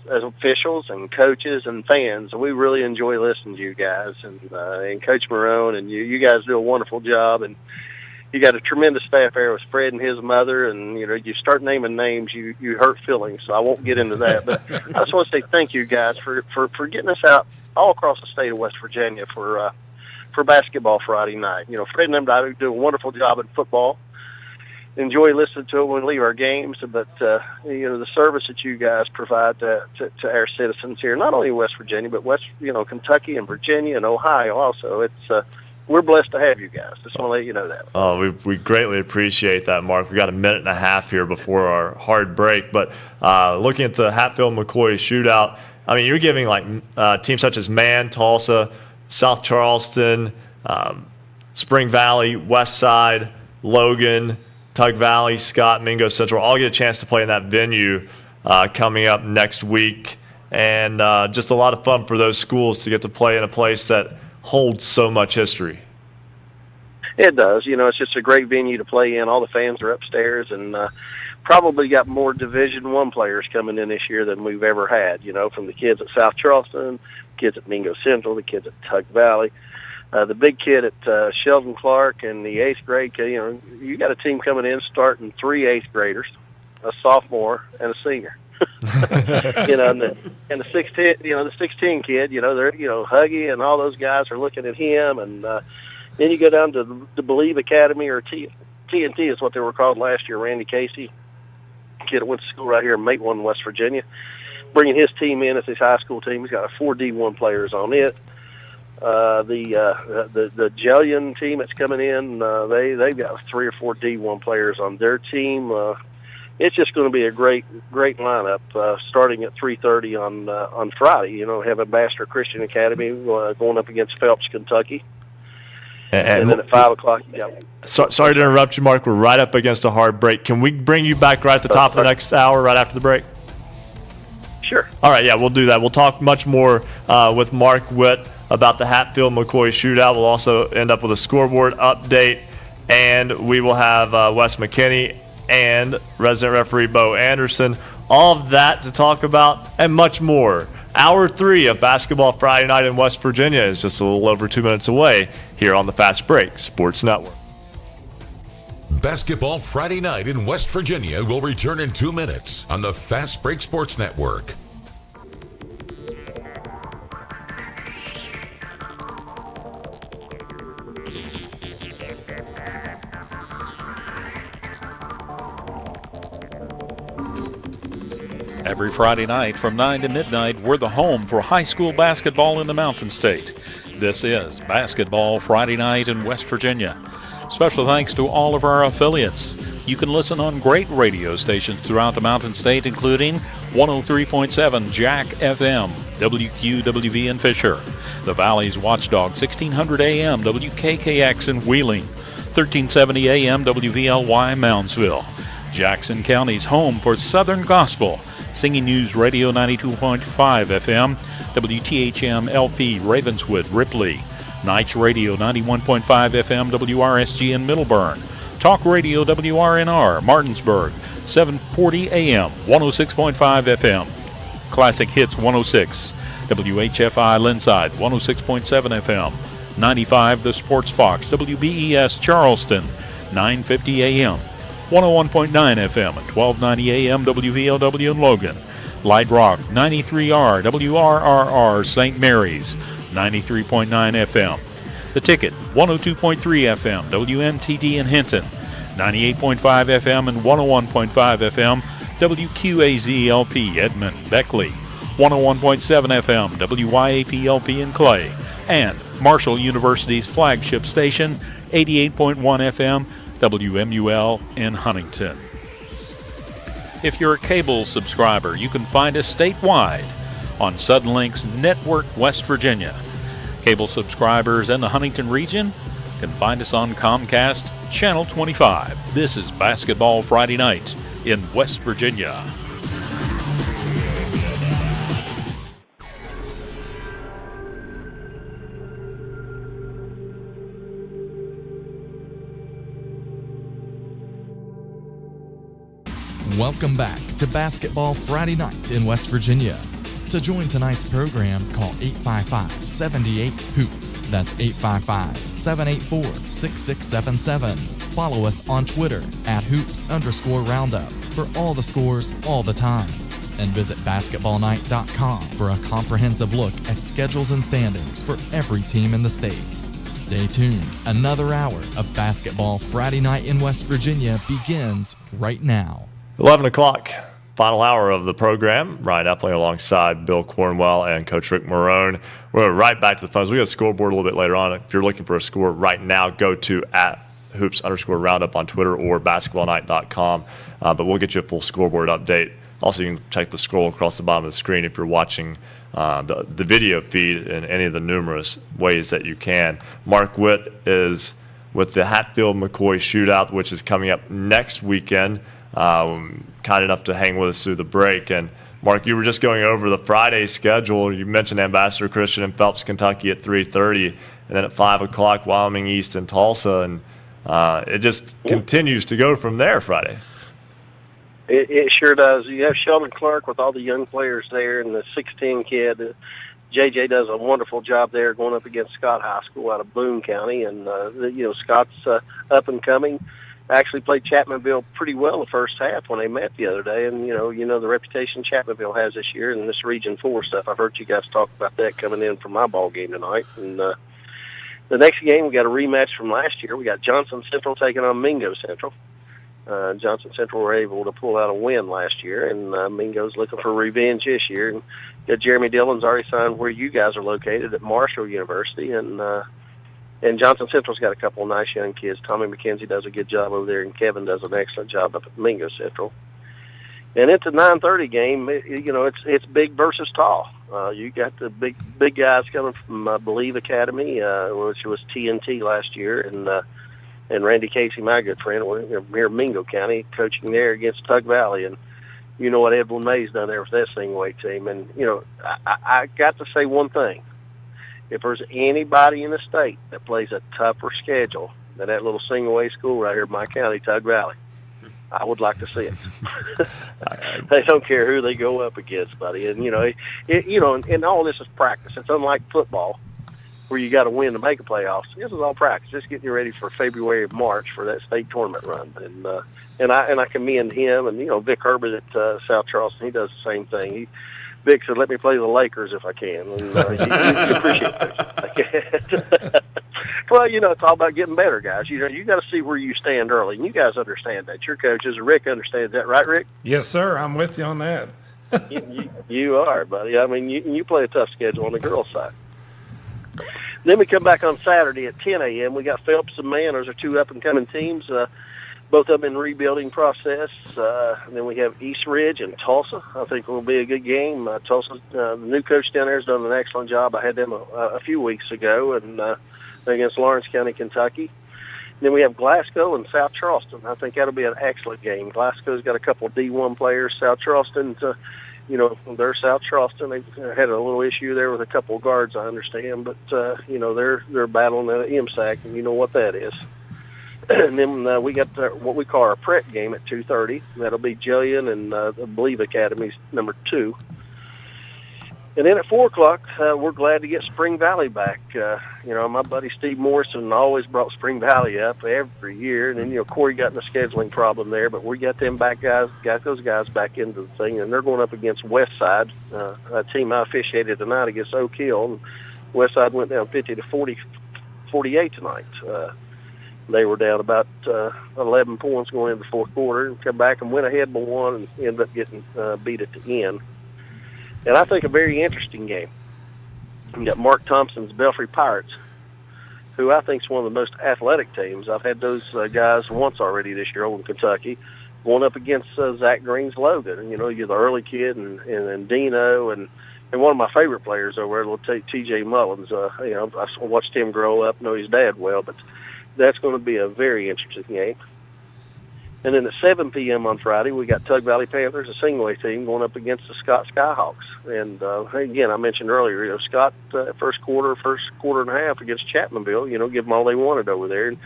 officials and coaches and fans, we really enjoy listening to you guys, and Coach Morrone, and you guys do a wonderful job, and you got a tremendous staff there with Fred and his mother, and you start naming names, you hurt feelings, so I won't get into that. But I just want to say thank you guys for getting us out all across the state of West Virginia for Basketball Friday night. Fred and I do a wonderful job at football. Enjoy listening to it when we leave our games, but the service that you guys provide to our citizens here, not only in West Virginia, but Kentucky and Virginia and Ohio also. We're blessed to have you guys. Just want to let you know that. Oh, we greatly appreciate that, Mark. We got a minute and a half here before our hard break, but looking at the Hatfield-McCoy shootout, I mean, you're giving teams such as Man, Tulsa, South Charleston, Spring Valley, West Side, Logan, Tug Valley, Scott, Mingo Central, all get a chance to play in that venue coming up next week. And just a lot of fun for those schools to get to play in a place that holds so much history. It does. It's just a great venue to play in. All the fans are upstairs, and probably got more Division I players coming in this year than we've ever had, from the kids at South Charleston, kids at Mingo Central, the kids at Tug Valley. The big kid at Sheldon Clark and the 8th grade, you got a team coming in starting 3 8th graders, a sophomore, and a senior. And the 16, the 16 kid, they're, Huggy and all those guys are looking at him, and then you go down to the Believe Academy, or TNT is what they were called last year. Randy Casey, kid that went to school right here in Matewan, West Virginia, bringing his team in as his high school team. He's got 4 D1 players on it. The Jellion team that's coming in, they've got 3 or 4 D1 players on their team. It's just going to be a great lineup starting at 3:30 on Friday. Have Ambassador Christian Academy going up against Phelps, Kentucky, and then at 5 o'clock you got. Sorry to interrupt you, Mark. We're right up against a hard break. Can we bring you back right at the top of the next hour, right after the break? Sure. All right, yeah, we'll do that. We'll talk much more with Mark Witt about the Hatfield-McCoy shootout. We'll also end up with a scoreboard update, and we will have Wes McKinney and resident referee Bo Anderson. All of that to talk about and much more. Hour 3 of Basketball Friday Night in West Virginia is just a little over 2 minutes away here on the Fast Break Sports Network. Basketball Friday Night in West Virginia will return in 2 minutes on the Fast Break Sports Network. Every Friday night from 9 to midnight, we're the home for high school basketball in the Mountain State. This is Basketball Friday Night in West Virginia. Special thanks to all of our affiliates. You can listen on great radio stations throughout the Mountain State, including 103.7 Jack FM, WQWV in Fisher, the Valley's Watchdog, 1600 AM WKKX in Wheeling, 1370 AM WVLY Moundsville, Jackson County's home for Southern Gospel, Singing News Radio 92.5 FM, WTHM LP Ravenswood, Ripley, Knights Radio 91.5 FM, WRSG in Middleburn, Talk Radio WRNR, Martinsburg, 740 AM, 106.5 FM, Classic Hits 106. WHFI Linside 106.7 FM. 95 The Sports Fox. WBES Charleston 950 AM. 101.9 FM and 1290 AM WVLW in Logan. Light Rock 93R WRRR St. Mary's 93.9 FM. The Ticket 102.3 FM WMTD in Hinton. 98.5 FM and 101.5 FM WQAZLP Edmond Beckley. 101.7 FM WYAPLP in Clay. And Marshall University's flagship station 88.1 FM WMUL in Huntington. If you're a cable subscriber, you can find us statewide on Suddenlink's Network West Virginia. Cable subscribers in the Huntington region can find us on Comcast Channel 25. This is Basketball Friday Night in West Virginia. Welcome back to Basketball Friday Night in West Virginia. To join tonight's program, call 855-78-HOOPS. That's 855-784-6677. Follow us on Twitter @hoops_roundup for all the scores all the time. And visit basketballnight.com for a comprehensive look at schedules and standings for every team in the state. Stay tuned. Another hour of Basketball Friday Night in West Virginia begins right now. 11 o'clock, final hour of the program. Ryan Epling alongside Bill Cornwell and Coach Ric Morrone. We're going right back to the phones. We got a scoreboard a little bit later on. If you're looking for a score right now, go to @hoops_roundup on Twitter or basketballnight.com. But we'll get you a full scoreboard update. Also, you can check the scroll across the bottom of the screen if you're watching the video feed in any of the numerous ways that you can. Mark Witt is with the Hatfield-McCoy Shootout, which is coming up next weekend. Kind enough to hang with us through the break. And Mark, you were just going over the Friday schedule. You mentioned Ambassador Christian in Phelps, Kentucky at 3:30, and then at 5 o'clock, Wyoming East in Tulsa. And it just continues to go from there Friday. It sure does. You have Sheldon Clark with all the young players there, and the 6'10" kid. JJ does a wonderful job there going up against Scott High School out of Boone County. And, Scott's up and coming. Actually played Chapmanville pretty well the first half when they met the other day, and the reputation Chapmanville has this year in this Region 4 stuff. I've heard you guys talk about that coming in from my ball game tonight. And the next game, we got a rematch from last year. We got Johnson Central taking on Mingo Central. Johnson Central were able to pull out a win last year, and Mingo's looking for revenge this year. And got Jeremy Dillon's already signed where you guys are located at Marshall University, and Johnson Central's got a couple of nice young kids. Tommy McKenzie does a good job over there, and Kevin does an excellent job up at Mingo Central. And it's a 9:30 game. It's big versus tall. You got the big guys coming from Believe Academy, which was TNT last year, and Randy Casey, my good friend, we're here in Mingo County, coaching there against Tug Valley. And you know what Evelyn May's done there with that Singaway team. And, I got to say one thing. If there's anybody in the state that plays a tougher schedule than that little Singaway school right here in my county, Tug Valley, I would like to see it. They don't care who they go up against, buddy. And, and all this is practice. It's unlike football where you got to win to make a playoffs. This is all practice. Just getting you ready for February or March for that state tournament run. And I commend him and, Vic Herbert at South Charleston. He does the same thing. Vic said, "Let me play the Lakers if I can." And, you appreciate that. Well, it's all about getting better, guys. You got to see where you stand early, and you guys understand that. Your coaches, Rick, understands that, right, Rick? Yes, sir. I'm with you on that. You are, buddy. I mean, you play a tough schedule on the girls' side. Then we come back on Saturday at 10 a.m. We got Phelps and Manners are two up-and-coming teams. Both of them in rebuilding process. And then we have East Ridge and Tulsa. I think it will be a good game. Tulsa, the new coach down there, has done an excellent job. I had them a few weeks ago and against Lawrence County, Kentucky. And then we have Glasgow and South Charleston. I think that'll be an excellent game. Glasgow's got a couple of D1 players. South Charleston, they're South Charleston. They've had a little issue there with a couple of guards, I understand. But, they're battling the MSAC, and you know what that is. And then we got what we call our prep game at 2:30. That'll be Jillian and I believe Academy's number 2. And then at 4 o'clock, we're glad to get Spring Valley back. My buddy Steve Morrison always brought Spring Valley up every year. And then, Corey got in a scheduling problem there, but we got them back, got those guys back into the thing. And they're going up against Westside, a team I officiated tonight against Oak Hill. And Westside went down 50-48 tonight. They were down about 11 points going into the fourth quarter and come back and went ahead by one and ended up getting beat at the end. And I think a very interesting game. You got Mark Thompson's Belfry Pirates, who I think is one of the most athletic teams. I've had those guys once already this year over in Kentucky, going up against Zach Green's Logan. You're the early kid and Dino and one of my favorite players over there, little T.J. Mullins. I watched him grow up, know his dad well, but that's going to be a very interesting game. And then at 7 p.m. on Friday, we got Tug Valley Panthers, a single-A team, going up against the Scott Skyhawks. And, again, I mentioned earlier, Scott, first quarter and a half against Chapmanville, give them all they wanted over there. And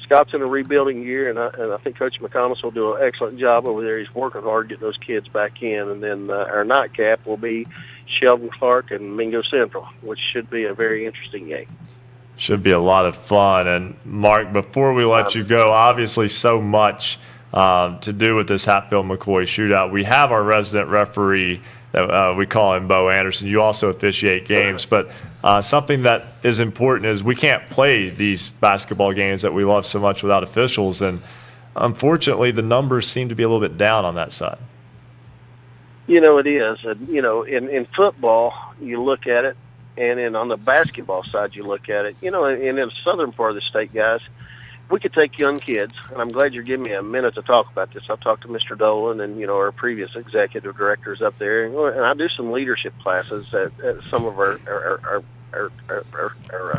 Scott's in a rebuilding year, and I think Coach McComas will do an excellent job over there. He's working hard to get those kids back in. And then our nightcap will be Sheldon Clark and Mingo Central, which should be a very interesting game. Should be a lot of fun. And, Mark, before we let you go, obviously so much to do with this Hatfield-McCoy shootout. We have our resident referee that we call him Bo Anderson. You also officiate games, but something that is important is we can't play these basketball games that we love so much without officials, and unfortunately the numbers seem to be a little bit down on that side. It is. And, in football, you look at it, and then on the basketball side, you look at it. And in the southern part of the state, guys, we could take young kids, and I'm glad you're giving me a minute to talk about this. I've talked to Mr. Dolan and, our previous executive directors up there, and I do some leadership classes at some of our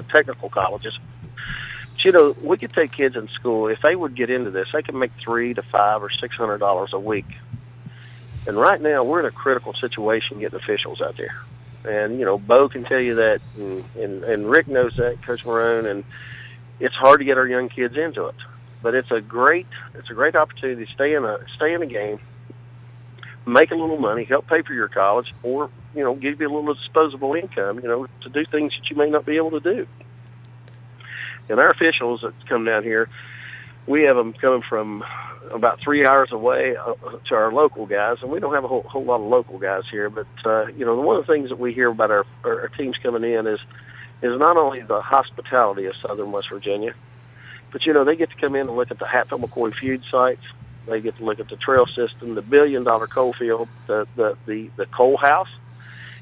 technical colleges. But, we could take kids in school. If they would get into this, they could make $300 to $500 or $600 a week. And right now, we're in a critical situation getting officials out there. And, Bo can tell you that, and Rick knows that, Coach Morrone, and it's hard to get our young kids into it, but it's a great opportunity to stay in a game, make a little money, help pay for your college, or give you a little disposable income, to do things that you may not be able to do. And our officials that come down here, we have them coming from about 3 hours away to our local guys, and we don't have a whole lot of local guys here. But one of the things that we hear about our teams coming in is not only the hospitality of southern West Virginia, but, they get to come in and look at the Hatfield-McCoy feud sites. They get to look at the trail system, the billion-dollar coal field, the coal house,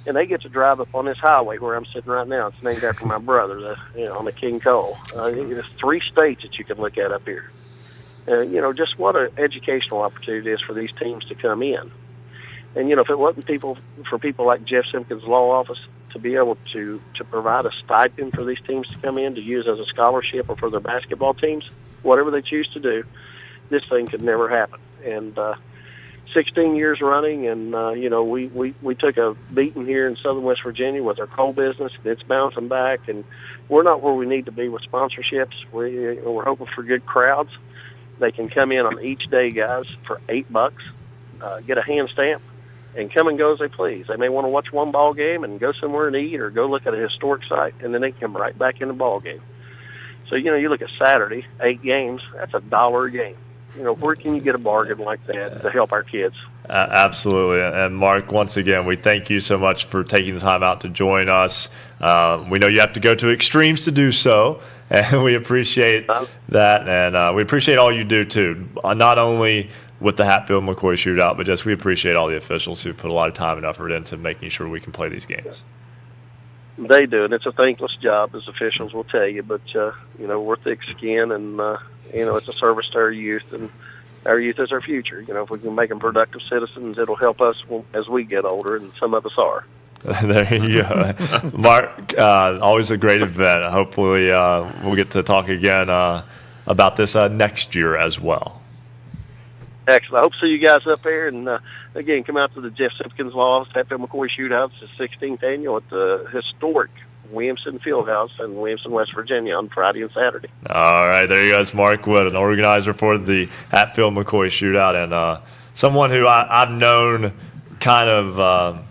and they get to drive up on this highway where I'm sitting right now. It's named after my brother, on the King Coal. There's 3 states that you can look at up here. Just what an educational opportunity it is for these teams to come in. And, if it wasn't for people like Jeff Simpkins' law office to be able to provide a stipend for these teams to come in to use as a scholarship or for their basketball teams, whatever they choose to do, this thing could never happen. And 16 years running, and, we took a beating here in southern West Virginia with our coal business. It's bouncing back, and we're not where we need to be with sponsorships. We're hoping for good crowds. They can come in on each day, guys, for $8, get a hand stamp, and come and go as they please. They may want to watch one ball game and go somewhere and eat or go look at a historic site, and then they come right back in the ball game. So, you look at Saturday, 8 games, that's $1 a game. Where can you get a bargain like that to help our kids? Absolutely. And, Mark, once again, we thank you so much for taking the time out to join us. We know you have to go to extremes to do so, and we appreciate that. And we appreciate all you do, too, not only with the Hatfield-McCoy shootout, but just we appreciate all the officials who put a lot of time and effort into making sure we can play these games. They do, and it's a thankless job, as officials will tell you, but, we're thick-skinned, and, it's a service to our youth, and our youth is our future. If we can make them productive citizens, it'll help us as we get older, and some of us are. There you go. Mark, always a great event. Hopefully we'll get to talk again about this next year as well. Excellent. I hope to see you guys up there. And, again, come out to the Jeff Simpkins Law Office, Hatfield-McCoy Shootout. It's the 16th annual at the historic Williamson Fieldhouse in Williamson, West Virginia on Friday and Saturday. All right. There you go. It's Mark Wood, an organizer for the Hatfield-McCoy Shootout, and someone who I've known kind of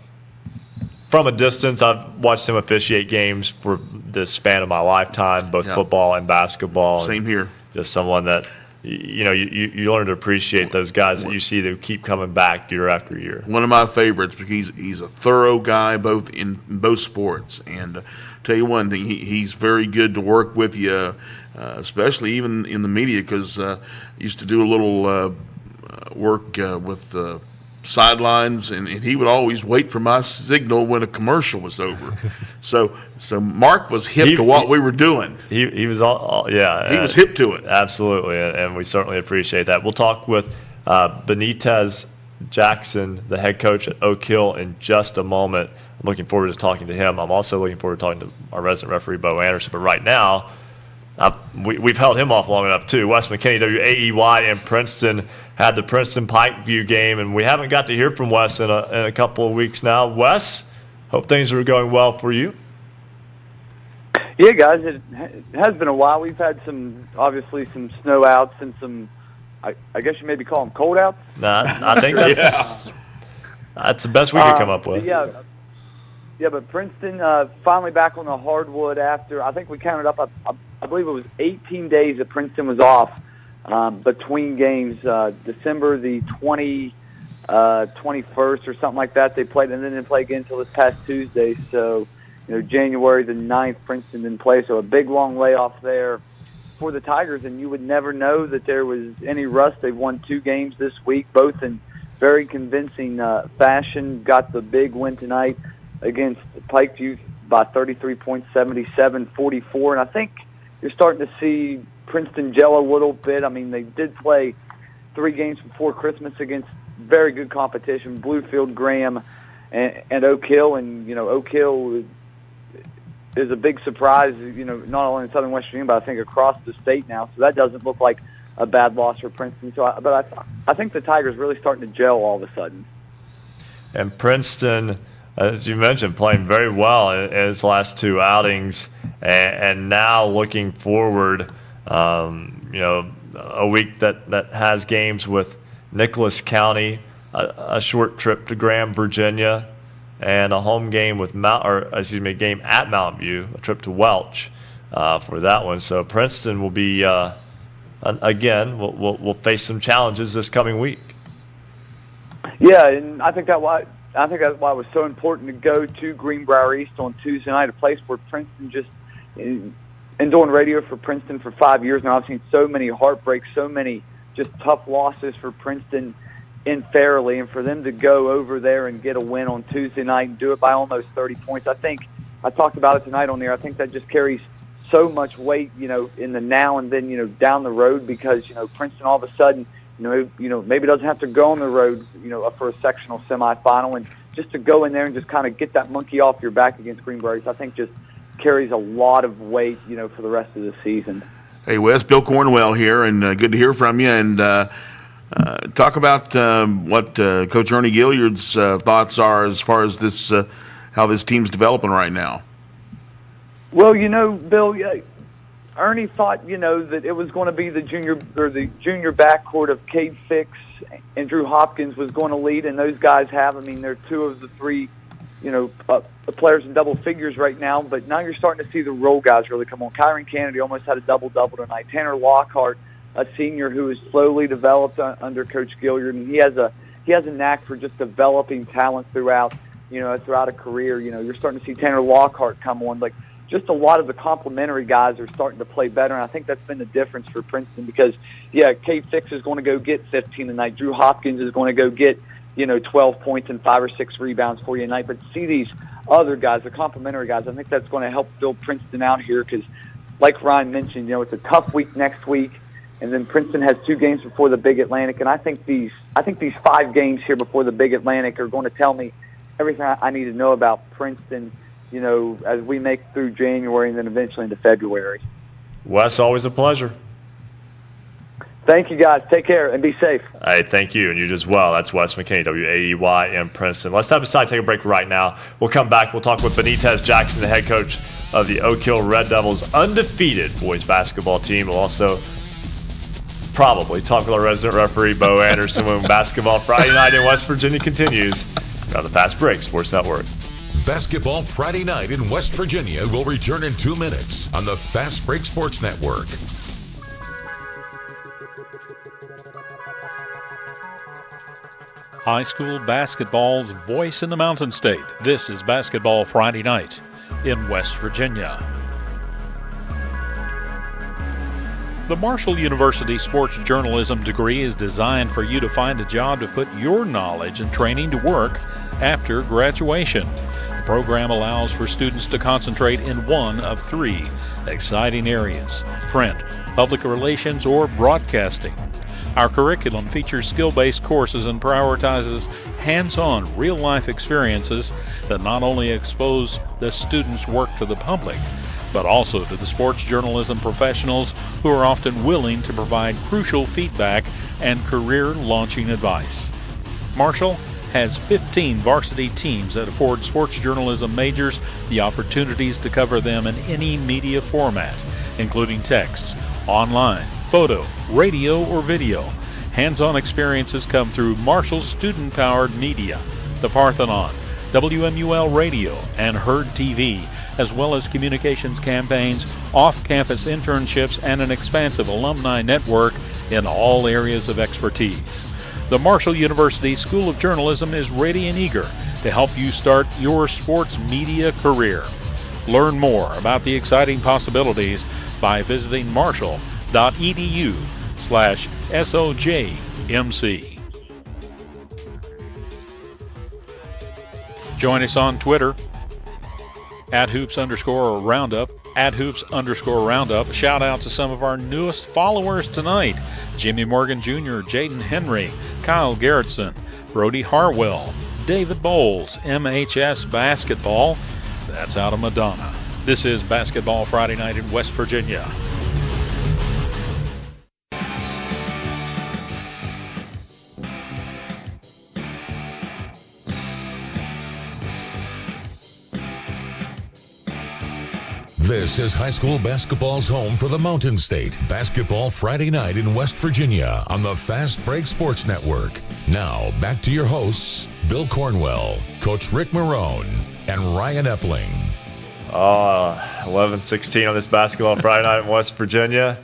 from a distance, I've watched him officiate games for the span of my lifetime, both football and basketball. Same here. Just someone that, you learn to appreciate those guys that you see that keep coming back year after year. One of my favorites because he's a thorough guy in both sports. And tell you one thing, he's very good to work with you, especially even in the media, because I used to do a little work with sidelines, and he would always wait for my signal when a commercial was over. So Mark was hip to what we were doing. He was he was hip to it. Absolutely, and we certainly appreciate that. We'll talk with Benitez Jackson, the head coach at Oak Hill, in just a moment. I'm looking forward to talking to him. I'm also looking forward to talking to our resident referee, Bo Anderson. But right now, we've held him off long enough too. Wes McKinney, WAEY in Princeton, had the Princeton Pikeview game, and we haven't got to hear from Wes in a couple of weeks now. Wes, hope things are going well for you. Yeah, guys, it has been a while. We've had obviously some snow outs and some, I guess you maybe call them cold outs. Nah, I think that's the best we could come up with. Yeah, but Princeton finally back on the hardwood after, I think we counted up, I believe it was 18 days that Princeton was off between games. December the 21st or something like that, they played, and then didn't play again until this past Tuesday. So, January the 9th, Princeton didn't play. So a big, long layoff there for the Tigers, and you would never know that there was any rust. They've won 2 games this week, both in very convincing fashion. Got the big win tonight against Pikeview by 33 points, 77-44. And I think you're starting to see Princeton gel a little bit. I mean, they did play 3 games before Christmas against very good competition, Bluefield, Graham, and Oak Hill. And, Oak Hill is a big surprise, not only in Southern West Virginia, but I think across the state now. So that doesn't look like a bad loss for Princeton. So, I think the Tigers really starting to gel all of a sudden. And Princeton, as you mentioned, playing very well in his last 2 outings, and now looking forward, a week that has games with Nicholas County, a short trip to Graham, Virginia, and a home game with game at Mountain View, a trip to Welch for that one. So Princeton will be again will face some challenges this coming week. Yeah, and I think that's why it was so important to go to Greenbrier East on Tuesday night, a place where Princeton and doing radio for Princeton for 5 years now, I've seen so many heartbreaks, so many just tough losses for Princeton in Fairleigh, and for them to go over there and get a win on Tuesday night and do it by almost 30 points. I think I talked about it tonight on there. I think that just carries so much weight, in the now and then, down the road, because, Princeton all of a sudden, maybe doesn't have to go on the road, for a sectional semifinal, and just to go in there and just kind of get that monkey off your back against Greenbrier, I think just carries a lot of weight, for the rest of the season. Hey, Wes, Bill Cornwell here, and good to hear from you. And talk about what Coach Ernie Gilliard's thoughts are as far as this, how this team's developing right now. Well, Bill, Ernie thought, that it was going to be the junior backcourt of Cade Fix and Drew Hopkins was going to lead, and those guys have. I mean, they're 2 of the 3, the players in double figures right now. But now you're starting to see the role guys really come on. Kyron Kennedy almost had a double-double tonight. Tanner Lockhart, a senior who has slowly developed under Coach Gilliard, and he has a knack for just developing talent throughout a career. You're starting to see Tanner Lockhart come on. Like, just a lot of the complementary guys are starting to play better, and I think that's been the difference for Princeton because, Cade Fix is going to go get 15 tonight. Drew Hopkins is going to go get, 12 points and 5 or 6 rebounds for you tonight. But see these other guys, the complementary guys, I think that's going to help build Princeton out here because, like Ryan mentioned, it's a tough week next week, and then Princeton has 2 games before the Big Atlantic, and I think these 5 games here before the Big Atlantic are going to tell me everything I need to know about Princeton, as we make through January and then eventually into February. Wes, always a pleasure. Thank you, guys. Take care and be safe. Hey, thank you, and you as well. That's Wes McKinney, WAEY in Princeton. Let's step aside, take a break right now. We'll come back. We'll talk with Benitez Jackson, the head coach of the Oak Hill Red Devils' undefeated boys basketball team. We'll also probably talk with our resident referee, Bo Anderson, when basketball Friday night in West Virginia continues on the Fast Break Sports Network. Basketball Friday Night in West Virginia will return in 2 minutes on the Fast Break Sports Network. High school basketball's voice in the Mountain State. This is Basketball Friday Night in West Virginia. The Marshall University Sports Journalism degree is designed for you to find a job to put your knowledge and training to work after graduation. The program allows for students to concentrate in one of 3 exciting areas: print, public relations, or broadcasting. Our curriculum features skill-based courses and prioritizes hands-on, real-life experiences that not only expose the students' work to the public, but also to the sports journalism professionals who are often willing to provide crucial feedback and career-launching advice. Marshall has 15 varsity teams that afford sports journalism majors the opportunities to cover them in any media format, including text, online, photo, radio, or video. Hands-on experiences come through Marshall's student-powered media, the Parthenon, WMUL Radio, and Herd TV, as well as communications campaigns, off-campus internships, and an expansive alumni network in all areas of expertise. The Marshall University School of Journalism is ready and eager to help you start your sports media career. Learn more about the exciting possibilities by visiting marshall.edu/SOJMC. Join us on Twitter @hoops_roundup, @hoops_roundup. Shout out to some of our newest followers tonight: Jimmy Morgan Jr., Jaden Henry, Kyle Garrettson, Brody Harwell, David Bowles, MHS Basketball. That's out of Madonna. This is Basketball Friday Night in West Virginia. This is high school basketball's home for the Mountain State. Basketball Friday Night in West Virginia on the Fast Break Sports Network. Now, back to your hosts, Bill Cornwell, Coach Ric Morrone, and Ryan Epling. 11-16 on this Basketball Friday Night in West Virginia.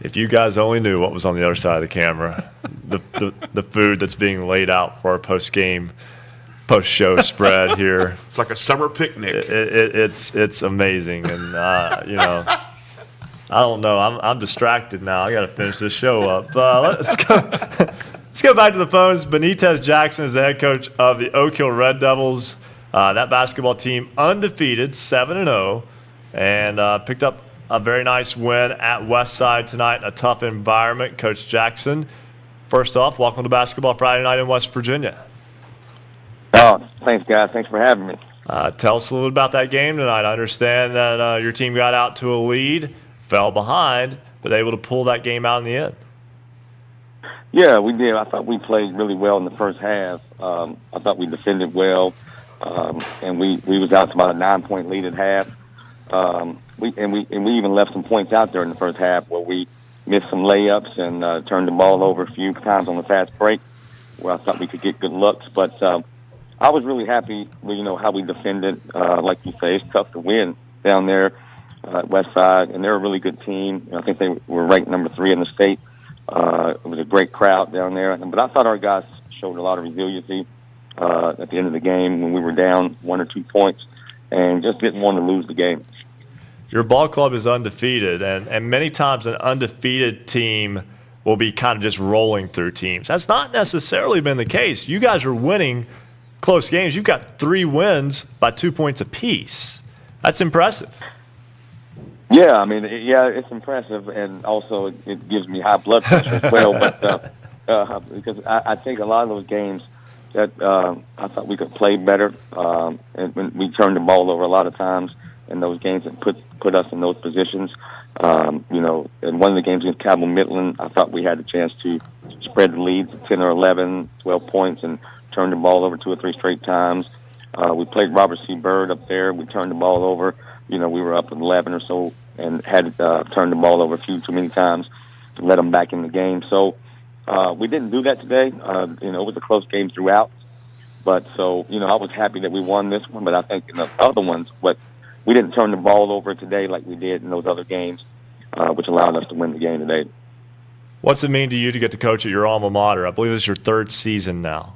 If you guys only knew what was on the other side of the camera, the food that's being laid out for our post-show spread here. It's like a summer picnic. It's amazing, and I don't know. I'm distracted now. I got to finish this show up. Let's go. Let's go back to the phones. Benitez Jackson is the head coach of the Oak Hill Red Devils. That basketball team undefeated, 7-0, and picked up a very nice win at Westside tonight in a tough environment. Coach Jackson, first off, welcome to Basketball Friday Night in West Virginia. Oh, thanks, guys. Thanks for having me. Tell us a little about that game tonight. I understand that your team got out to a lead, fell behind, but able to pull that game out in the end. Yeah, we did. I thought we played really well in the first half. I thought we defended well, and we was out to about a 9-point lead at half. We even left some points out there in the first half where we missed some layups and turned the ball over a few times on the fast break, where I thought we could get good looks, but. I was really happy with, how we defended. Like you say, it's tough to win down there at Westside, and they're a really good team. I think they were ranked number 3 in the state. It was a great crowd down there. But I thought our guys showed a lot of resiliency at the end of the game when we were down 1 or 2 points and just didn't want to lose the game. Your ball club is undefeated, and many times an undefeated team will be kind of just rolling through teams. That's not necessarily been the case. You guys are winning close games. You've got 3 wins by 2 points apiece. That's impressive. Yeah, I mean, it's impressive, and also it gives me high blood pressure as well. But because I think a lot of those games that I thought we could play better, and when we turned the ball over a lot of times in those games and put us in those positions. In one of the games against Cabell Midland, I thought we had a chance to spread the lead to 10 or 11, 12 points, and turned the ball over 2 or 3 straight times. We played Robert C. Byrd up there. We turned the ball over. We were up 11 or so and had turned the ball over a few too many times to let them back in the game. So we didn't do that today. It was a close game throughout. But so, I was happy that we won this one, but I think in the other ones, we didn't turn the ball over today like we did in those other games, which allowed us to win the game today. What's it mean to you to get to coach at your alma mater? I believe this is your third season now.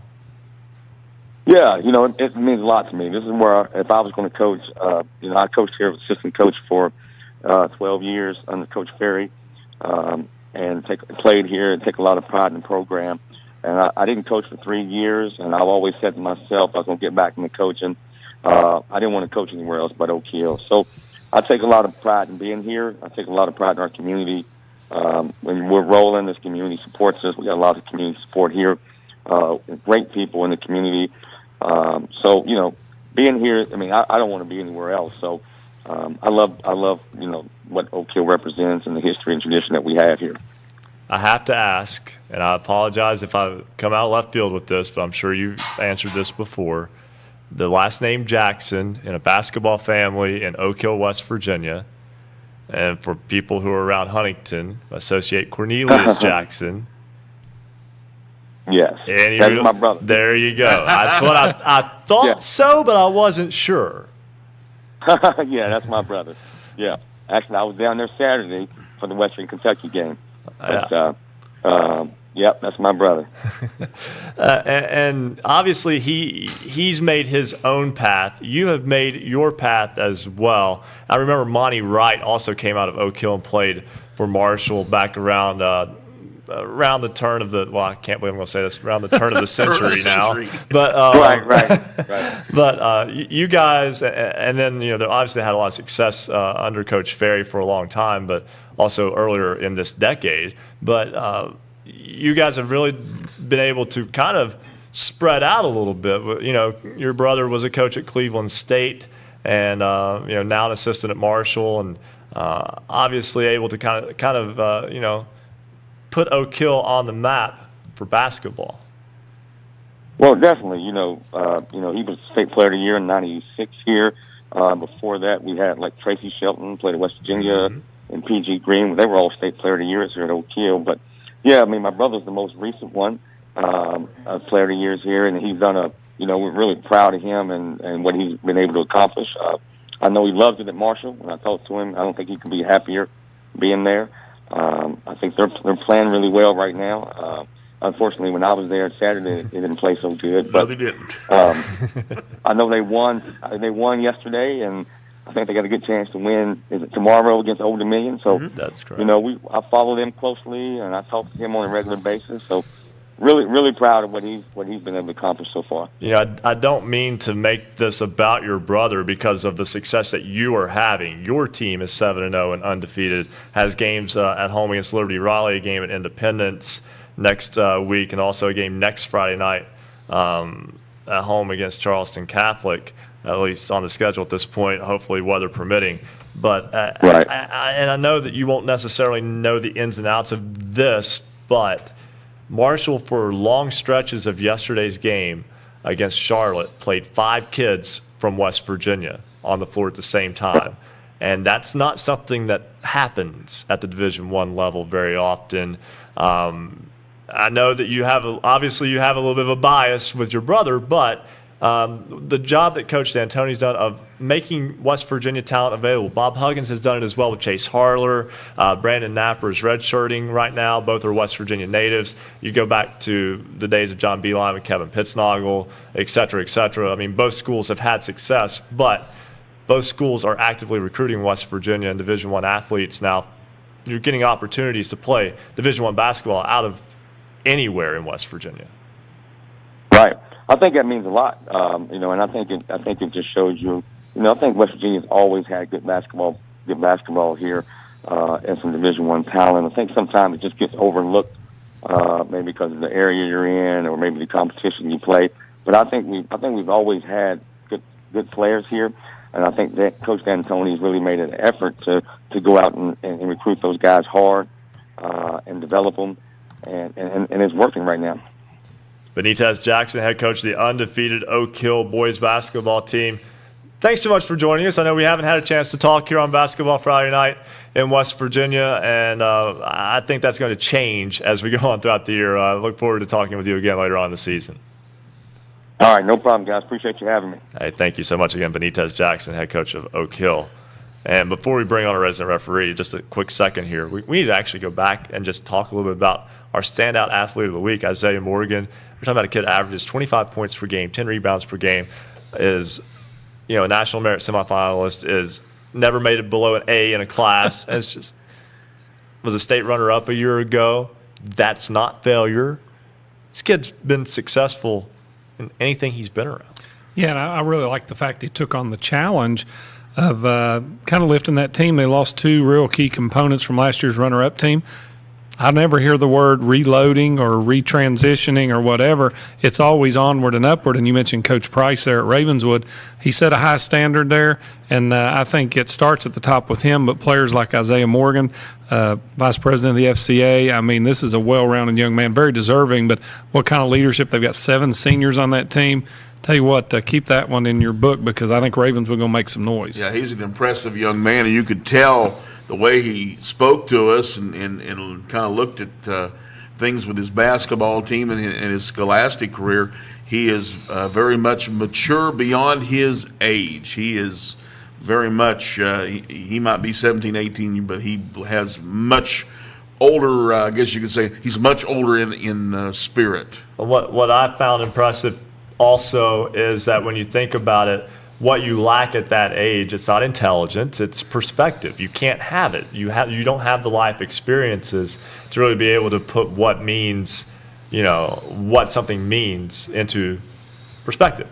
Yeah, it means a lot to me. This is where, if I was going to coach, I coached here as assistant coach for 12 years under Coach Ferry, and played here and take a lot of pride in the program. And I didn't coach for 3 years, and I've always said to myself I was going to get back into coaching. I didn't want to coach anywhere else but Oak Hill. So I take a lot of pride in being here. I take a lot of pride in our community. When we're rolling, this community supports us. We got a lot of community support here. Great people in the community. So, being here, I don't want to be anywhere else. So I love what Oak Hill represents and the history and tradition that we have here. I have to ask, and I apologize if I come out left field with this, but I'm sure you've answered this before. The last name Jackson in a basketball family in Oak Hill, West Virginia, and for people who are around Huntington, associate Cornelius Jackson. Yes, that's my brother. There you go. That's what I thought so, but I wasn't sure. Yeah, that's my brother. Yeah, actually, I was down there Saturday for the Western Kentucky game. But, yep, that's my brother. And obviously, he's made his own path. You have made your path as well. I remember Monty Wright also came out of Oak Hill and played for Marshall back around the turn of the, well, I can't believe I'm going to say this, around the turn of the century now. But right. But you guys, and then they obviously had a lot of success under Coach Ferry for a long time, but also earlier in this decade. But you guys have really been able to kind of spread out a little bit. Your brother was a coach at Cleveland State, and now an assistant at Marshall, and obviously able to kind of put Oak Hill on the map for basketball. Well, definitely. He was State Player of the Year in '96 here. Before that, we had like Tracy Shelton, played at West Virginia, and PG Green. They were all State Player of the Years here at Oak Hill. But yeah, my brother's the most recent one, Player of the Years here, and he's done we're really proud of him and what he's been able to accomplish. I know he loves it at Marshall. When I talked to him, I don't think he could be happier being there. I think they're playing really well right now. Unfortunately, when I was there Saturday, they didn't play so good. But, no, they didn't. I know they won. They won yesterday, and I think they got a good chance to win. Is it tomorrow against Old Dominion? So that's correct. I follow them closely, and I talk to him on a regular basis. So really, really proud of what he's been able to accomplish so far. I don't mean to make this about your brother because of the success that you are having. Your team is 7-0 and undefeated, has games at home against Liberty Raleigh, a game at Independence next week, and also a game next Friday night at home against Charleston Catholic, at least on the schedule at this point, hopefully weather permitting. But right. I know that you won't necessarily know the ins and outs of this, but Marshall, for long stretches of yesterday's game against Charlotte, played 5 kids from West Virginia on the floor at the same time. And that's not something that happens at the Division I level very often. I know that you have a little bit of a bias with your brother, but the job that Coach D'Antoni's done of making West Virginia talent available. Bob Huggins has done it as well with Chase Harler. Brandon Napper is redshirting right now. Both are West Virginia natives. You go back to the days of John Beilein and Kevin Pittsnoggle, et cetera, et cetera. Both schools have had success, but both schools are actively recruiting West Virginia and Division I athletes now. You're getting opportunities to play Division I basketball out of anywhere in West Virginia. Right. I think that means a lot, and I think it just shows you. I think West Virginia's always had good basketball here, and some Division I talent. I think sometimes it just gets overlooked, maybe because of the area you're in, or maybe the competition you play. But I think we've always had good players here, and I think that Coach D'Antoni's really made an effort to go out and recruit those guys hard, and develop them, and it's working right now. Benitez Jackson, head coach of the undefeated Oak Hill boys basketball team. Thanks so much for joining us. I know we haven't had a chance to talk here on Basketball Friday Night in West Virginia, and I think that's going to change as we go on throughout the year. I look forward to talking with you again later on in the season. All right, no problem, guys. Appreciate you having me. Hey, thank you so much again, Benitez Jackson, head coach of Oak Hill. And before we bring on a resident referee, just a quick second here. We need to actually go back and just talk a little bit about our standout athlete of the week, Isaiah Morgan. We're talking about a kid averages 25 points per game, 10 rebounds per game, is a national merit semifinalist, is never made it below an A in a class, and was a state runner-up a year ago. That's not failure. This kid's been successful in anything he's been around. Yeah, and I really like the fact he took on the challenge of kind of lifting that team. They lost 2 real key components from last year's runner-up team. I never hear the word reloading or retransitioning or whatever. It's always onward and upward. And you mentioned Coach Price there at Ravenswood. He set a high standard there, and I think it starts at the top with him. But players like Isaiah Morgan, Vice President of the FCA, I mean, this is a well-rounded young man, very deserving. But what kind of leadership? They've got 7 seniors on that team. Tell you what, keep that one in your book because I think Ravenswood going to make some noise. Yeah, he's an impressive young man, and you could tell the way he spoke to us and kind of looked at things with his basketball team and his scholastic career. He is very much mature beyond his age. He is very much, he might be 17, 18, but he has much older, I guess you could say, he's much older in spirit. What I found impressive also is that when you think about it, what you lack at that age, it's not intelligence, it's perspective. You can't have it. You don't have the life experiences to really be able to put what something means into perspective.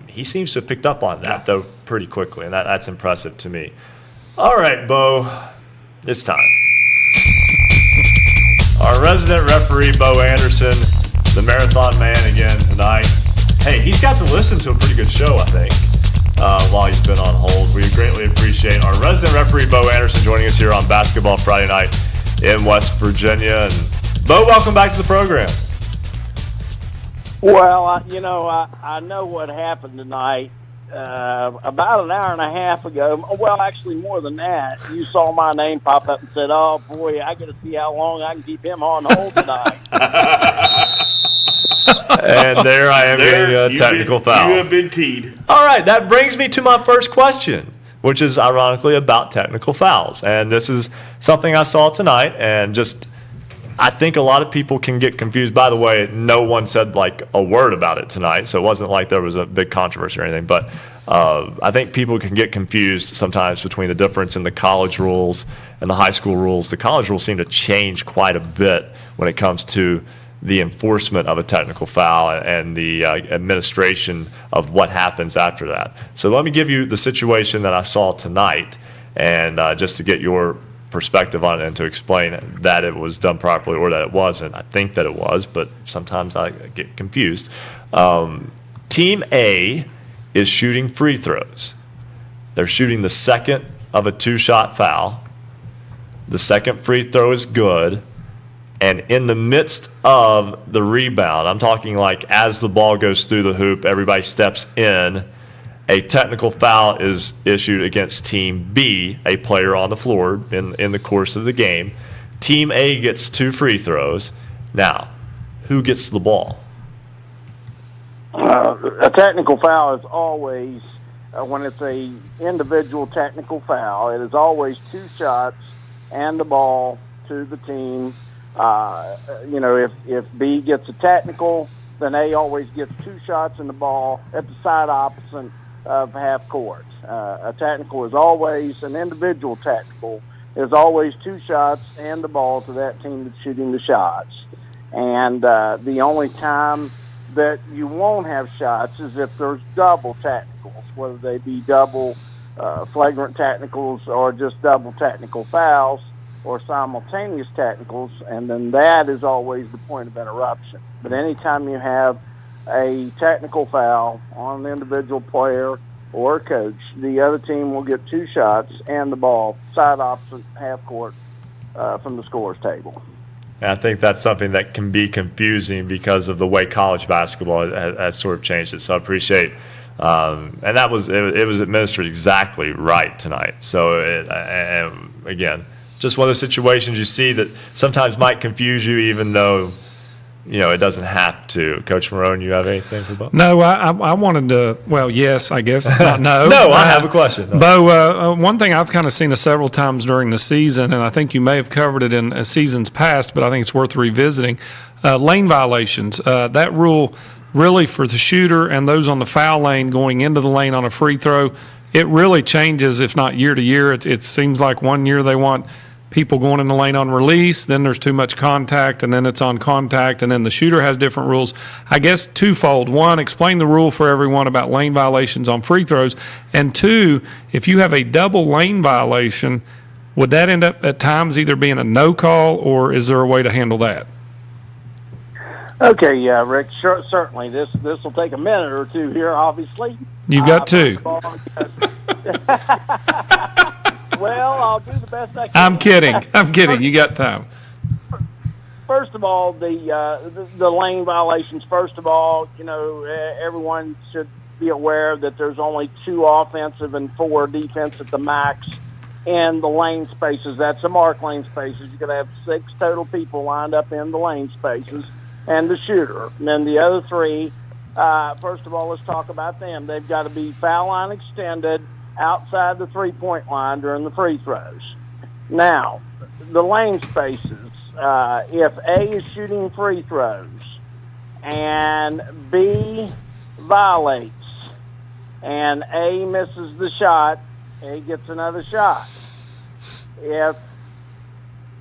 He seems to have picked up on that, though, pretty quickly, and that's impressive to me. All right, Bo, it's time. Our resident referee, Bo Anderson, the marathon man again tonight. Hey, he's got to listen to a pretty good show, I think, while he's been on hold. We greatly appreciate our resident referee, Bo Anderson, joining us here on Basketball Friday Night in West Virginia. And Bo, welcome back to the program. Well, I know what happened tonight. About an hour and a half ago, well, actually more than that, you saw my name pop up and said, oh, boy, I got to see how long I can keep him on hold tonight. And there I am getting a technical foul. You have been teed. All right, that brings me to my first question, which is ironically about technical fouls. And this is something I saw tonight, and I think a lot of people can get confused. By the way, no one said like a word about it tonight, so it wasn't like there was a big controversy or anything. But I think people can get confused sometimes between the difference in the college rules and the high school rules. The college rules seem to change quite a bit when it comes to the enforcement of a technical foul and the administration of what happens after that. So let me give you the situation that I saw tonight, and just to get your perspective on it and to explain that it was done properly or that it wasn't. I think that it was, but sometimes I get confused. Team A is shooting free throws. They're shooting the second of a 2-shot foul. The second free throw is good. And in the midst of the rebound, I'm talking like as the ball goes through the hoop, everybody steps in, a technical foul is issued against Team B, a player on the floor in the course of the game. Team A gets 2 free throws. Now, who gets the ball? A technical foul is always, when it's a individual technical foul, it is always 2 shots and the ball to the team. If B gets a technical, then A always gets 2 shots and the ball at the side opposite of half court. A technical is always, an individual technical is always 2 shots and the ball to that team that's shooting the shots. And the only time that you won't have shots is if there's double technicals, whether they be double flagrant technicals or just double technical fouls or simultaneous technicals, and then that is always the point of interruption. But anytime you have a technical foul on an individual player or a coach, the other team will get 2 shots and the ball side opposite half court from the scorer's table. And I think that's something that can be confusing because of the way college basketball has sort of changed it. So I appreciate, and that was it was administered exactly right tonight. So again, just one of those situations you see that sometimes might confuse you, even though it doesn't have to. Coach Morrone, you have anything for Bo? No, I wanted to. Well, yes, I guess. No, No, I have a question. No. Bo, one thing I've kind of seen several times during the season, and I think you may have covered it in seasons past, but I think it's worth revisiting. Lane violations. That rule really for the shooter and those on the foul lane going into the lane on a free throw, it really changes, if not year to year. It seems like one year they want people going in the lane on release, then there's too much contact, and then it's on contact, and then the shooter has different rules. I guess twofold. One, explain the rule for everyone about lane violations on free throws. And two, if you have a double lane violation, would that end up at times either being a no call, or is there a way to handle that? Okay, yeah, Rick, sure, certainly. This will take a minute or two here, obviously. You've got two. Well, I'll do the best I can. I'm kidding. You got time. First of all, the lane violations. First of all, everyone should be aware that there's only 2 offensive and 4 defense at the max in the lane spaces. That's the mark lane spaces. You're going to have 6 total people lined up in the lane spaces, and the shooter. And then the other 3. First of all, let's talk about them. They've got to be foul line extended outside the 3-point line during the free throws. Now, the lane spaces, if A is shooting free throws and B violates and A misses the shot, A gets another shot. If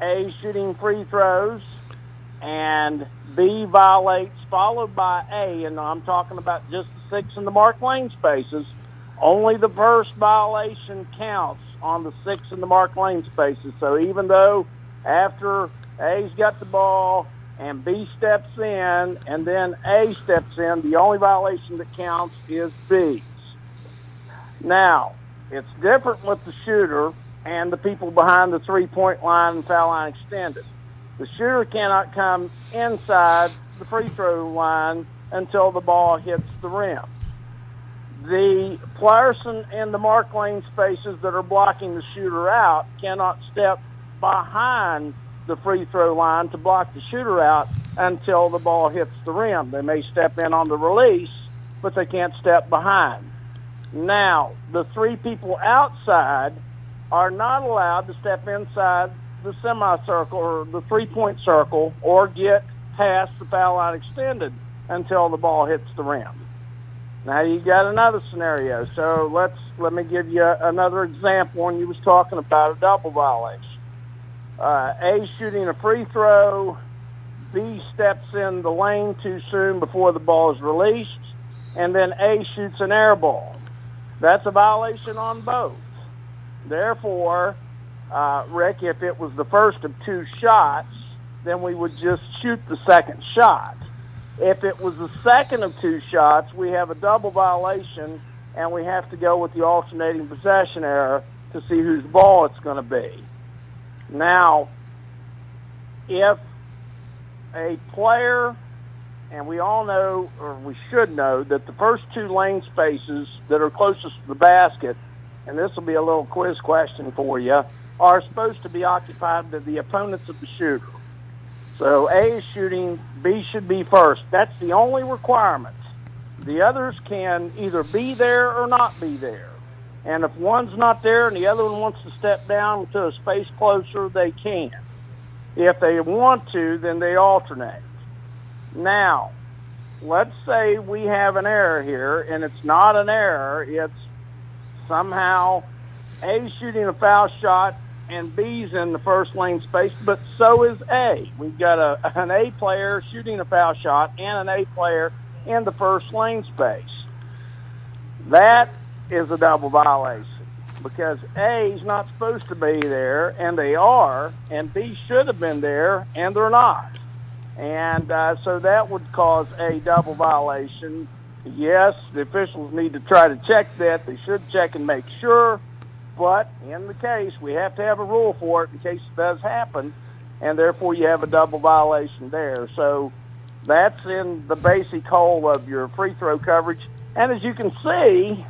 A is shooting free throws and B violates followed by A, and I'm talking about just the 6 in the marked lane spaces, only the first violation counts on the 6 in the marked lane spaces. So even though after A's got the ball and B steps in and then A steps in, the only violation that counts is B's. Now, it's different with the shooter and the people behind the 3-point line and foul line extended. The shooter cannot come inside the free throw line until the ball hits the rim. The players in the mark lane spaces that are blocking the shooter out cannot step behind the free throw line to block the shooter out until the ball hits the rim. They may step in on the release, but they can't step behind. Now, the 3 people outside are not allowed to step inside the semicircle or the 3-point circle or get past the foul line extended until the ball hits the rim. Now you got another scenario. So let me give you another example when you was talking about a double violation. A shooting a free throw, B steps in the lane too soon before the ball is released, and then A shoots an air ball. That's a violation on both. Therefore, Rick, if it was the first of 2 shots, then we would just shoot the second shot. If it was the second of 2 shots, we have a double violation, and we have to go with the alternating possession error to see whose ball it's going to be. Now, if a player, and we all know, or we should know, that the first 2 lane spaces that are closest to the basket, and this will be a little quiz question for you, are supposed to be occupied by the opponents of the shooter. So A is shooting, B should be first. That's the only requirement. The others can either be there or not be there. And if one's not there and the other one wants to step down to a space closer, they can. If they want to, then they alternate. Now, let's say we have an error here, and it's not an error. It's somehow A shooting a foul shot and B's in the first lane space, but so is A. We've got an A player shooting a foul shot and an A player in the first lane space. That is a double violation because A is not supposed to be there, and they are, and B should have been there, and they're not. And so that would cause a double violation. Yes, the officials need to try to check that. They should check and make sure. But in the case, we have to have a rule for it in case it does happen, and therefore you have a double violation there. So that's in the basic whole of your free throw coverage. And as you can see,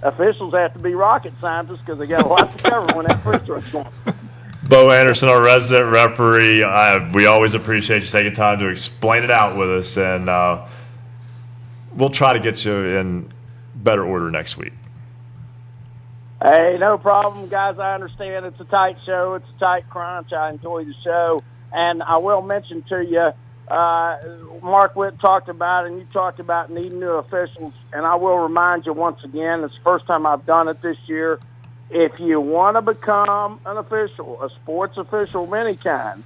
officials have to be rocket scientists because they got a lot to cover when that free throw is going. Bo Anderson, our resident referee, we always appreciate you taking time to explain it out with us, and we'll try to get you in better order next week. Hey, no problem, guys. I understand it's a tight show. It's a tight crunch. I enjoy the show. And I will mention to you, Mark Witt talked about, and you talked about needing new officials. And I will remind you once again, it's the first time I've done it this year. If you want to become an official, a sports official of any kind,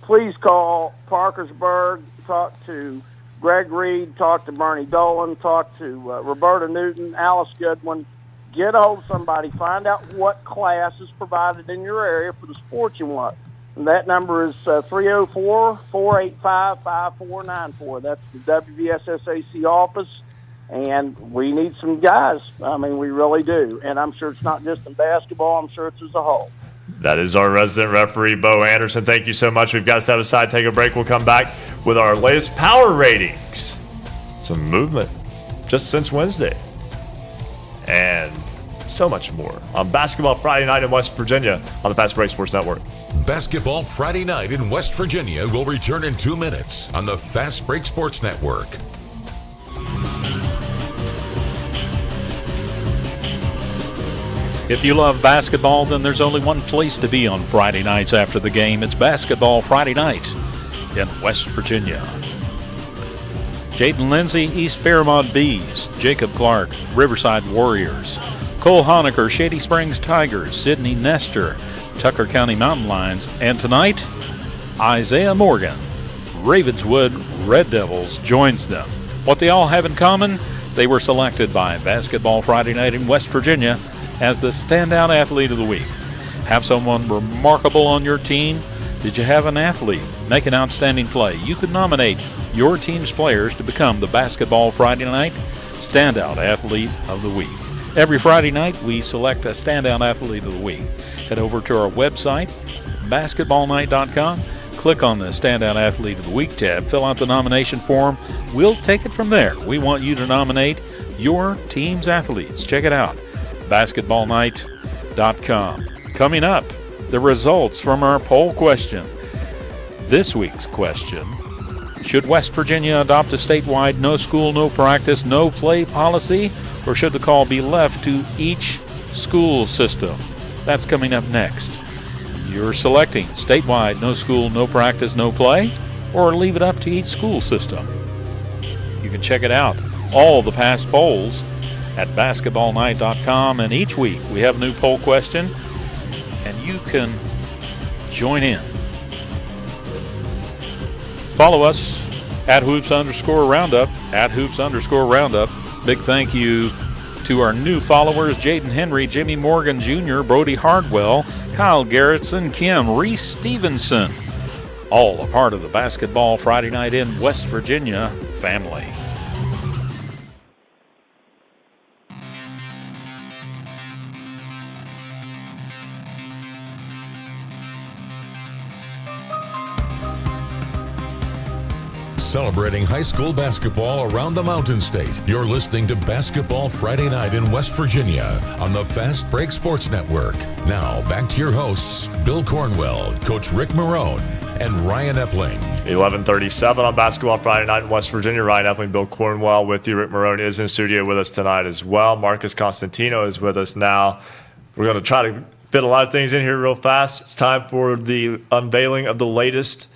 please call Parkersburg, talk to Greg Reed, talk to Bernie Dolan, talk to Roberta Newton, Alice Goodwin. Get a hold of somebody. Find out what class is provided in your area for the sport you want. And that number is 304-485-5494. That's the WVSSAC office. And we need some guys. I mean, we really do. And I'm sure it's not just in basketball. I'm sure it's as a whole. That is our resident referee, Bo Anderson. Thank you so much. We've got to step aside, take a break. We'll come back with our latest power ratings. Some movement just since Wednesday. And so much more on Basketball Friday Night in West Virginia on the Fast Break Sports Network. Basketball Friday Night in West Virginia will return in 2 minutes on the Fast Break Sports Network. If you love basketball, then there's only one place to be on Friday nights after the game. It's Basketball Friday Night in West Virginia. Jaden Lindsay, East Fairmont Bees. Jacob Clark, Riverside Warriors. Cole Honaker, Shady Springs Tigers. Sidney Nestor, Tucker County Mountain Lions. And tonight, Isaiah Morgan, Ravenswood Red Devils, joins them. What they all have in common, they were selected by Basketball Friday Night in West Virginia as the Standout Athlete of the Week. Have someone remarkable on your team? Did you have an athlete make an outstanding play? You could nominate your team's players to become the Basketball Friday Night Standout Athlete of the Week. Every Friday night, we select a Standout Athlete of the Week. Head over to our website, basketballnight.com. Click on the Standout Athlete of the Week tab. Fill out the nomination form. We'll take it from there. We want you to nominate your team's athletes. Check it out, basketballnight.com. Coming up, the results from our poll question. This week's question: should West Virginia adopt a statewide no school, no practice, no play policy, or should the call be left to each school system? That's coming up next. You're selecting statewide no school, no practice, no play, or leave it up to each school system. You can check it out, all the past polls, at basketballnight.com, and each week we have a new poll question, and you can join in. Follow us at @hoops_roundup, @hoops_roundup. Big thank you to our new followers: Jaden Henry, Jimmy Morgan Jr., Brody Hardwell, Kyle Garrettson, Kim, Reese Stevenson. All a part of the Basketball Friday Night in West Virginia family. Celebrating high school basketball around the Mountain State. You're listening to Basketball Friday Night in West Virginia on the Fast Break Sports Network. Now, back to your hosts, Bill Cornwell, Coach Ric Morrone, and Ryan Epling. 11:37 on Basketball Friday Night in West Virginia. Ryan Epling, Bill Cornwell with you. Ric Morrone is in studio with us tonight as well. Marcus Constantino is with us now. We're going to try to fit a lot of things in here real fast. It's time for the unveiling of the latest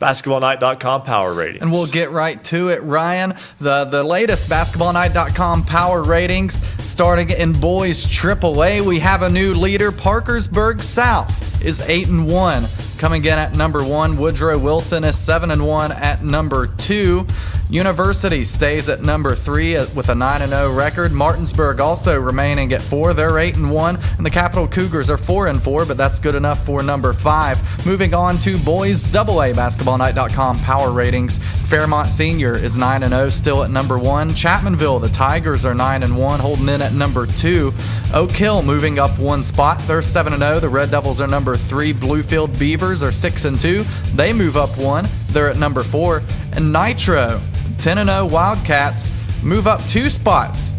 BasketballNight.com power ratings. And we'll get right to it, Ryan. The latest BasketballNight.com power ratings, starting in boys AAA, we have a new leader. Parkersburg South is 8-1. Coming in at number 1, Woodrow Wilson is 7-1 at number 2. University stays at number 3 with a 9-0 record. Martinsburg also remaining at 4. They're 8-1. And the Capital Cougars are 4-4, but that's good enough for number 5. Moving on to boys AA, BasketballNight.com power ratings. Fairmont Senior is 9-0, still at number 1. Chapmanville, the Tigers, are 9-1, holding in at number 2. Oak Hill moving up one spot. They're 7-0. The Red Devils are number 3. Bluefield Beavers are 6-2. They move up one. They're at number 4. And Nitro, 10-0 Wildcats, move up 2 spots.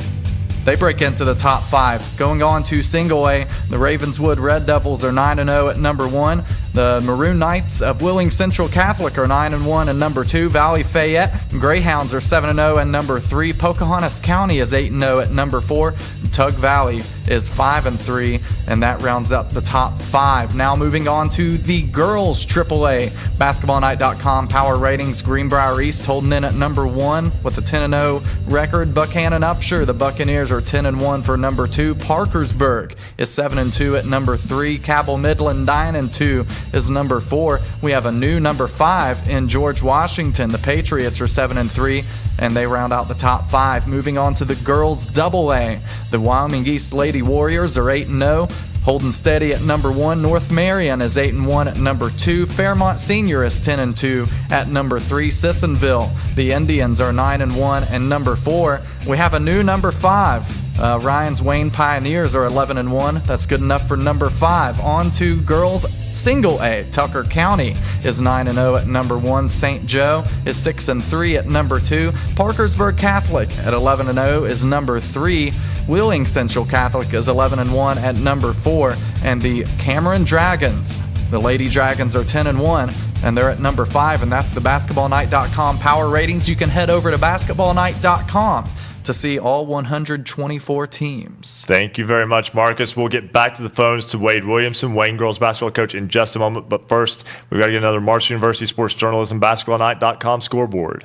They break into the top 5. Going on to single A, the Ravenswood Red Devils are 9-0 at number 1. The Maroon Knights of Wheeling Central Catholic are 9-1 at number 2. Valley Fayette Greyhounds are 7-0 at number 3. Pocahontas County is 8-0 at number 4. Tug Valley is 5-3, and that rounds up the top 5. Now moving on to the girls AAA. BasketballNight.com power ratings. Greenbrier East holding in at number 1 with a 10-0 record. Buchanan Upshur, the Buccaneers, are 10-1 for number 2. Parkersburg is 7-2 at number 3. Cabell Midland 9-2 is number 4. We have a new number 5 in George Washington. The Patriots are 7-3. And they round out the top 5. Moving on to the girls AA. The Wyoming East Lady Warriors are 8-0, holding steady at number 1. North Marion is 8-1 at number 2. Fairmont Senior is 10-2 at number 3. Sissonville, the Indians, are 9-1 and number 4. We have a new number 5. Ryan's Wayne Pioneers are 11-1. That's good enough for number 5. On to girls Single A. Tucker County is 9-0 at number 1. St. Joe is 6-3 at number 2. Parkersburg Catholic at 11-0 is number 3. Wheeling Central Catholic is 11-1 at number 4. And the Cameron Dragons, the Lady Dragons, are 10-1 and they're at number 5. And that's the BasketballNight.com power ratings. You can head over to BasketballNight.com to see all 124 teams. Thank you very much, Marcus. We'll get back to the phones to Wade Williamson, Wayne girls basketball coach, in just a moment. But first, we've got to get another Marshall University Sports Journalism BasketballNight.com scoreboard.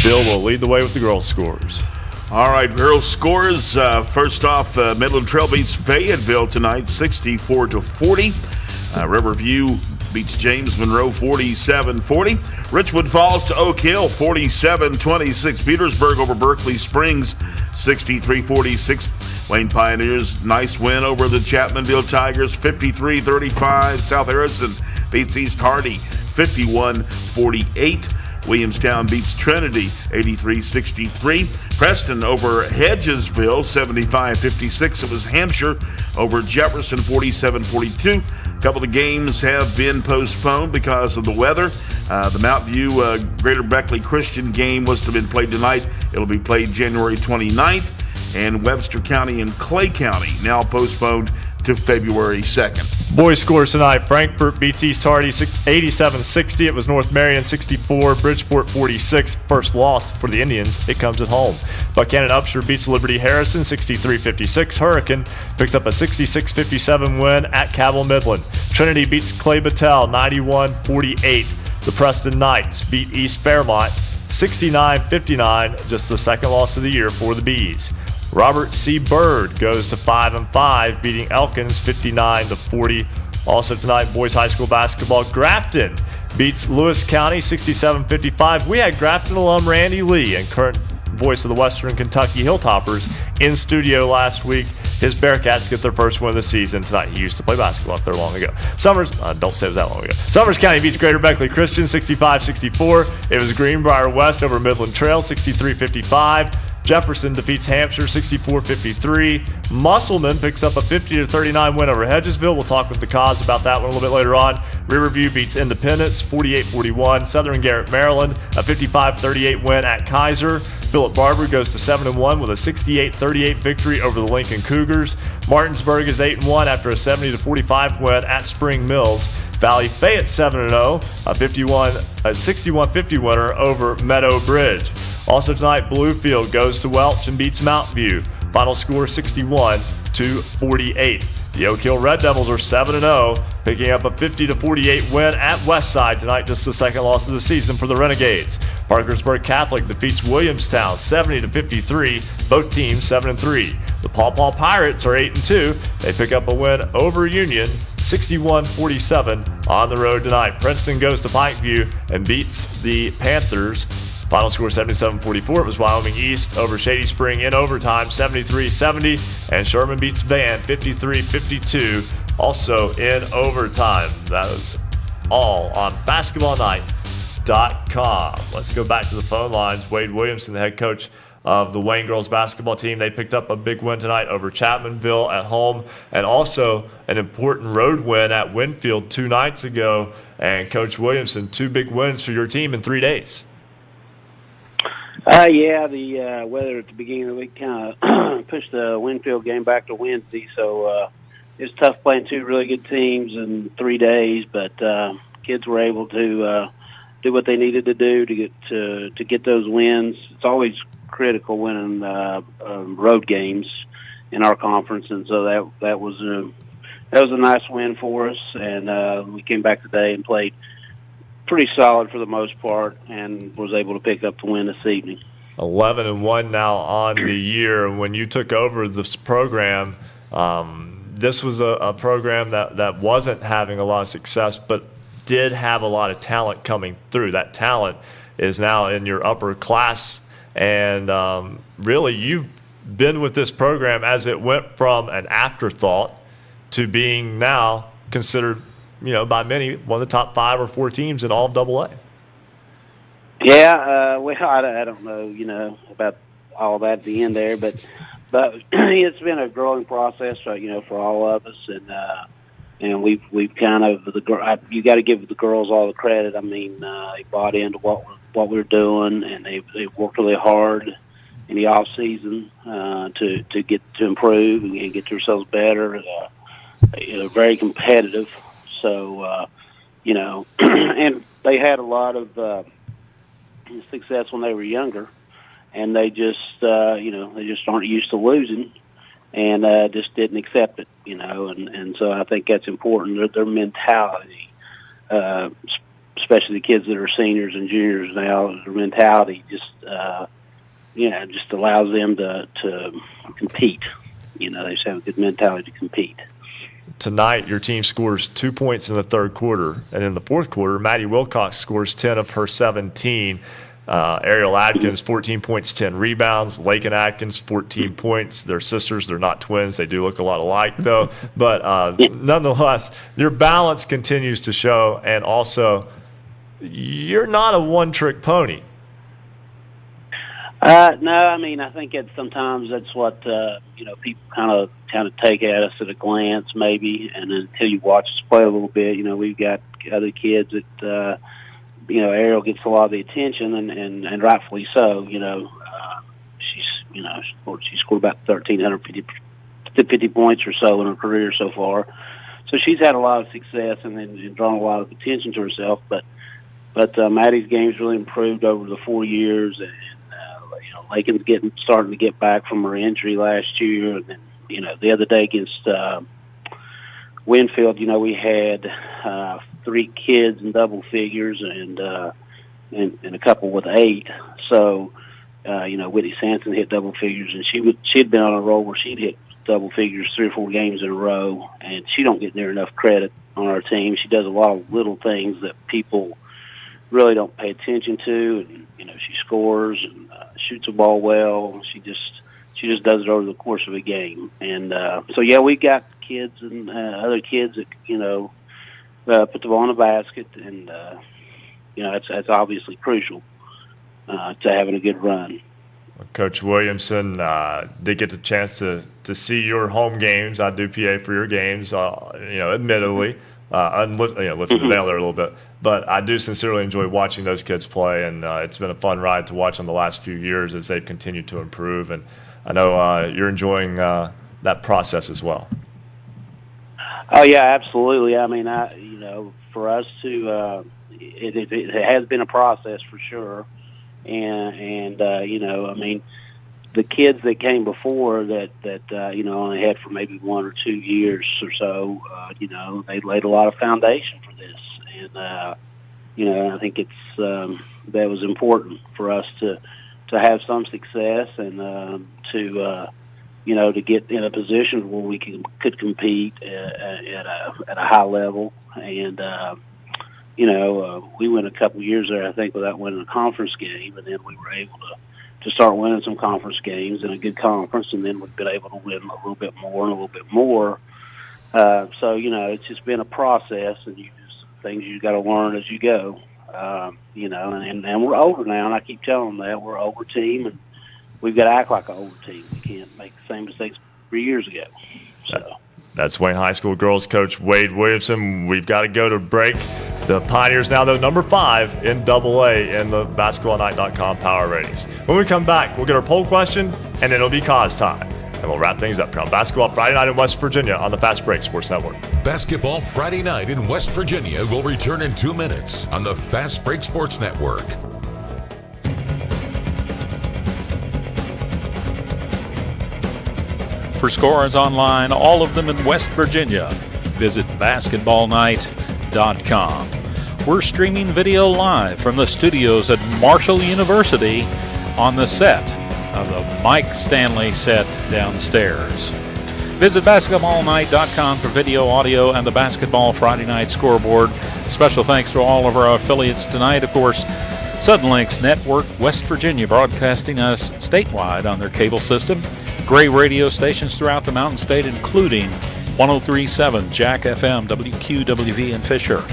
Bill will lead the way with the girls' scores. All right, girls' scores. First off, Midland Trail beats Fayetteville tonight, 64-40. Riverview beats James Monroe 47-40. Richwood falls to Oak Hill 47-26. Petersburg over Berkeley Springs 63-46. Wayne Pioneers, nice win over the Chapmanville Tigers 53-35. South Harrison beats East Hardy 51-48. Williamstown beats Trinity 83-63. Preston over Hedgesville 75-56. It was Hampshire over Jefferson 47-42. A couple of the games have been postponed because of the weather. The Mount View Greater Beckley Christian game was to have been played tonight. It'll be played January 29th. And Webster County and Clay County now postponed to February 2nd. Boys scores tonight. Frankfort beats East Hardy 87-60. It was North Marion 64, Bridgeport 46. First loss for the Indians. It comes at home. Buchanan Upshur beats Liberty Harrison 63-56. Hurricane picks up a 66-57 win at Cabell Midland. Trinity beats Clay Battelle 91-48. The Preston Knights beat East Fairmont 69-59, just the second loss of the year for the Bees. Robert C. Byrd goes to 5-5, beating Elkins 59-40. Also tonight, boys high school basketball. Grafton beats Lewis County 67-55. We had Grafton alum Randy Lee and current voice of the Western Kentucky Hilltoppers in studio last week. His Bearcats get their first win of the season tonight. He used to play basketball up there long ago. Summers, don't say it was that long ago. Summers County beats Greater Beckley Christian 65-64. It was Greenbrier West over Midland Trail 63-55. Jefferson defeats Hampshire 64-53. Musselman picks up a 50-39 win over Hedgesville. We'll talk with the cause about that one a little bit later on. Riverview beats Independence 48-41. Southern Garrett, Maryland, a 55-38 win at Kaiser. Philip Barber goes to 7-1 with a 68-38 victory over the Lincoln Cougars. Martinsburg is 8-1 after a 70-45 win at Spring Mills. Valley Fayette 7-0, a 61-50 winner over Meadow Bridge. Also tonight, Bluefield goes to Welch and beats Mount View. Final score 61-48. The Oak Hill Red Devils are 7-0, picking up a 50-48 win at Westside tonight, just the second loss of the season for the Renegades. Parkersburg Catholic defeats Williamstown 70-53, both teams 7-3. The Paw Paw Pirates are 8-2. They pick up a win over Union 61-47 on the road tonight. Princeton goes to Pikeview and beats the Panthers. Final score 77-44. It was Wyoming East over Shady Spring in overtime 73-70. And Sherman beats Van 53-52, also in overtime. That was all on BasketballNight.com. Let's go back to the phone lines. Wade Williamson, the head coach of the Wayne girls basketball team. They picked up a big win tonight over Chapmanville at home, and also an important road win at Winfield 2 nights ago. And Coach Williamson, 2 big wins for your team in 3 days. Yeah, the weather at the beginning of the week kind of pushed the Winfield game back to Wednesday, so it's tough playing two really good teams in 3 days. But kids were able to do what they needed to do to get those wins. It's always critical winning road games in our conference, and so that was a nice win for us. And we came back today and played pretty solid for the most part, and was able to pick up the win this evening. 11-1 now on the year. When you took over this program, this was a program that wasn't having a lot of success, but did have a lot of talent coming through. That talent is now in your upper class, and really you've been with this program as it went from an afterthought to being now considered, by many, one of the top 5 or 4 teams in all of AA. Yeah, well, I don't know, about all that at the end there, but it's been a growing process, for all of us, and we've kind of you got to give the girls all the credit. I mean, they bought into what we're doing, and they worked really hard in the off season to get to improve and get themselves better. Very competitive. So, and they had a lot of success when they were younger, and they just, they just aren't used to losing, and just didn't accept it, and so I think that's important. Their mentality, especially the kids that are seniors and juniors now, their mentality just allows them to compete. They just have a good mentality to compete. Tonight, your team scores 2 points in the third quarter, and in the fourth quarter, Maddie Wilcox scores 10 of her 17. Ariel Adkins, 14 points, 10 rebounds. Lakin Adkins, 14 points. They're sisters. They're not twins. They do look a lot alike, though. But nonetheless, your balance continues to show, and also, you're not a one-trick pony. No, I mean, I think sometimes that's what people kind of take at us at a glance, maybe, and until you watch us play a little bit, we've got other kids that Ariel gets a lot of the attention, and rightfully so. She scored about 1,350 points or so in her career so far, so she's had a lot of success and drawn a lot of attention to herself. But Maddie's game's really improved over the 4 years, and Lakin's starting to get back from her injury last year, and then the other day against Winfield, we had 3 kids in double figures and a couple with 8. So Whitney Sampson hit double figures, and she'd been on a roll where she'd hit double figures 3 or 4 games in a row, and she don't get near enough credit on our team. She does a lot of little things that people really don't pay attention to, and she scores and shoots the ball well. She just does it over the course of a game, and so yeah, we got kids and other kids that put the ball in the basket, and that's obviously crucial to having a good run. Coach Williamson did get the chance to see your home games. I do PA for your games, admittedly. Lifting the veil there a little bit. But I do sincerely enjoy watching those kids play, and it's been a fun ride to watch in the last few years as they've continued to improve. And I know you're enjoying that process as well. Oh, yeah, absolutely. I mean, for us to it has been a process for sure. And I mean, the kids that came before that only had for maybe 1 or 2 years or so, they laid a lot of foundation for this, and I think that was important for us to have some success and to get in a position where we could compete at a high level, and we went a couple of years there, I think, without winning a conference game, and then we were able to start winning some conference games in a good conference, and then we've been able to win a little bit more and a little bit more. So, it's just been a process, and things you got to learn as you go. And we're older now, and I keep telling them that we're an older team, and we've got to act like an older team. We can't make the same mistakes 3 years ago. So. That's Wayne High School girls coach Wade Williamson. We've got to go to break. The Pioneers now, though, number 5 in AA in the basketballnight.com power ratings. When we come back, we'll get our poll question, and then it'll be cause time. And we'll wrap things up here on Basketball Friday Night in West Virginia on the Fast Break Sports Network. Basketball Friday Night in West Virginia will return in 2 minutes on the Fast Break Sports Network. For scores online, all of them in West Virginia, visit basketballnight.com. We're streaming video live from the studios at Marshall University on the set of the Mike Stanley set downstairs. Visit basketballnight.com for video, audio, and the Basketball Friday Night scoreboard. Special thanks to all of our affiliates tonight. Of course, Suddenlinks Network, West Virginia, broadcasting us statewide on their cable system. Great radio stations throughout the Mountain State, including 103.7 Jack FM, WQWV in Fisher.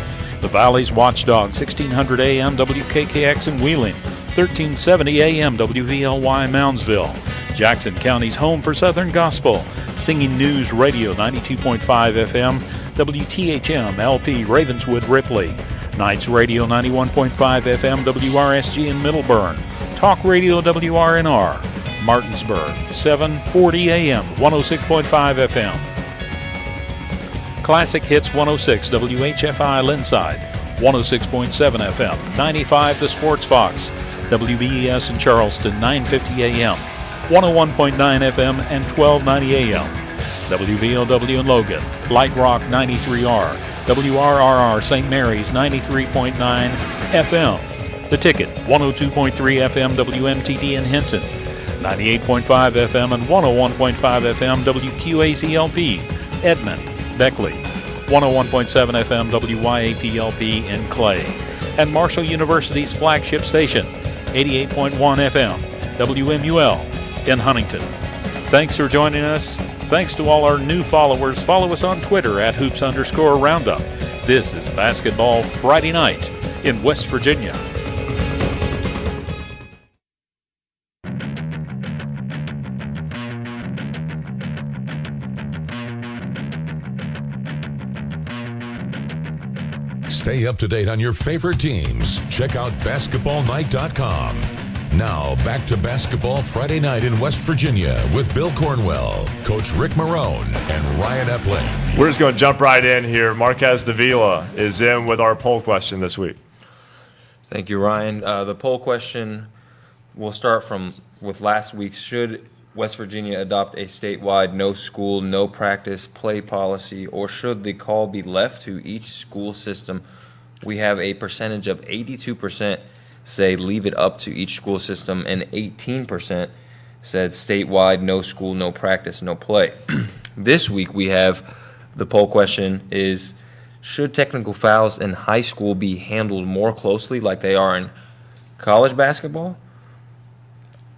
The Valley's Watchdog, 1600 AM WKKX in Wheeling, 1370 AM WVLY Moundsville. Jackson County's home for Southern Gospel, Singing News Radio, 92.5 FM WTHM LP Ravenswood Ripley. Knights Radio, 91.5 FM WRSG in Middleburn. Talk Radio WRNR Martinsburg, 740 AM 106.5 FM. Classic Hits 106 WHFI Linside, 106.7 FM, 95 The Sports Fox, WBES in Charleston, 950 AM, 101.9 FM and 1290 AM. WVLW in Logan, Light Rock 93R, WRRR St. Mary's 93.9 FM. The Ticket, 102.3 FM WMTD in Henson, 98.5 FM and 101.5 FM WQACLP, Edmond, Beckley, 101.7 FM WYAPLP in Clay, and Marshall University's flagship station, 88.1 FM WMUL in Huntington. Thanks for joining us. Thanks to all our new followers. Follow us on Twitter at @hoops_roundup. This is Basketball Friday Night in West Virginia. Stay up to date on your favorite teams. Check out basketballnight.com. Now, back to Basketball Friday Night in West Virginia with Bill Cornwell, Coach Ric Morrone, and Ryan Epling. We're just going to jump right in here. Marquez Davila is in with our poll question this week. Thank you, Ryan. The poll question, we'll start with last week's. Should West Virginia adopt a statewide no school, no practice play policy, or should the call be left to each school system? We have a percentage of 82% say leave it up to each school system, and 18% said statewide no school, no practice, no play. This week we have the poll question is, should technical fouls in high school be handled more closely like they are in college basketball?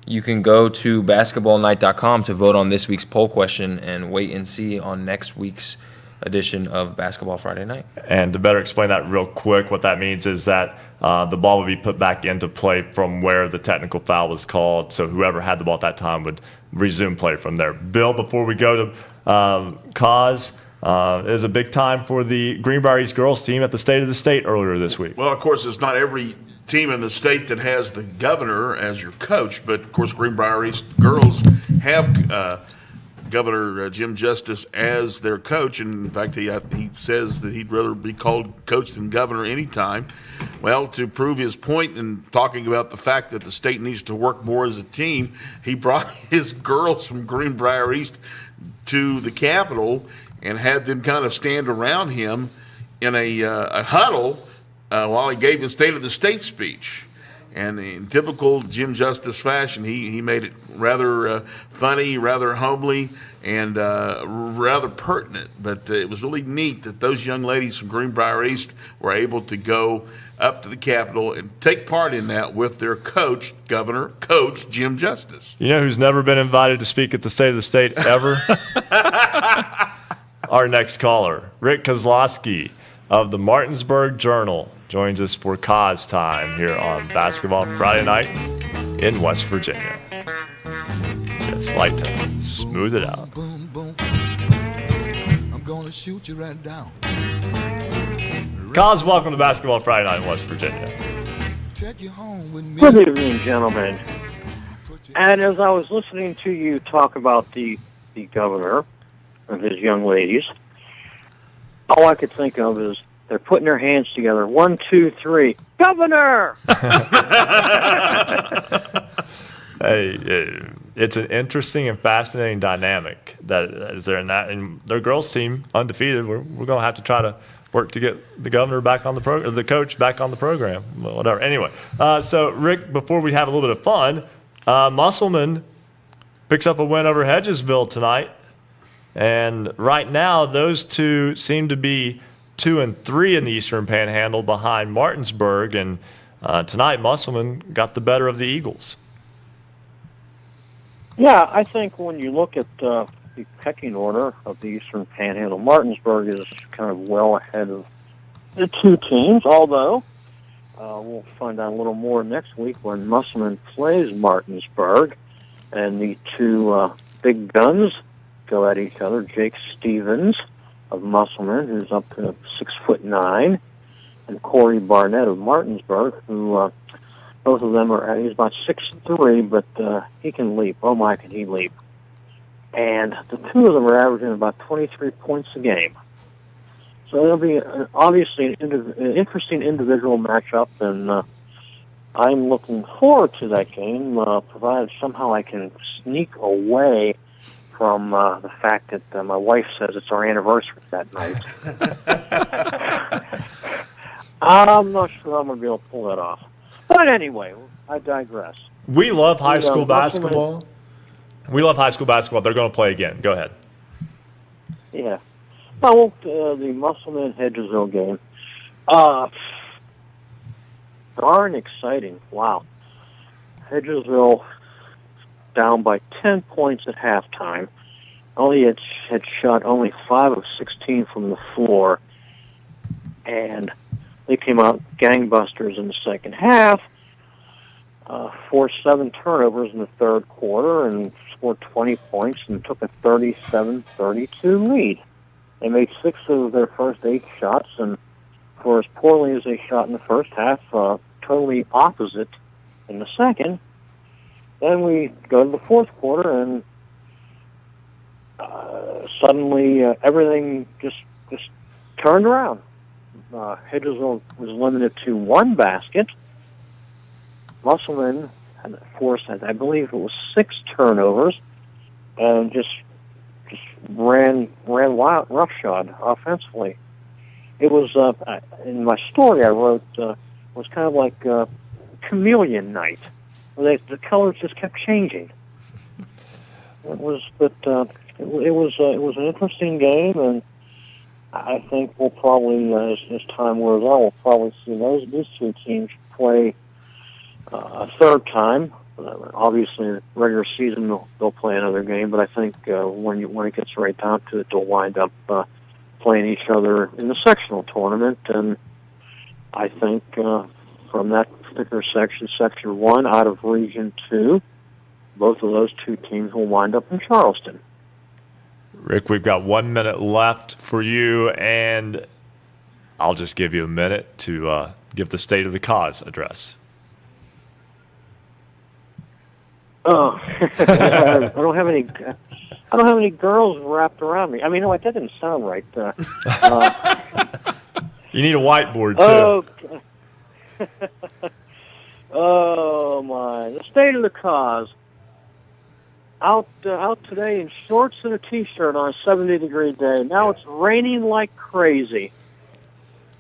You can go to basketballnight.com to vote on this week's poll question and wait and see on next week's edition of Basketball Friday Night. And to better explain that real quick, what that means is that the ball would be put back into play from where the technical foul was called, so whoever had the ball at that time would resume play from there. Bill, before we go to cause, it was a big time for the Greenbrier East girls team at the State of the State earlier this week. Well, of course, it's not every team in the state that has the governor as your coach, but of course Greenbrier East girls have Governor Jim Justice as their coach, and in fact he says that he'd rather be called coach than governor anytime. Well, to prove his point and talking about the fact that the state needs to work more as a team, he brought his girls from Greenbrier East to the Capitol and had them kind of stand around him in a huddle while he gave his State of the State speech. And in typical Jim Justice fashion, he made it rather funny, rather homely, and rather pertinent. But it was really neat that those young ladies from Greenbrier East were able to go up to the Capitol and take part in that with their coach, Coach Jim Justice. You know who's never been invited to speak at the State of the State ever? Our next caller, Rick Kozlowski of the Martinsburg Journal, joins us for cause time here on Basketball Friday Night in West Virginia. Just like to smooth it out. I'm gonna shoot you right down. Cos, welcome to Basketball Friday Night in West Virginia. Good evening, gentlemen. And as I was listening to you talk about the governor and his young ladies, all I could think of is they're putting their hands together. 1, 2, 3. Governor! Hey, it's an interesting and fascinating dynamic that is there in that. And their girls team, undefeated, we're going to have to try to work to get the governor back on the program, the coach back on the program, whatever. Anyway, so Rick, before we have a little bit of fun, Musselman picks up a win over Hedgesville tonight. And right now, those two seem to be 2 and 3 in the Eastern Panhandle behind Martinsburg. And tonight, Musselman got the better of the Eagles. Yeah, I think when you look at the pecking order of the Eastern Panhandle, Martinsburg is kind of well ahead of the two teams, although we'll find out a little more next week when Musselman plays Martinsburg, and the two big guns go at each other. Jake Stevens of Musselman, who's up to 6'9", and Corey Barnett of Martinsburg, who both of them are, he's about 6'3", but he can leap. Oh my, can he leap. And the two of them are averaging about 23 points a game. So it'll be obviously an interesting individual matchup, and I'm looking forward to that game, provided somehow I can sneak away from the fact that my wife says it's our anniversary that night. I'm not sure I'm going to be able to pull that off. But anyway, I digress. We love high school basketball. We love high school basketball. They're going to play again. Go ahead. Yeah. Well, the Musselman Hedgesville game. Darn exciting. Wow. Hedgesville down by 10 points at halftime. Elliott had shot only 5 of 16 from the floor. And they came out gangbusters in the second half, forced 7 turnovers in the third quarter and scored 20 points and took a 37-32 lead. They made 6 of their first 8 shots, and for as poorly as they shot in the first half, totally opposite in the second. Then we go to the fourth quarter, and suddenly everything just turned around. Hedgesville was limited to 1 basket. Musselman had forced, I believe it was 6 turnovers, and just ran wild, roughshod offensively. It was in my story I wrote was kind of like chameleon night. The colors just kept changing. It was an interesting game, and I think we'll probably, as time wears on, we'll probably see these two teams play a third time. Obviously, in the regular season, they'll play another game, but I think when it gets right down to it, they'll wind up playing each other in the sectional tournament. And I think from that particular section, Section 1 out of Region 2, both of those two teams will wind up in Charleston. Rick, we've got 1 minute left for you, and I'll just give you a minute to give the State of the Cause address. Oh, I don't have any girls wrapped around me. I mean, no, that didn't sound right. You need a whiteboard too. Oh, oh my! The State of the Cause. Out today in shorts and a T-shirt on a 70-degree day. Now it's raining like crazy.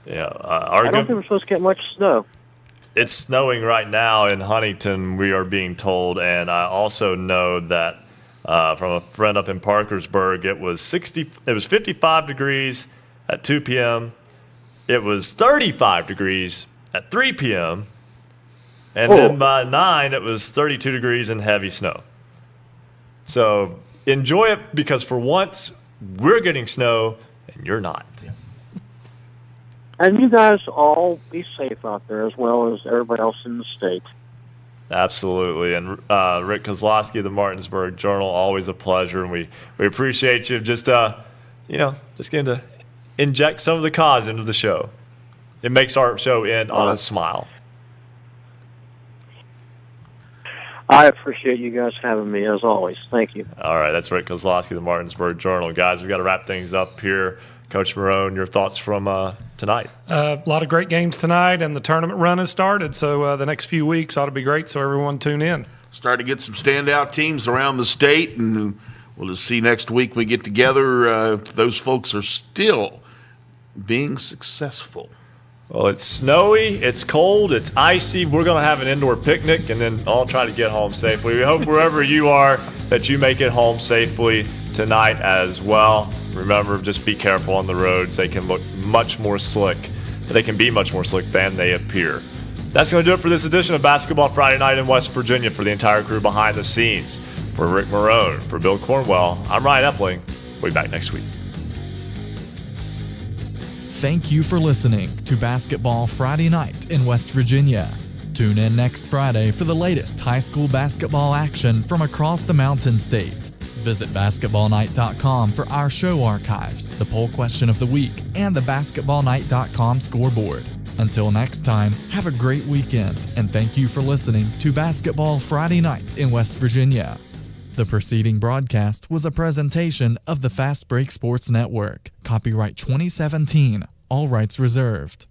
Yeah, I don't think we're supposed to get much snow. It's snowing right now in Huntington, we are being told, and I also know that from a friend up in Parkersburg, it was 55 degrees at 2 p.m. It was 35 degrees at 3 p.m. And then by 9, it was 32 degrees and heavy snow. So enjoy it, because for once we're getting snow and you're not. And you guys all be safe out there as well as everybody else in the state. Absolutely. And Rick Kozlowski of the Martinsburg Journal, always a pleasure. And we appreciate you just getting to inject some of the cause into the show. it makes our show end on a smile. I appreciate you guys having me, as always. Thank you. All right, that's Rick Kozlowski, the Martinsburg Journal. Guys, we've got to wrap things up here. Coach Morrone, your thoughts from tonight? A lot of great games tonight, and the tournament run has started, so the next few weeks ought to be great, so everyone tune in. Start to get some standout teams around the state, and we'll just see next week we get together if those folks are still being successful. Well, it's snowy, it's cold, it's icy. We're going to have an indoor picnic, and then I'll try to get home safely. We hope wherever you are that you make it home safely tonight as well. Remember, just be careful on the roads. They can look much more slick. They can be much more slick than they appear. That's going to do it for this edition of Basketball Friday Night in West Virginia. For the entire crew behind the scenes, for Ric Morrone, for Bill Cornwell, I'm Ryan Epling. We'll be back next week. Thank you for listening to Basketball Friday Night in West Virginia. Tune in next Friday for the latest high school basketball action from across the Mountain State. Visit basketballnight.com for our show archives, the poll question of the week, and the basketballnight.com scoreboard. Until next time, have a great weekend, and thank you for listening to Basketball Friday Night in West Virginia. The preceding broadcast was a presentation of the Fast Break Sports Network. Copyright 2017. All rights reserved.